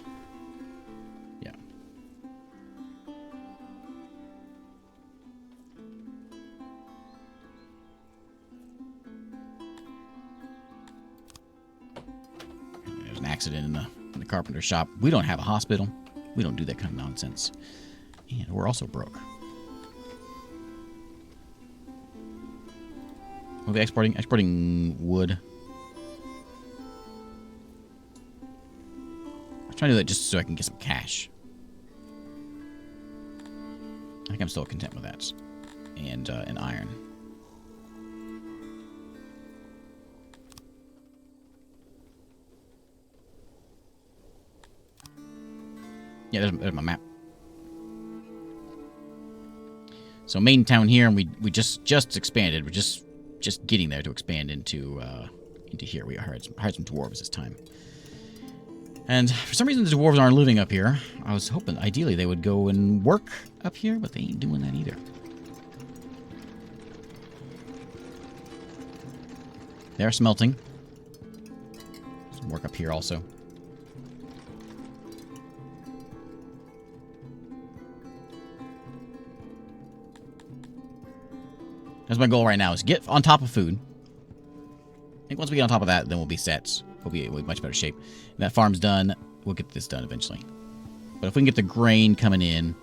Yeah. There's an accident in the carpenter shop. We don't have a hospital. We don't do that kind of nonsense. And we're also broke. We'll be exporting wood. I'm trying to do that just so I can get some cash. I think I'm still content with that. And iron. Yeah, there's my map. So main town here, and we just expanded. We're just getting there to expand into here. We hired some dwarves this time. And for some reason, the dwarves aren't living up here. I was hoping, ideally, they would go and work up here, but they ain't doing that either. They're smelting. Some work up here also. That's my goal right now, is get on top of food. I think once we get on top of that, then we'll be set. We'll be in much better shape. And that farm's done. We'll get this done eventually. But if we can get the grain coming in,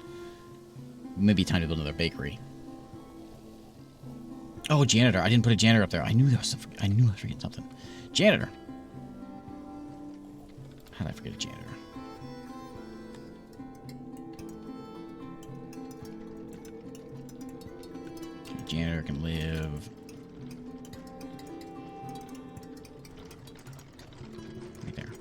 maybe time to build another bakery. Oh, janitor. I didn't put a janitor up there. I knew I was forgetting something. Janitor. How did I forget a janitor? Janitor can live right there.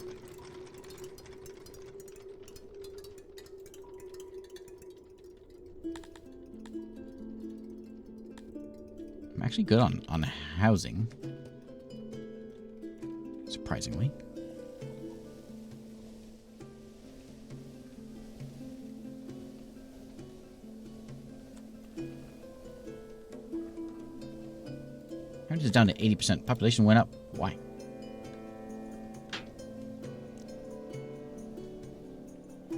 I'm actually good on housing, surprisingly. It's down to 80%. Population went up. Why? The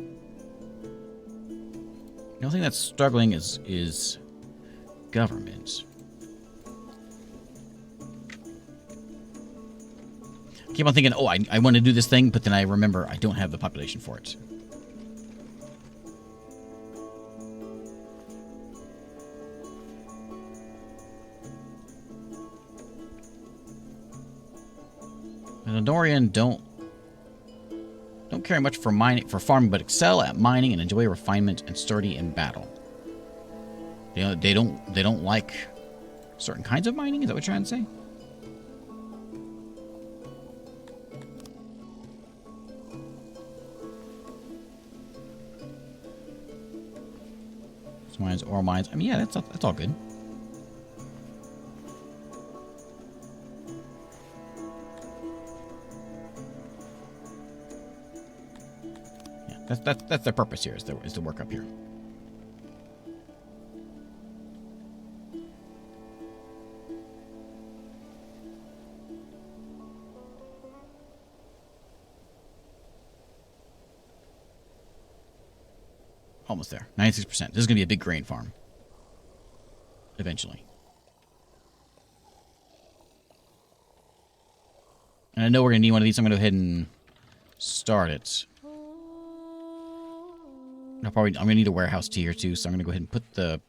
only thing that's struggling is government. I keep on thinking, oh, I want to do this thing, but then I remember I don't have the population for it. The Dorian don't care much for farming, but excel at mining and enjoy refinement and sturdy in battle. You know, they don't like certain kinds of mining. Is that what you're trying to say? Mines, ore mines. I mean, yeah, that's all good. That's their purpose here, is to work up here. Almost there. 96%. This is going to be a big grain farm. Eventually. And I know we're going to need one of these, so I'm going to go ahead and start it. I'm going to need a warehouse tier too, so I'm going to go ahead and put the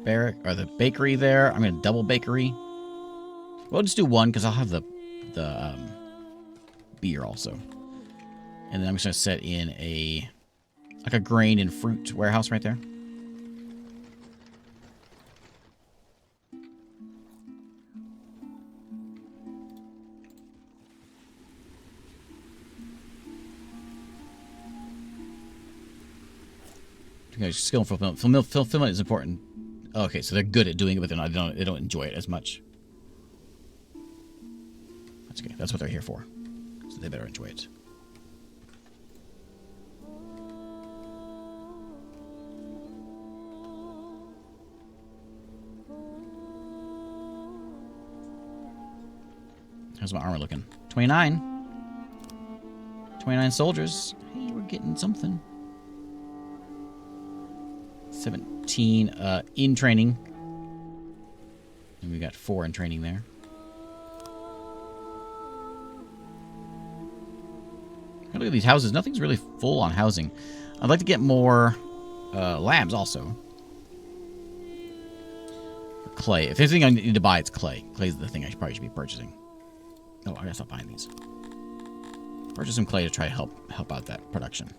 barrack or the bakery there. I'm going to double bakery. We'll just do one because I'll have the beer also. And then I'm just going to set in a grain and fruit warehouse right there. You know, skill and fulfillment. Fulfillment is important. Okay, so they're good at doing it, but they don't enjoy it as much. That's okay. That's what they're here for. So they better enjoy it. How's my armor looking? 29. 29 soldiers. Hey, we're getting something. 17 in training. And we got 4 in training there. Look at these houses. Nothing's really full on housing. I'd like to get more labs also. For clay. If there's anything I need to buy, it's clay. Clay's the thing I probably should be purchasing. Oh, I gotta stop buying these. Purchase some clay to try to help out that production.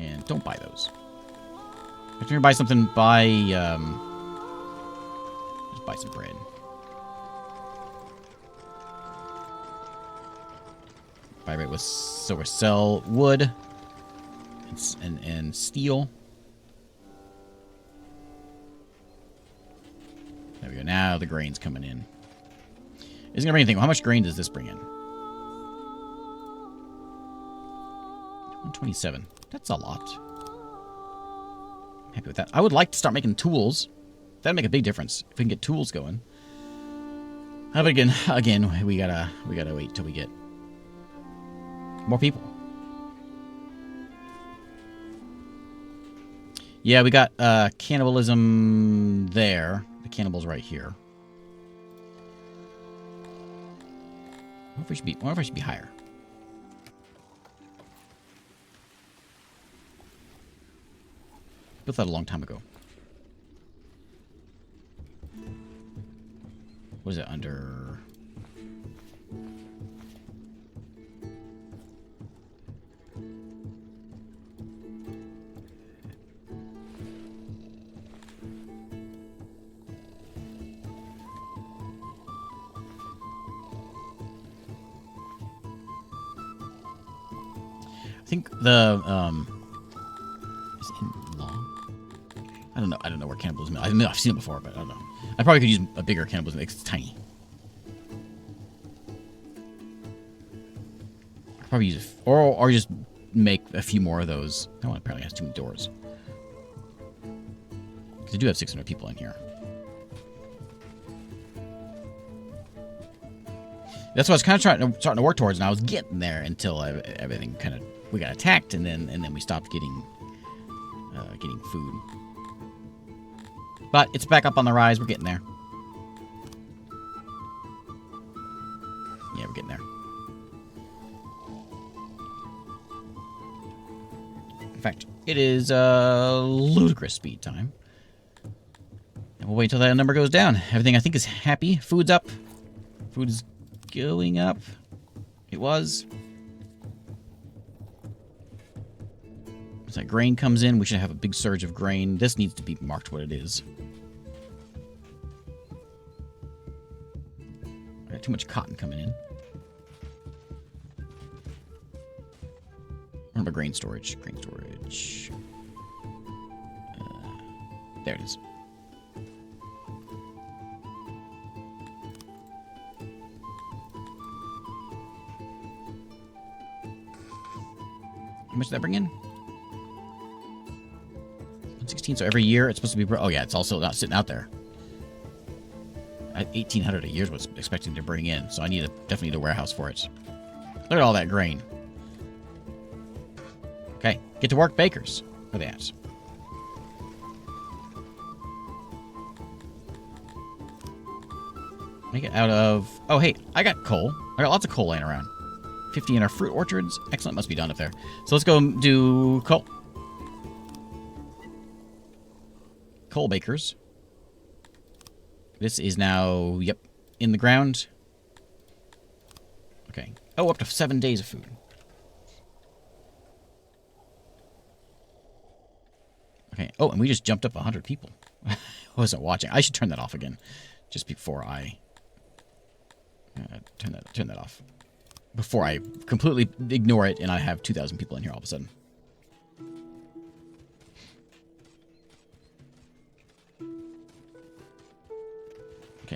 And don't buy those. If you're gonna buy something, buy just buy some bread. Buy bread with silver, sell wood and steel. There we go. Now the grain's coming in. Isn't gonna bring anything. How much grain does this bring in? 127. That's a lot. Happy with that. I would like to start making tools. That'd make a big difference if we can get tools going. But again, we gotta wait till we get more people. Yeah, we got cannibalism there. The cannibal's right here. I wonder if I should be higher. Built that a long time ago. What is it under? I think the is it in law? I don't know where cannibalism is. I mean, I've seen it before, but I don't know. I probably could use a bigger cannibalism. It's tiny. I could probably use it, or just make a few more of those. That one apparently has too many doors. Because they do have 600 people in here. That's what I was kind of starting to work towards, and I was getting there until everything kind of we got attacked, and then we stopped getting food. But it's back up on the rise. We're getting there. Yeah, we're getting there. In fact, it is ludicrous speed time. And we'll wait till that number goes down. Everything I think is happy. Food's up. Food is going up. It was. As that grain comes in, we should have a big surge of grain. This needs to be marked what it is. I got too much cotton coming in. What about grain storage? Grain storage. There it is. How much did that bring in? 116. So every year it's supposed to be. Oh yeah, it's also not sitting out there. At 1,800 a year is what's expecting to bring in. So I definitely need a warehouse for it. Look at all that grain. Okay, get to work, bakers. Where are they at? Make it out of. Oh hey, I got coal. I got lots of coal laying around. 50 in our fruit orchards. Excellent, must be done up there. So let's go do coal. Coal bakers. This is now, yep, in the ground. Okay. Oh, up to 7 days of food. Okay. Oh, and we just jumped up 100 people. I wasn't watching. I should turn that off again, just before I turn that off. Before I completely ignore it and I have 2,000 people in here all of a sudden.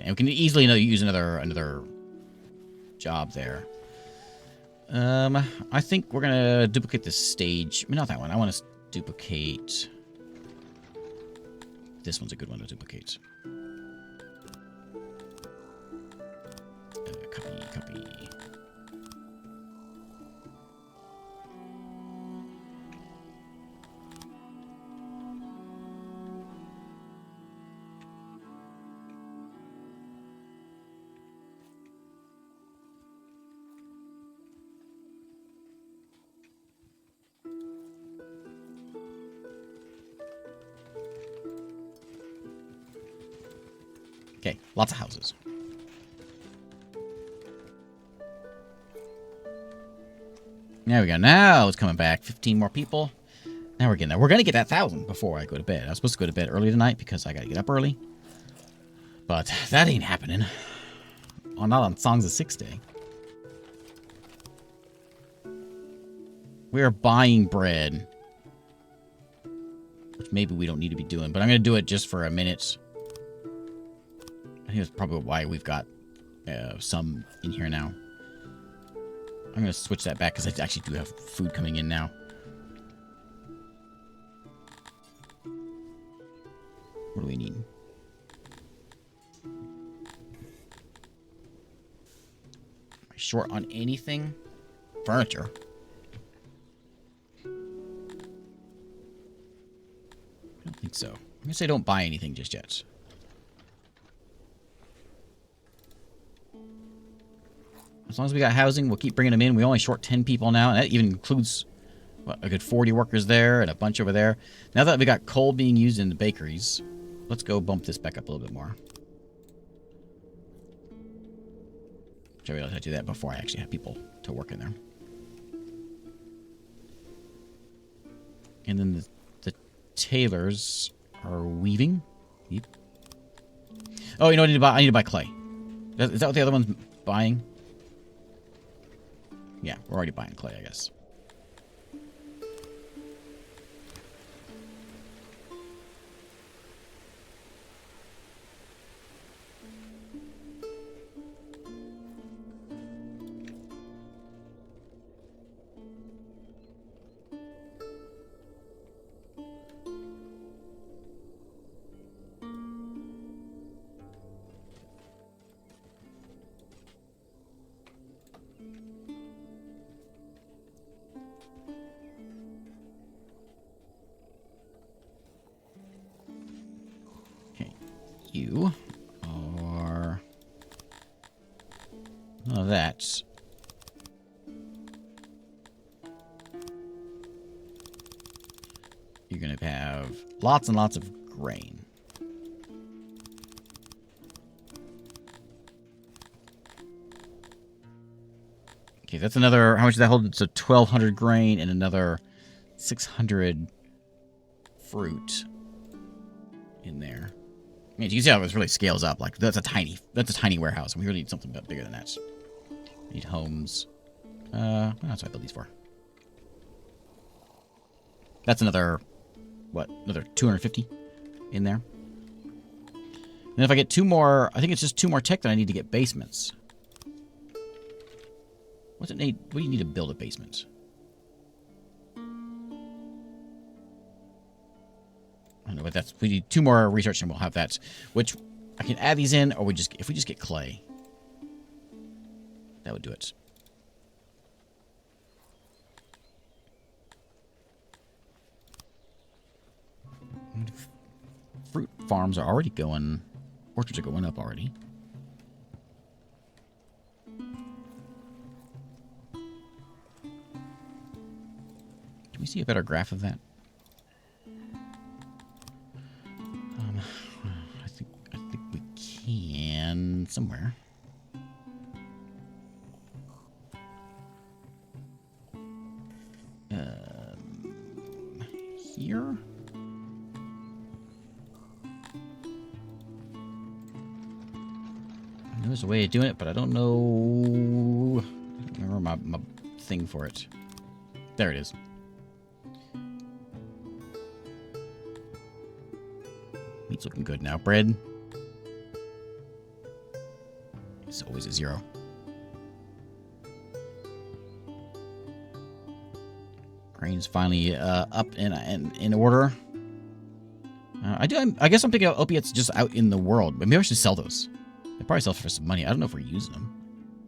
And we can easily use another job there. I think we're gonna duplicate this stage. I mean, not that one. I want to duplicate. This one's a good one to duplicate. Copy. Okay, lots of houses. There we go. Now it's coming back. 15 more people. Now we're getting there. We're going to get that 1,000 before I go to bed. I was supposed to go to bed early tonight because I got to get up early. But that ain't happening. Oh, not on Songs of Six Day. We are buying bread. Which maybe we don't need to be doing. But I'm going to do it just for a minute. I think that's probably why we've got some in here now. I'm going to switch that back because I actually do have food coming in now. What do we need? Am I short on anything? Furniture. I don't think so. I'm going to say don't buy anything just yet. As long as we got housing, we'll keep bringing them in. We only short 10 people now, and that even includes what, a good 40 workers there and a bunch over there. Now that we got coal being used in the bakeries, let's go bump this back up a little bit more. I realized I do that before I actually have people to work in there. And then the tailors are weaving. Yep. Oh, you know what I need to buy? I need to buy clay. Is that what the other one's buying? Yeah, we're already buying clay, I guess. You are none of that. You're going to have lots and lots of grain. Okay, that's another. How much does that hold? It's a 1,200 grain and another 600 fruit in there. I mean, you can see how this really scales up. Like that's a tiny warehouse, and we really need something a bit bigger than that. We need homes. That's what I built these for. That's another, what? Another 250 in there. And if I get 2 more, I think it's just 2 more tech that I need to get basements. What's it need? What do you need to build a basement? I don't know, but we need 2 more research and we'll have that. Which I can add these in, or if we just get clay, that would do it. Fruit farms are already going. Orchards are going up already. Can we see a better graph of that? I think we can somewhere. Here. There's a way of doing it, but I don't know. I don't remember my thing for it. There it is. Meat's looking good now. Bread. It's always a 0. Grain's finally up in order. I guess I'm thinking of opiates just out in the world, but maybe I should sell those. They probably sell for some money. I don't know if we're using them.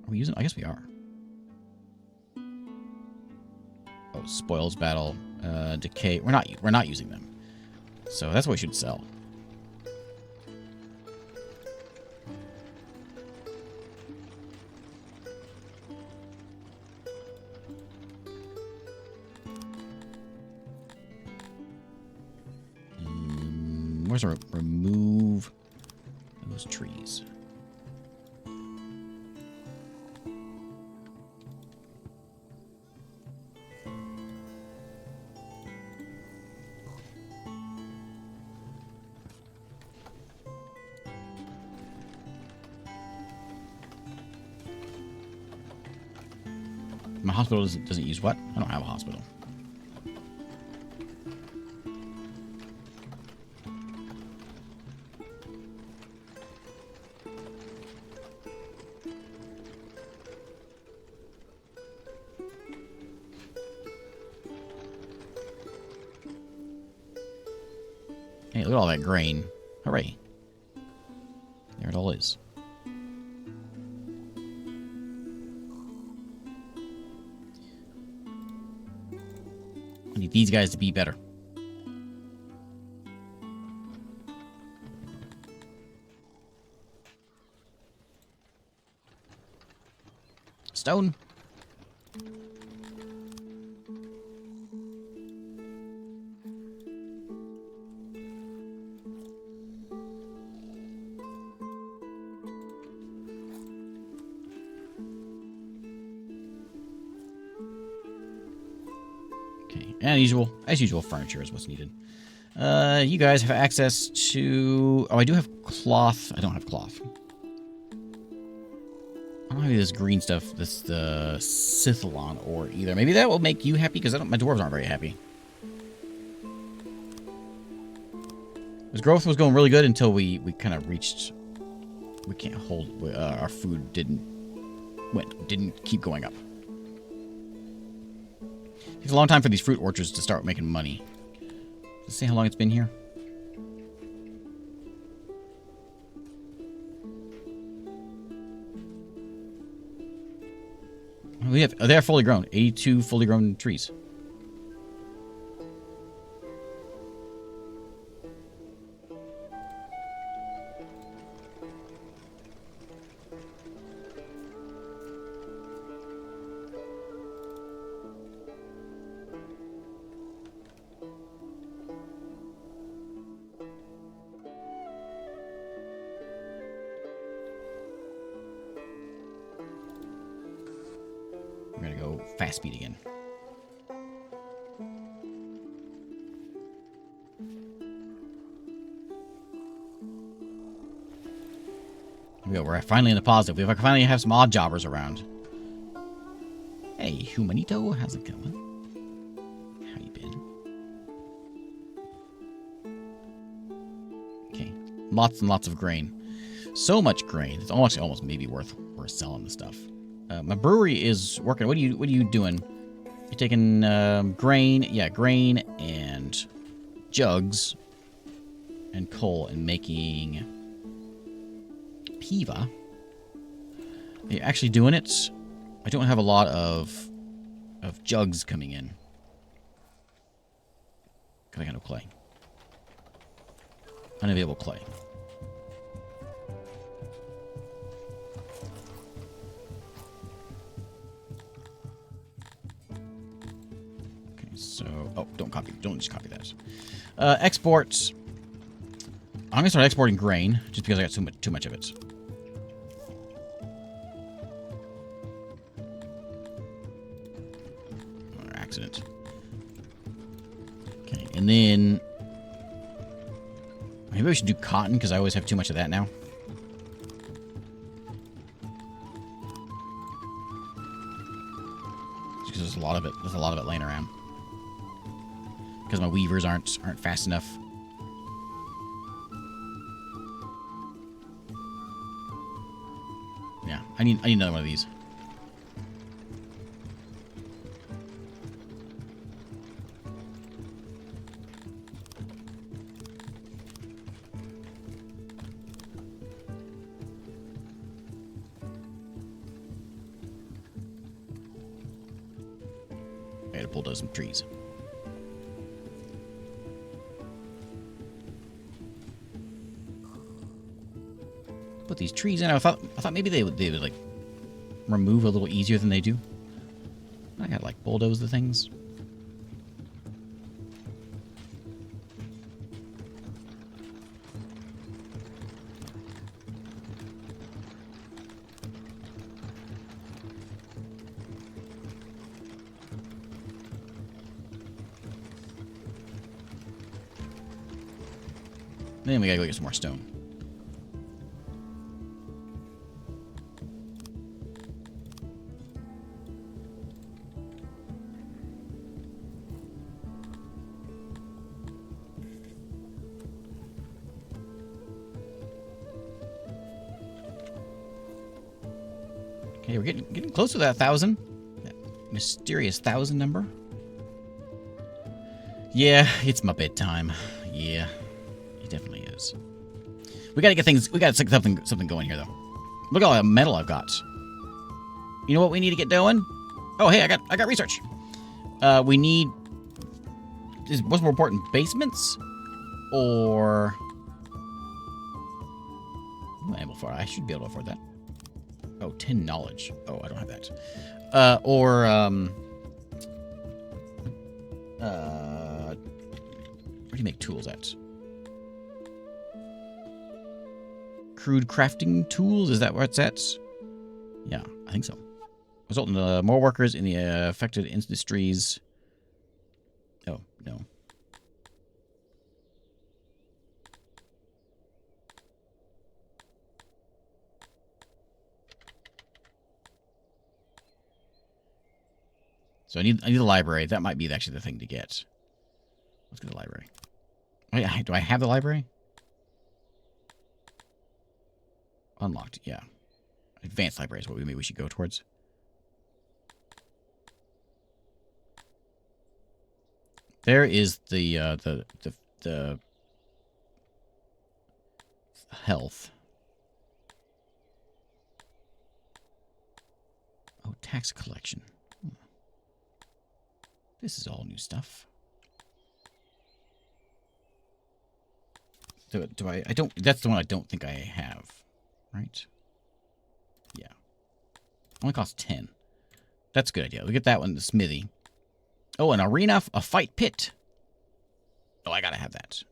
Are we using them? I guess we are. Oh, spoils battle, decay. We're not using them. So that's what we should sell. Where's our remove those trees? My hospital doesn't use what? I don't have a hospital. Hey, look at all that grain. Hooray. There it all is. I need these guys to be better. Stone. As usual, furniture is what's needed. You guys have access to... Oh, I do have cloth. I don't have cloth. I don't have this green stuff. This the Scythalon ore either. Maybe that will make you happy, because my dwarves aren't very happy. This growth was going really good until we kind of reached... We can't hold... our food didn't keep going up. It's a long time for these fruit orchards to start making money. Let's see how long it's been here. They're fully grown. 82 fully grown trees. We're gonna go fast speed again. Here we go. We're finally in the positive. We finally have some odd jobbers around. Hey, Humanito, how's it going? How you been? Okay, lots and lots of grain. So much grain. It's almost maybe worth selling the stuff. My brewery is working. What are you doing? You're taking grain, grain and jugs and coal and making piva. Are you actually doing it? I don't have a lot of jugs coming in. Cause I got no clay. Unavailable clay. So, oh, don't just copy that. Exports. I'm gonna start exporting grain just because I got too much of it. Accident. Okay, and then maybe we should do cotton because I always have too much of that now. Just because there's a lot of it. There's a lot of it laying around. Because my weavers aren't fast enough. Yeah. I need another one of these. I gotta bulldoze some trees. Put these trees in. I thought maybe they would like remove a little easier than they do. I gotta like bulldoze the things. Then we gotta go get some more stone. Okay, we're getting close to that 1,000. That mysterious 1,000 number. Yeah, it's my bedtime. Yeah. It definitely is. We gotta get things. We gotta stick something going here, though. Look at all that metal I've got. You know what we need to get doing? Oh, hey, I got research. We need. What's more important, basements, or? I'm not able for. I should be able to afford that. Oh, 10 knowledge. Oh, I don't have that. Where do you make tools at? Crude crafting tools? Is that where it's at? Yeah, I think so. Result in more workers in the affected industries. Oh, no. So I need the library. That might be actually the thing to get. Let's get the library. Wait, do I have the library? Unlocked, yeah. Advanced library is what maybe we should go towards. There is the health. Oh, tax collection. This is all new stuff. Do I don't, that's the one I don't think I have. Right? Yeah. Only costs 10. That's a good idea. We'll get that one, the smithy. Oh, an arena, a fight pit. Oh, I gotta have that.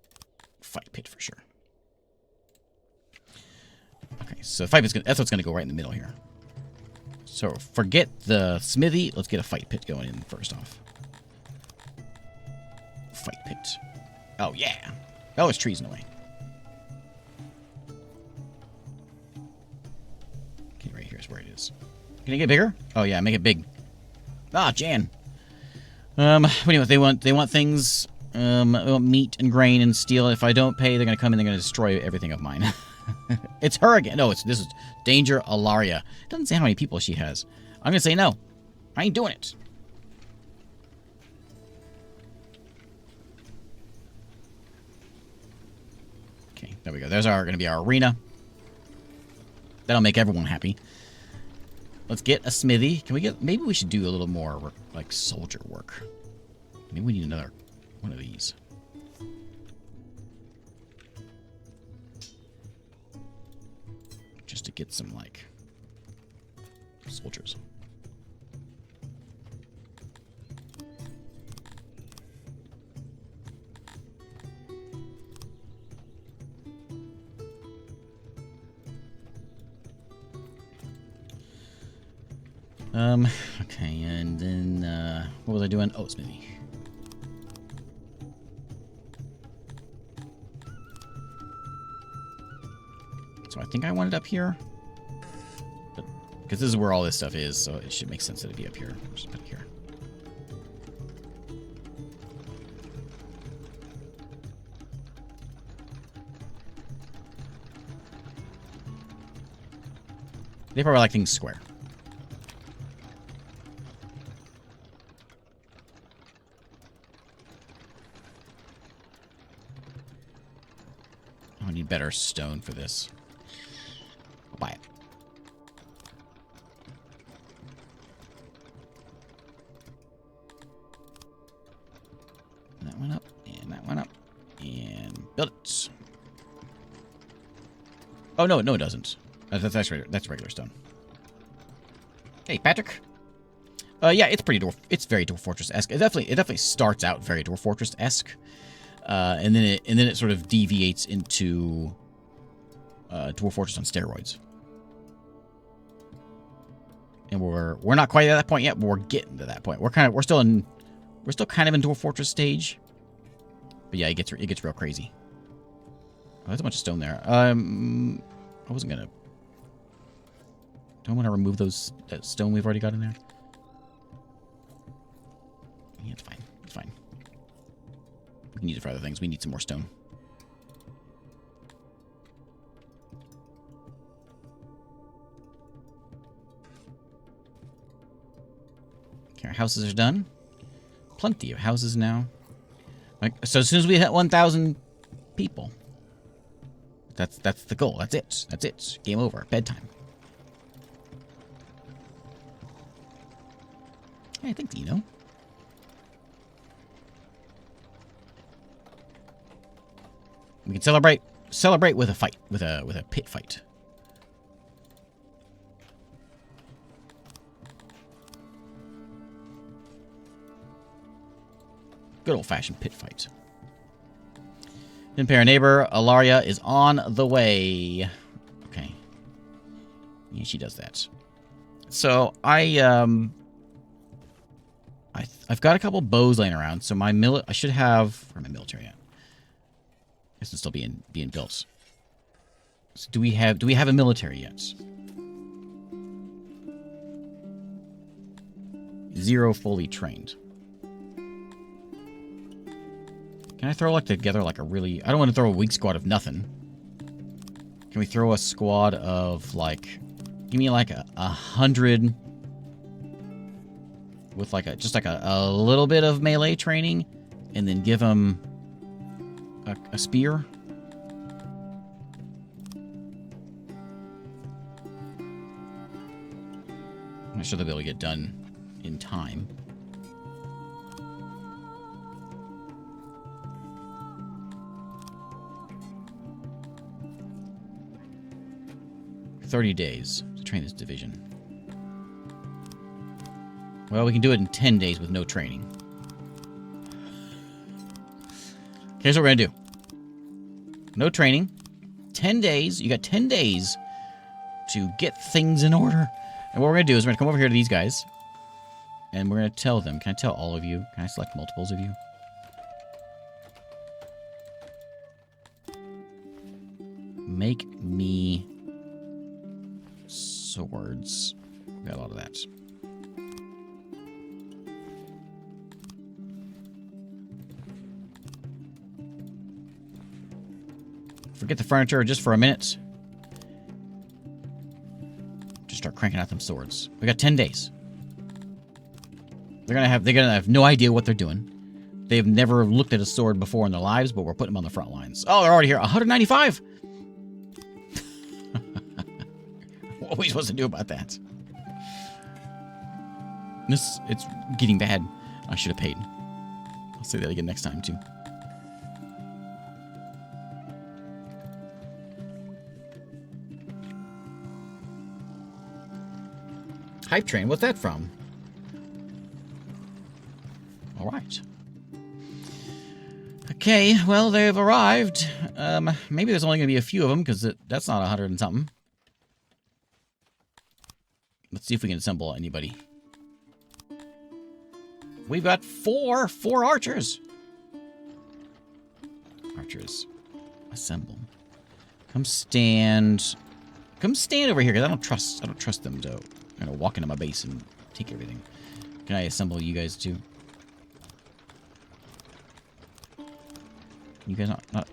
Fight pit for sure. Okay, so fight pit's that's what's gonna go right in the middle here. So forget the smithy. Let's get a fight pit going in first off. Fight pit. Oh, yeah. Oh, it's trees in the way. Right here's where it is. Can it get bigger? Oh yeah, make it big. Ah, Jan. What do you want? They want things. They want meat and grain and steel. If I don't pay, they're gonna come and they're gonna destroy everything of mine. It's her again. No, this is Danger Alaria. It doesn't say how many people she has. I'm gonna say no. I ain't doing it. Okay, there we go. There's gonna be our arena. That'll make everyone happy. Let's get a smithy. Can we get... Maybe we should do a little more, like, soldier work. Maybe we need another one of these. Just to get some, like, soldiers. Okay, and then, what was I doing? Oh, smithy. So I think I want it up here. Because this is where all this stuff is, so it should make sense that it'd be up here. Just put it here. They probably like things square. I need better stone for this. I'll buy it. And that one up, and that one up, and build it. Oh, no, it doesn't. That's regular stone. Hey, Patrick. Yeah, it's pretty it's very Dwarf Fortress-esque. It definitely starts out very Dwarf Fortress-esque. And then it sort of deviates into Dwarf Fortress on steroids. And we're not quite at that point yet, but we're getting to that point. We're still kind of in Dwarf Fortress stage. But yeah, it gets real crazy. Oh, there's a bunch of stone there. I wasn't gonna. Don't want to remove that stone we've already got in there. Yeah, it's fine. It's fine. We can use it for other things. We need some more stone. Okay, our houses are done. Plenty of houses now. So as soon as we hit 1,000 people, that's the goal. That's it. That's it. Game over. Bedtime. Hey, I think Dino. We can celebrate with a fight, with a pit fight. Good old-fashioned pit fight. Impare neighbor, Alaria is on the way. Okay. Yeah, she does that. So I've got a couple bows laying around. So I should have my military at. I guess it's still being built. So do we have a military yet? 0 fully trained. Can I throw together a really... I don't want to throw a weak squad of nothing. Can we throw a squad of give me 100 with just a little bit of melee training, and then give them a spear? I'm not sure they'll be able to get done in time. $30 days to train this division. Well, we can do it in 10 days with no training. Here's what we're gonna do. No training. 10 days. You got 10 days to get things in order. And what we're gonna do is we're gonna come over here to these guys, and we're gonna tell them. Can I tell all of you? Can I select multiples of you? Make me swords. Got a lot of that. Forget the furniture just for a minute. Just start cranking out them swords. We got 10 days. They're gonna have no idea what they're doing. They've never looked at a sword before in their lives, but we're putting them on the front lines. Oh, they're already here. 195. What are we supposed to do about that? It's getting bad. I should have paid. I'll say that again next time, too. Hype train, what's that from? All right. Okay, well, they've arrived. Maybe there's only going to be a few of them, because that's not 100 and something. Let's see if we can assemble anybody. We've got four archers. Archers, assemble. Come stand over here, because I don't trust them to walk into my base and take everything. Can I assemble you guys too? You guys not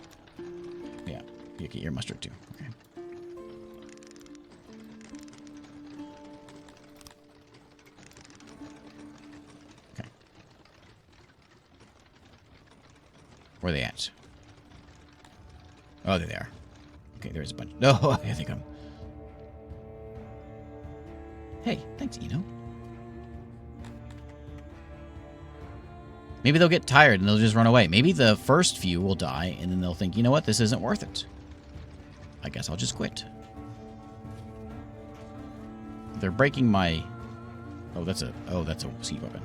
yeah, you get your mustard too. Okay. Where are they at? Oh, there they are. Okay, there's a bunch. No, I think I'm... Hey, thanks, Eno. Maybe they'll get tired and they'll just run away. Maybe the first few will die, and then they'll think, you know what, this isn't worth it. I guess I'll just quit. They're breaking my... Oh, that's a siege weapon.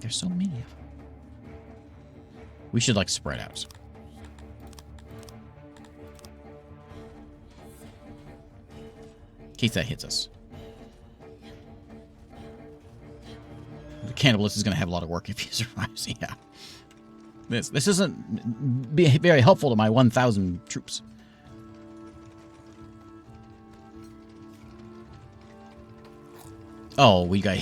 There's so many of them. We should, like, spread out. In case that hits us. The cannibalist is going to have a lot of work if he survives. Yeah. This isn't very helpful to my 1,000 troops. Oh, we got...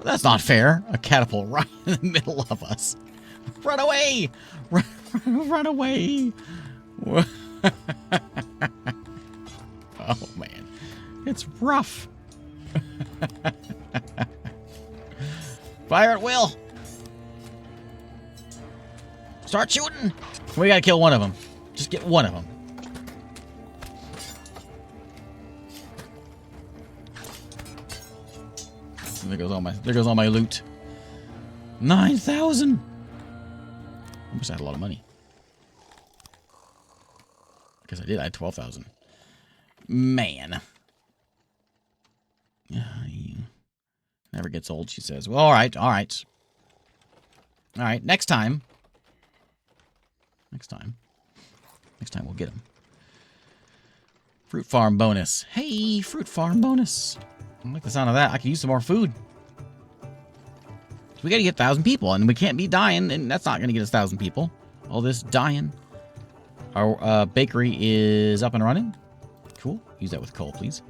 That's not fair. A catapult right in the middle of us. Run away! Run away! Oh, man. It's rough. Fire at will! Start shooting! We gotta kill one of them. Just get one of them. And there goes all my loot. 9,000! I must have had a lot of money. I guess I did. I had 12,000. Man. Never gets old, she says. Well, alright, alright. Alright, next time. Next time we'll get them. Fruit farm bonus. Hey, fruit farm bonus. I like the sound of that. I can use some more food. We gotta get 1,000 people, and we can't be dying, and that's not gonna get us 1,000 people. All this dying. Our bakery is up and running. Cool. Use that with coal, please.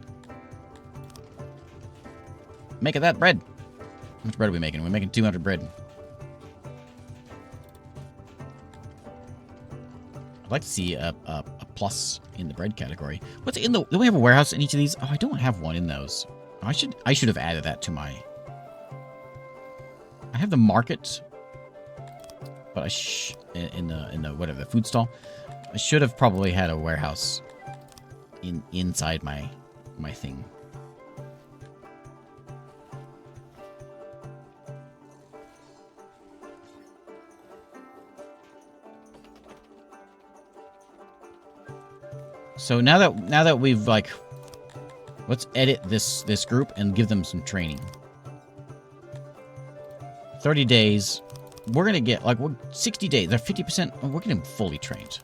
Make it that bread. How much bread are we making? We're making 200 bread. I'd like to see a plus in the bread category. What's in the... Do we have a warehouse in each of these? Oh, I don't have one in those. I should have added that to my... I have the market, but in the whatever, the food stall. I should have probably had a warehouse inside my thing. So now that we've, like, let's edit this group and give them some training. 30 days. We're going to get, like, 60 days. They're 50%. We're getting fully trained.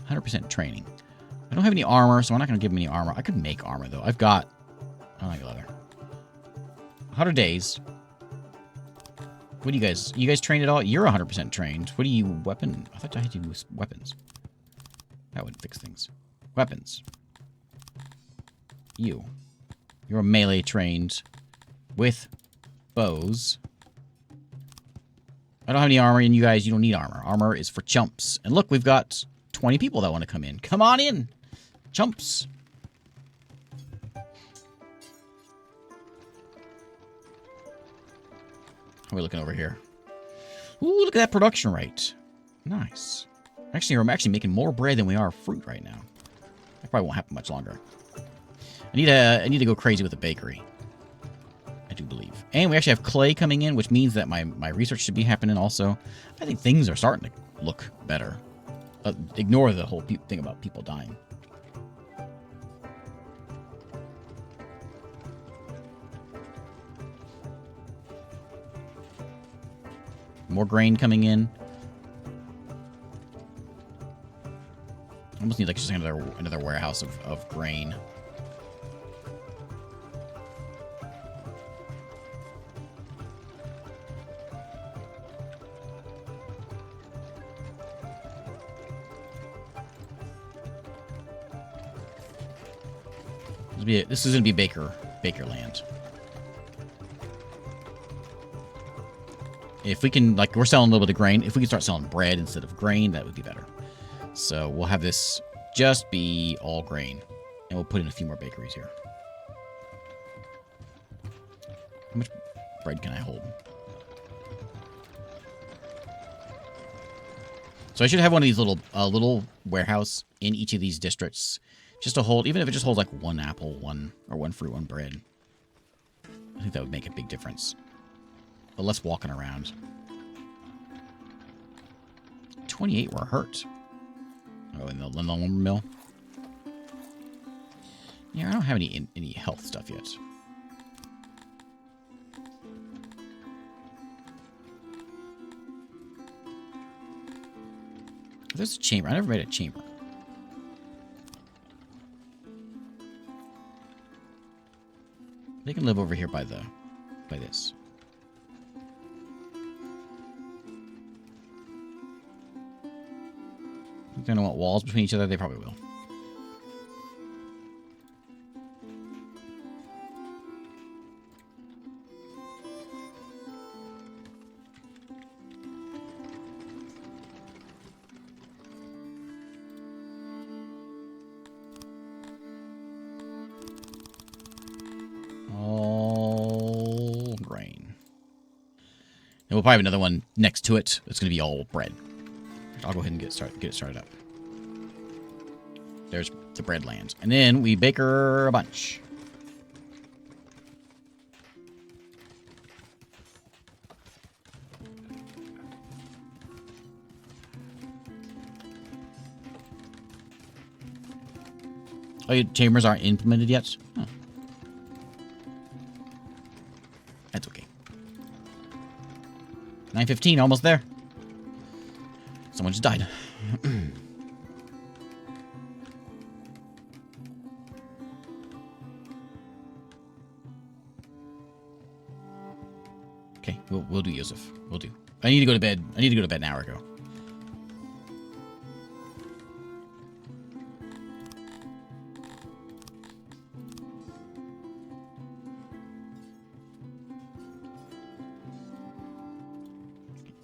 100% training. I don't have any armor, so I'm not going to give them any armor. I could make armor, though. I've got... I don't like leather. 100 days. What do you guys... You guys trained at all? You're 100% trained. What do you... Weapon? I thought I had you with weapons. That would fix things. Weapons. You're melee trained with bows. I don't have any armor, and you guys, you don't need armor. Armor is for chumps. And look, we've got 20 people that want to come in. Come on in, chumps. How are we looking over here? Ooh, look at that production rate. Nice. Actually, we're actually making more bread than we are fruit right now. That probably won't happen much longer. I need to go crazy with the bakery. I do believe. And we actually have clay coming in, which means that my research should be happening also. I think things are starting to look better. Ignore the whole thing about people dying. More grain coming in. I almost need, like, just another warehouse of grain. This is gonna be Baker land. If we can, like, we're selling a little bit of grain. If we can start selling bread instead of grain, that would be better. So we'll have this just be all grain. And we'll put in a few more bakeries here. How much bread can I hold? So I should have one of these little warehouse in each of these districts, just to hold, even if it just holds like one apple, one fruit, one bread. I think that would make a big difference. But less walking around. 28 were hurt. Oh, in the lumber mill. Yeah, I don't have any health stuff yet. There's a chamber. I never made a chamber. They can live over here by this. If they don't want walls between each other, they probably will. And we'll probably have another one next to it. It's going to be all bread. I'll go ahead and get it started up. There's the bread land. And then we baker a bunch. Oh, your chambers aren't implemented yet? Huh. That's okay. 9:15, almost there. Someone just died. Okay, we'll do Yusuf. We'll do. I need to go to bed. I need to go to bed an hour ago.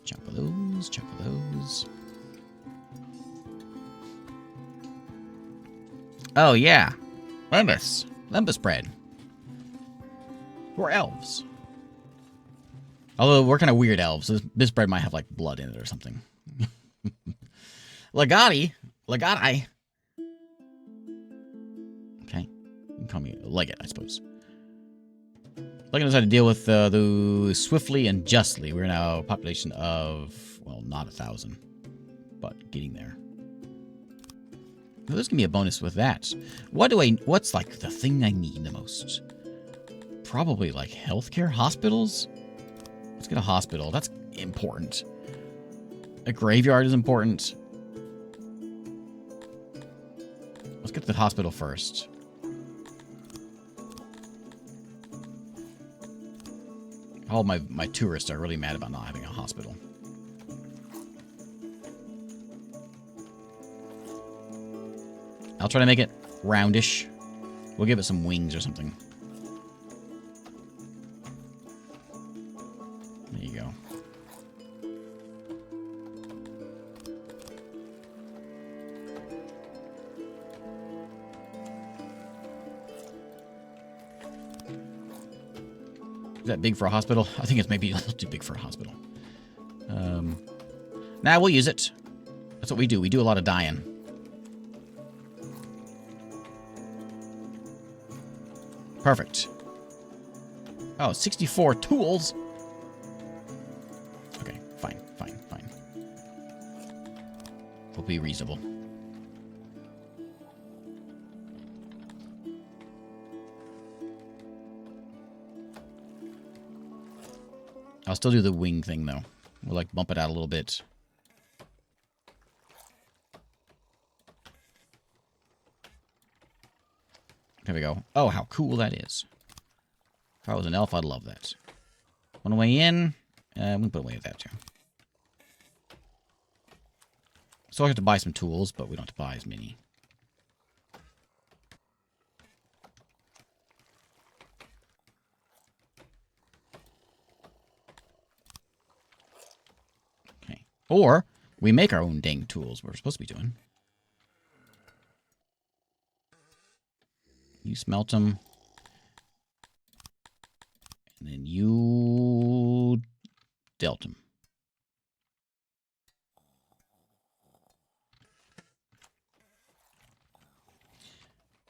Chop of those, chop of those. Oh, yeah. Lembas. Lembas bread. We're elves. Although, we're kind of weird elves. This bread might have, like, blood in it or something. Legati. Legati. Okay. You can call me Leggett, I suppose. Leggett knows how to deal with those swiftly and justly. We're now a population of, well, not 1,000. But getting there. Well, there's going to be a bonus with that. What's, like, the thing I need the most? Probably, like, healthcare? Hospitals? Let's get a hospital. That's important. A graveyard is important. Let's get to the hospital first. All my tourists are really mad about not having a hospital. I'll try to make it roundish. We'll give it some wings or something. There you go. Is that big for a hospital? I think it's maybe a little too big for a hospital. Nah, we'll use it. That's what we do. We do a lot of dying. Perfect. Oh, 64 tools? Okay, fine. We'll be reasonable. I'll still do the wing thing, though. We'll, like, bump it out a little bit. There we go. Oh, how cool that is. If I was an elf, I'd love that. One way in. We can put away with that, too. So I have to buy some tools, but we don't have to buy as many. Okay. Or we make our own dang tools. We're supposed to be doing. You smelt them. And then you dealt them.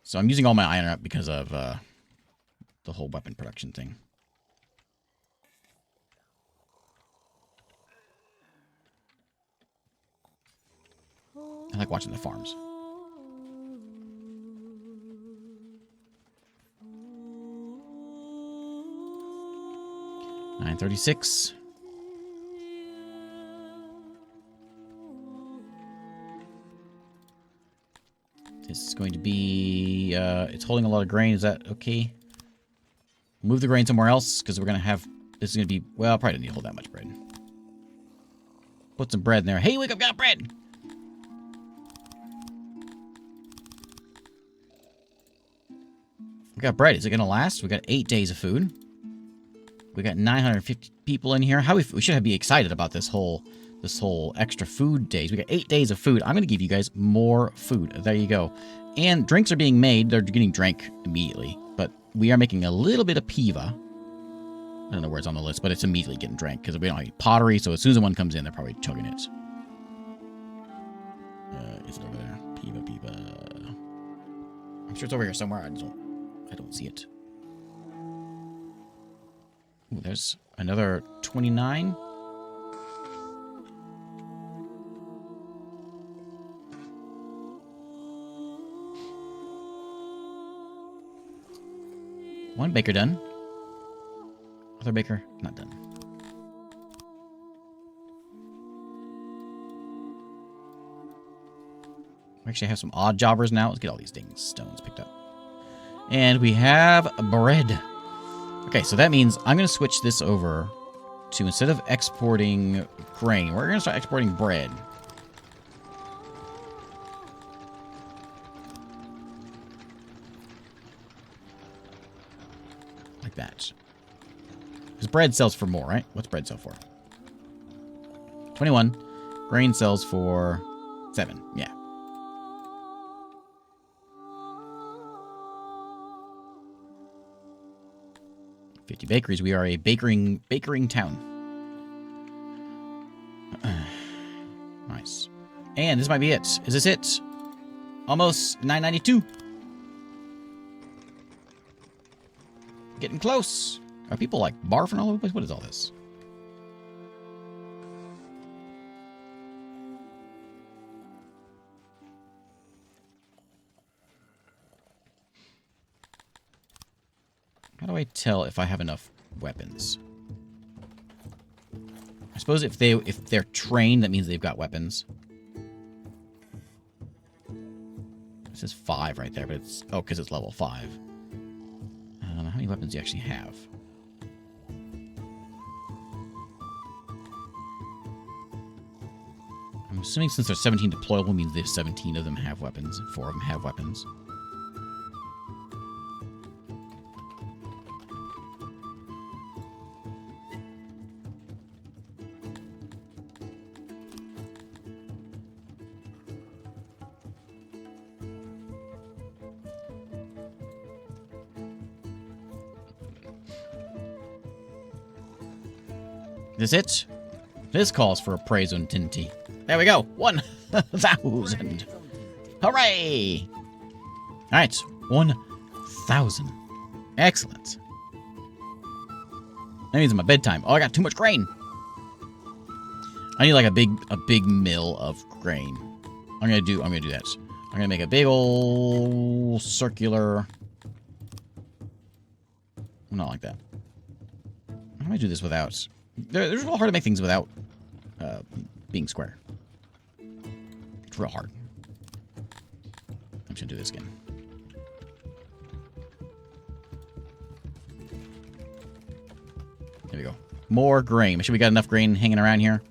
So I'm using all my iron up because of the whole weapon production thing. I like watching the farms. 936. This is going to be, it's holding a lot of grain. Is that okay? Move the grain somewhere else, because we're going to have, this is going to be, well, probably don't need to hold that much bread. Put some bread in there. Hey, wake up, got bread! We got bread. Is it going to last? We got 8 days of food. We got 950 people in here. We should be excited about this whole extra food days. We got 8 days of food. I'm going to give you guys more food. There you go. And drinks are being made. They're getting drank immediately. But we are making a little bit of piva. I don't know where it's on the list, but it's immediately getting drank because we don't have any pottery. So as soon as one comes in, they're probably chugging it. Is it over there? Piva. I'm sure it's over here somewhere. I don't see it. Ooh, there's another 29. One baker done. Other baker not done. We actually have some odd jobbers now. Let's get all these dang stones picked up. And we have bread. Okay, so that means I'm going to switch this over to, instead of exporting grain, we're going to start exporting bread. Like that. Because bread sells for more, right? What's bread sell for? 21. Grain sells for 7. Yeah. $50 bakeries. We are a bakering town. Nice. And this might be it. Is this it? Almost 992. Getting close. Are people like barfing all over the place? What is all this? How do I tell if I have enough weapons? I suppose if they're trained, that means they've got weapons. It says 5 right there, but it's... Oh, because it's level 5. I don't know how many weapons do you actually have. I'm assuming since there's 17 deployable means there's 17 of them have weapons. 4 of them have weapons. Is this it? This calls for a praise untinty. There we go. 1,000. Hooray! Alright. 1,000. Excellent. That means it's my bedtime. Oh, I got too much grain. I need like a big mill of grain. I'm gonna do that. I'm gonna make a big old circular. Not like that. How do I do this without? There's real hard to make things without being square. It's real hard. I'm just gonna do this again. There we go. More grain. Make sure we got enough grain hanging around here.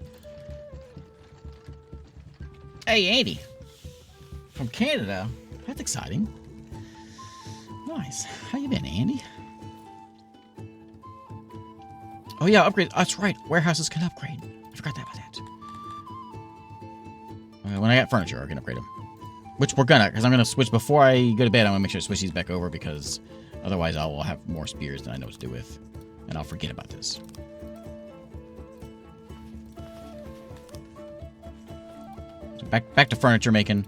Hey, Andy. From Canada. That's exciting. Nice. How you been, Andy? Oh, yeah, upgrade. That's right. Warehouses can upgrade. I forgot about that. When I got furniture, I can upgrade them. Which we're gonna, because I'm gonna switch before I go to bed. I'm gonna make sure to switch these back over because otherwise I will have more spears than I know what to do with, and I'll forget about this. So back to furniture making.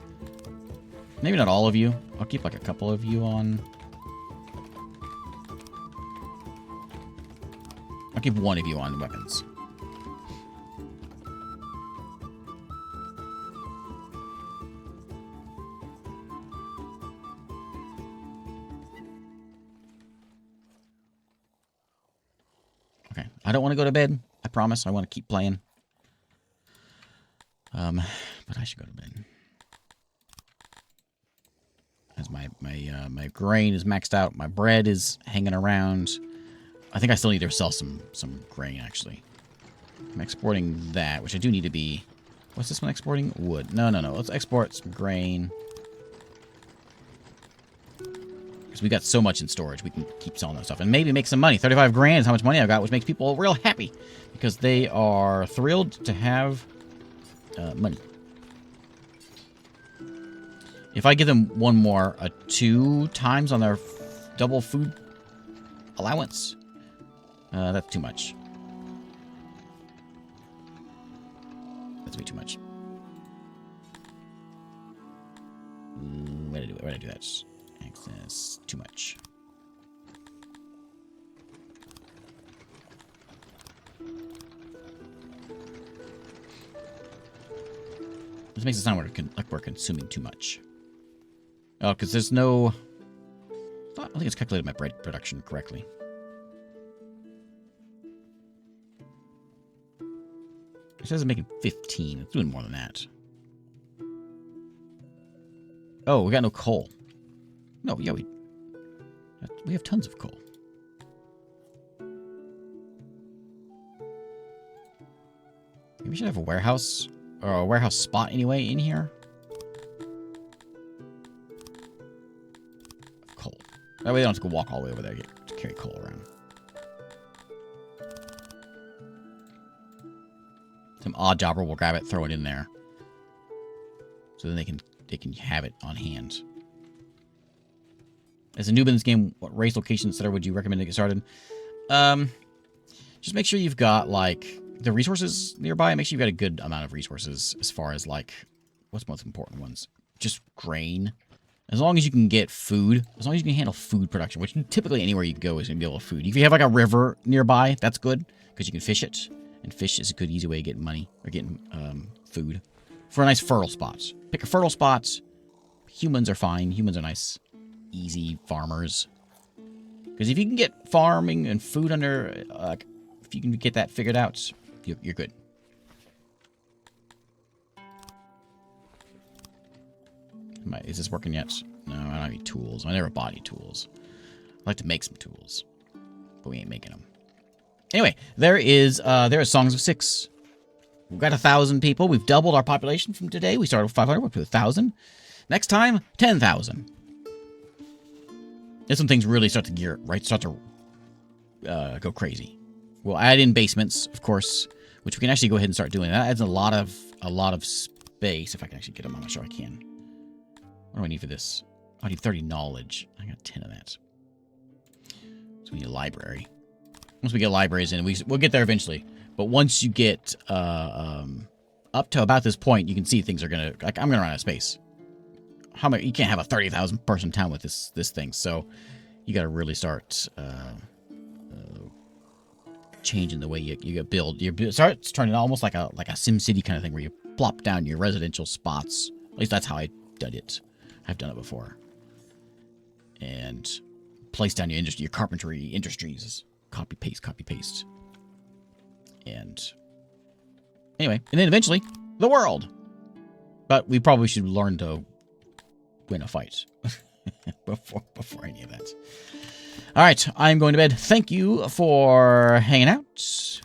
Maybe not all of you. I'll keep like a couple of you on. I'll keep one of you on weapons. Okay, I don't want to go to bed. I promise. I want to keep playing. But I should go to bed. As my grain is maxed out, my bread is hanging around. I think I still need to sell some grain actually. I'm exporting that, which I do need to be. What's this one exporting? Wood. No. Let's export some grain. Because we got so much in storage, we can keep selling that stuff and maybe make some money. 35 grand is how much money I got, which makes people real happy because they are thrilled to have money. If I give them one more, 2 times on their double food allowance, that's too much. That's way too much. Why did I do that? Access, too much. This makes it sound like we're consuming too much. Oh, because there's no... I don't think it's calculated my bread production correctly. It says I'm making 15. It's doing more than that. Oh, we got no coal. No, yeah, we have tons of coal. Maybe we should have a warehouse, or a warehouse spot anyway in here. Coal. That way they don't have to go walk all the way over there to carry coal around. Some odd jobber will grab it, throw it in there. So then they can have it on hand. As a noob in this game, what race, location, etc. would you recommend to get started? Just make sure you've got, like, the resources nearby. Make sure you've got a good amount of resources as far as, like, what's the most important ones? Just grain. As long as you can get food, as long as you can handle food production, which typically anywhere you go is going to be able to food. If you have, like, a river nearby, that's good, because you can fish it. And fish is a good, easy way of getting money, or getting food. For a nice fertile spot. Pick a fertile spot. Humans are fine. Humans are nice. Easy farmers, because if you can get farming and food under, if you can get that figured out, you're good. Is this working yet? No, I don't have any tools. I never bought any tools. I'd like to make some tools, but we ain't making them. Anyway, there is Songs of Six. We've got 1,000 people. We've doubled our population from today. We started with 500. We're up to 1,000. Next time, 10,000. That's when things really start to go crazy. We'll add in basements, of course, which we can actually go ahead and start doing. That adds a lot of space. If I can actually get them, I'm not sure I can. What do I need for this? I need 30 knowledge. I got 10 of that. So we need a library. Once we get libraries in, we'll get there eventually. But once you get up to about this point, you can see things are gonna, like, I'm gonna run out of space. How many? You can't have a 30,000 person town with this thing. So you got to really start changing the way you build. Starts turning almost like a SimCity kind of thing where you plop down your residential spots. At least that's how I did it. I've done it before. And place down your carpentry industries. Copy paste. And anyway, and then eventually the world. But we probably should learn to win a fight before any of that. All right, I'm going to bed. Thank you for hanging out.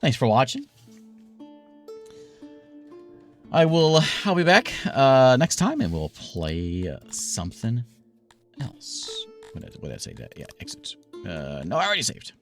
Thanks for watching. I'll be back next time, and we'll play something else. What did I say? That? Yeah, exit. No, I already saved.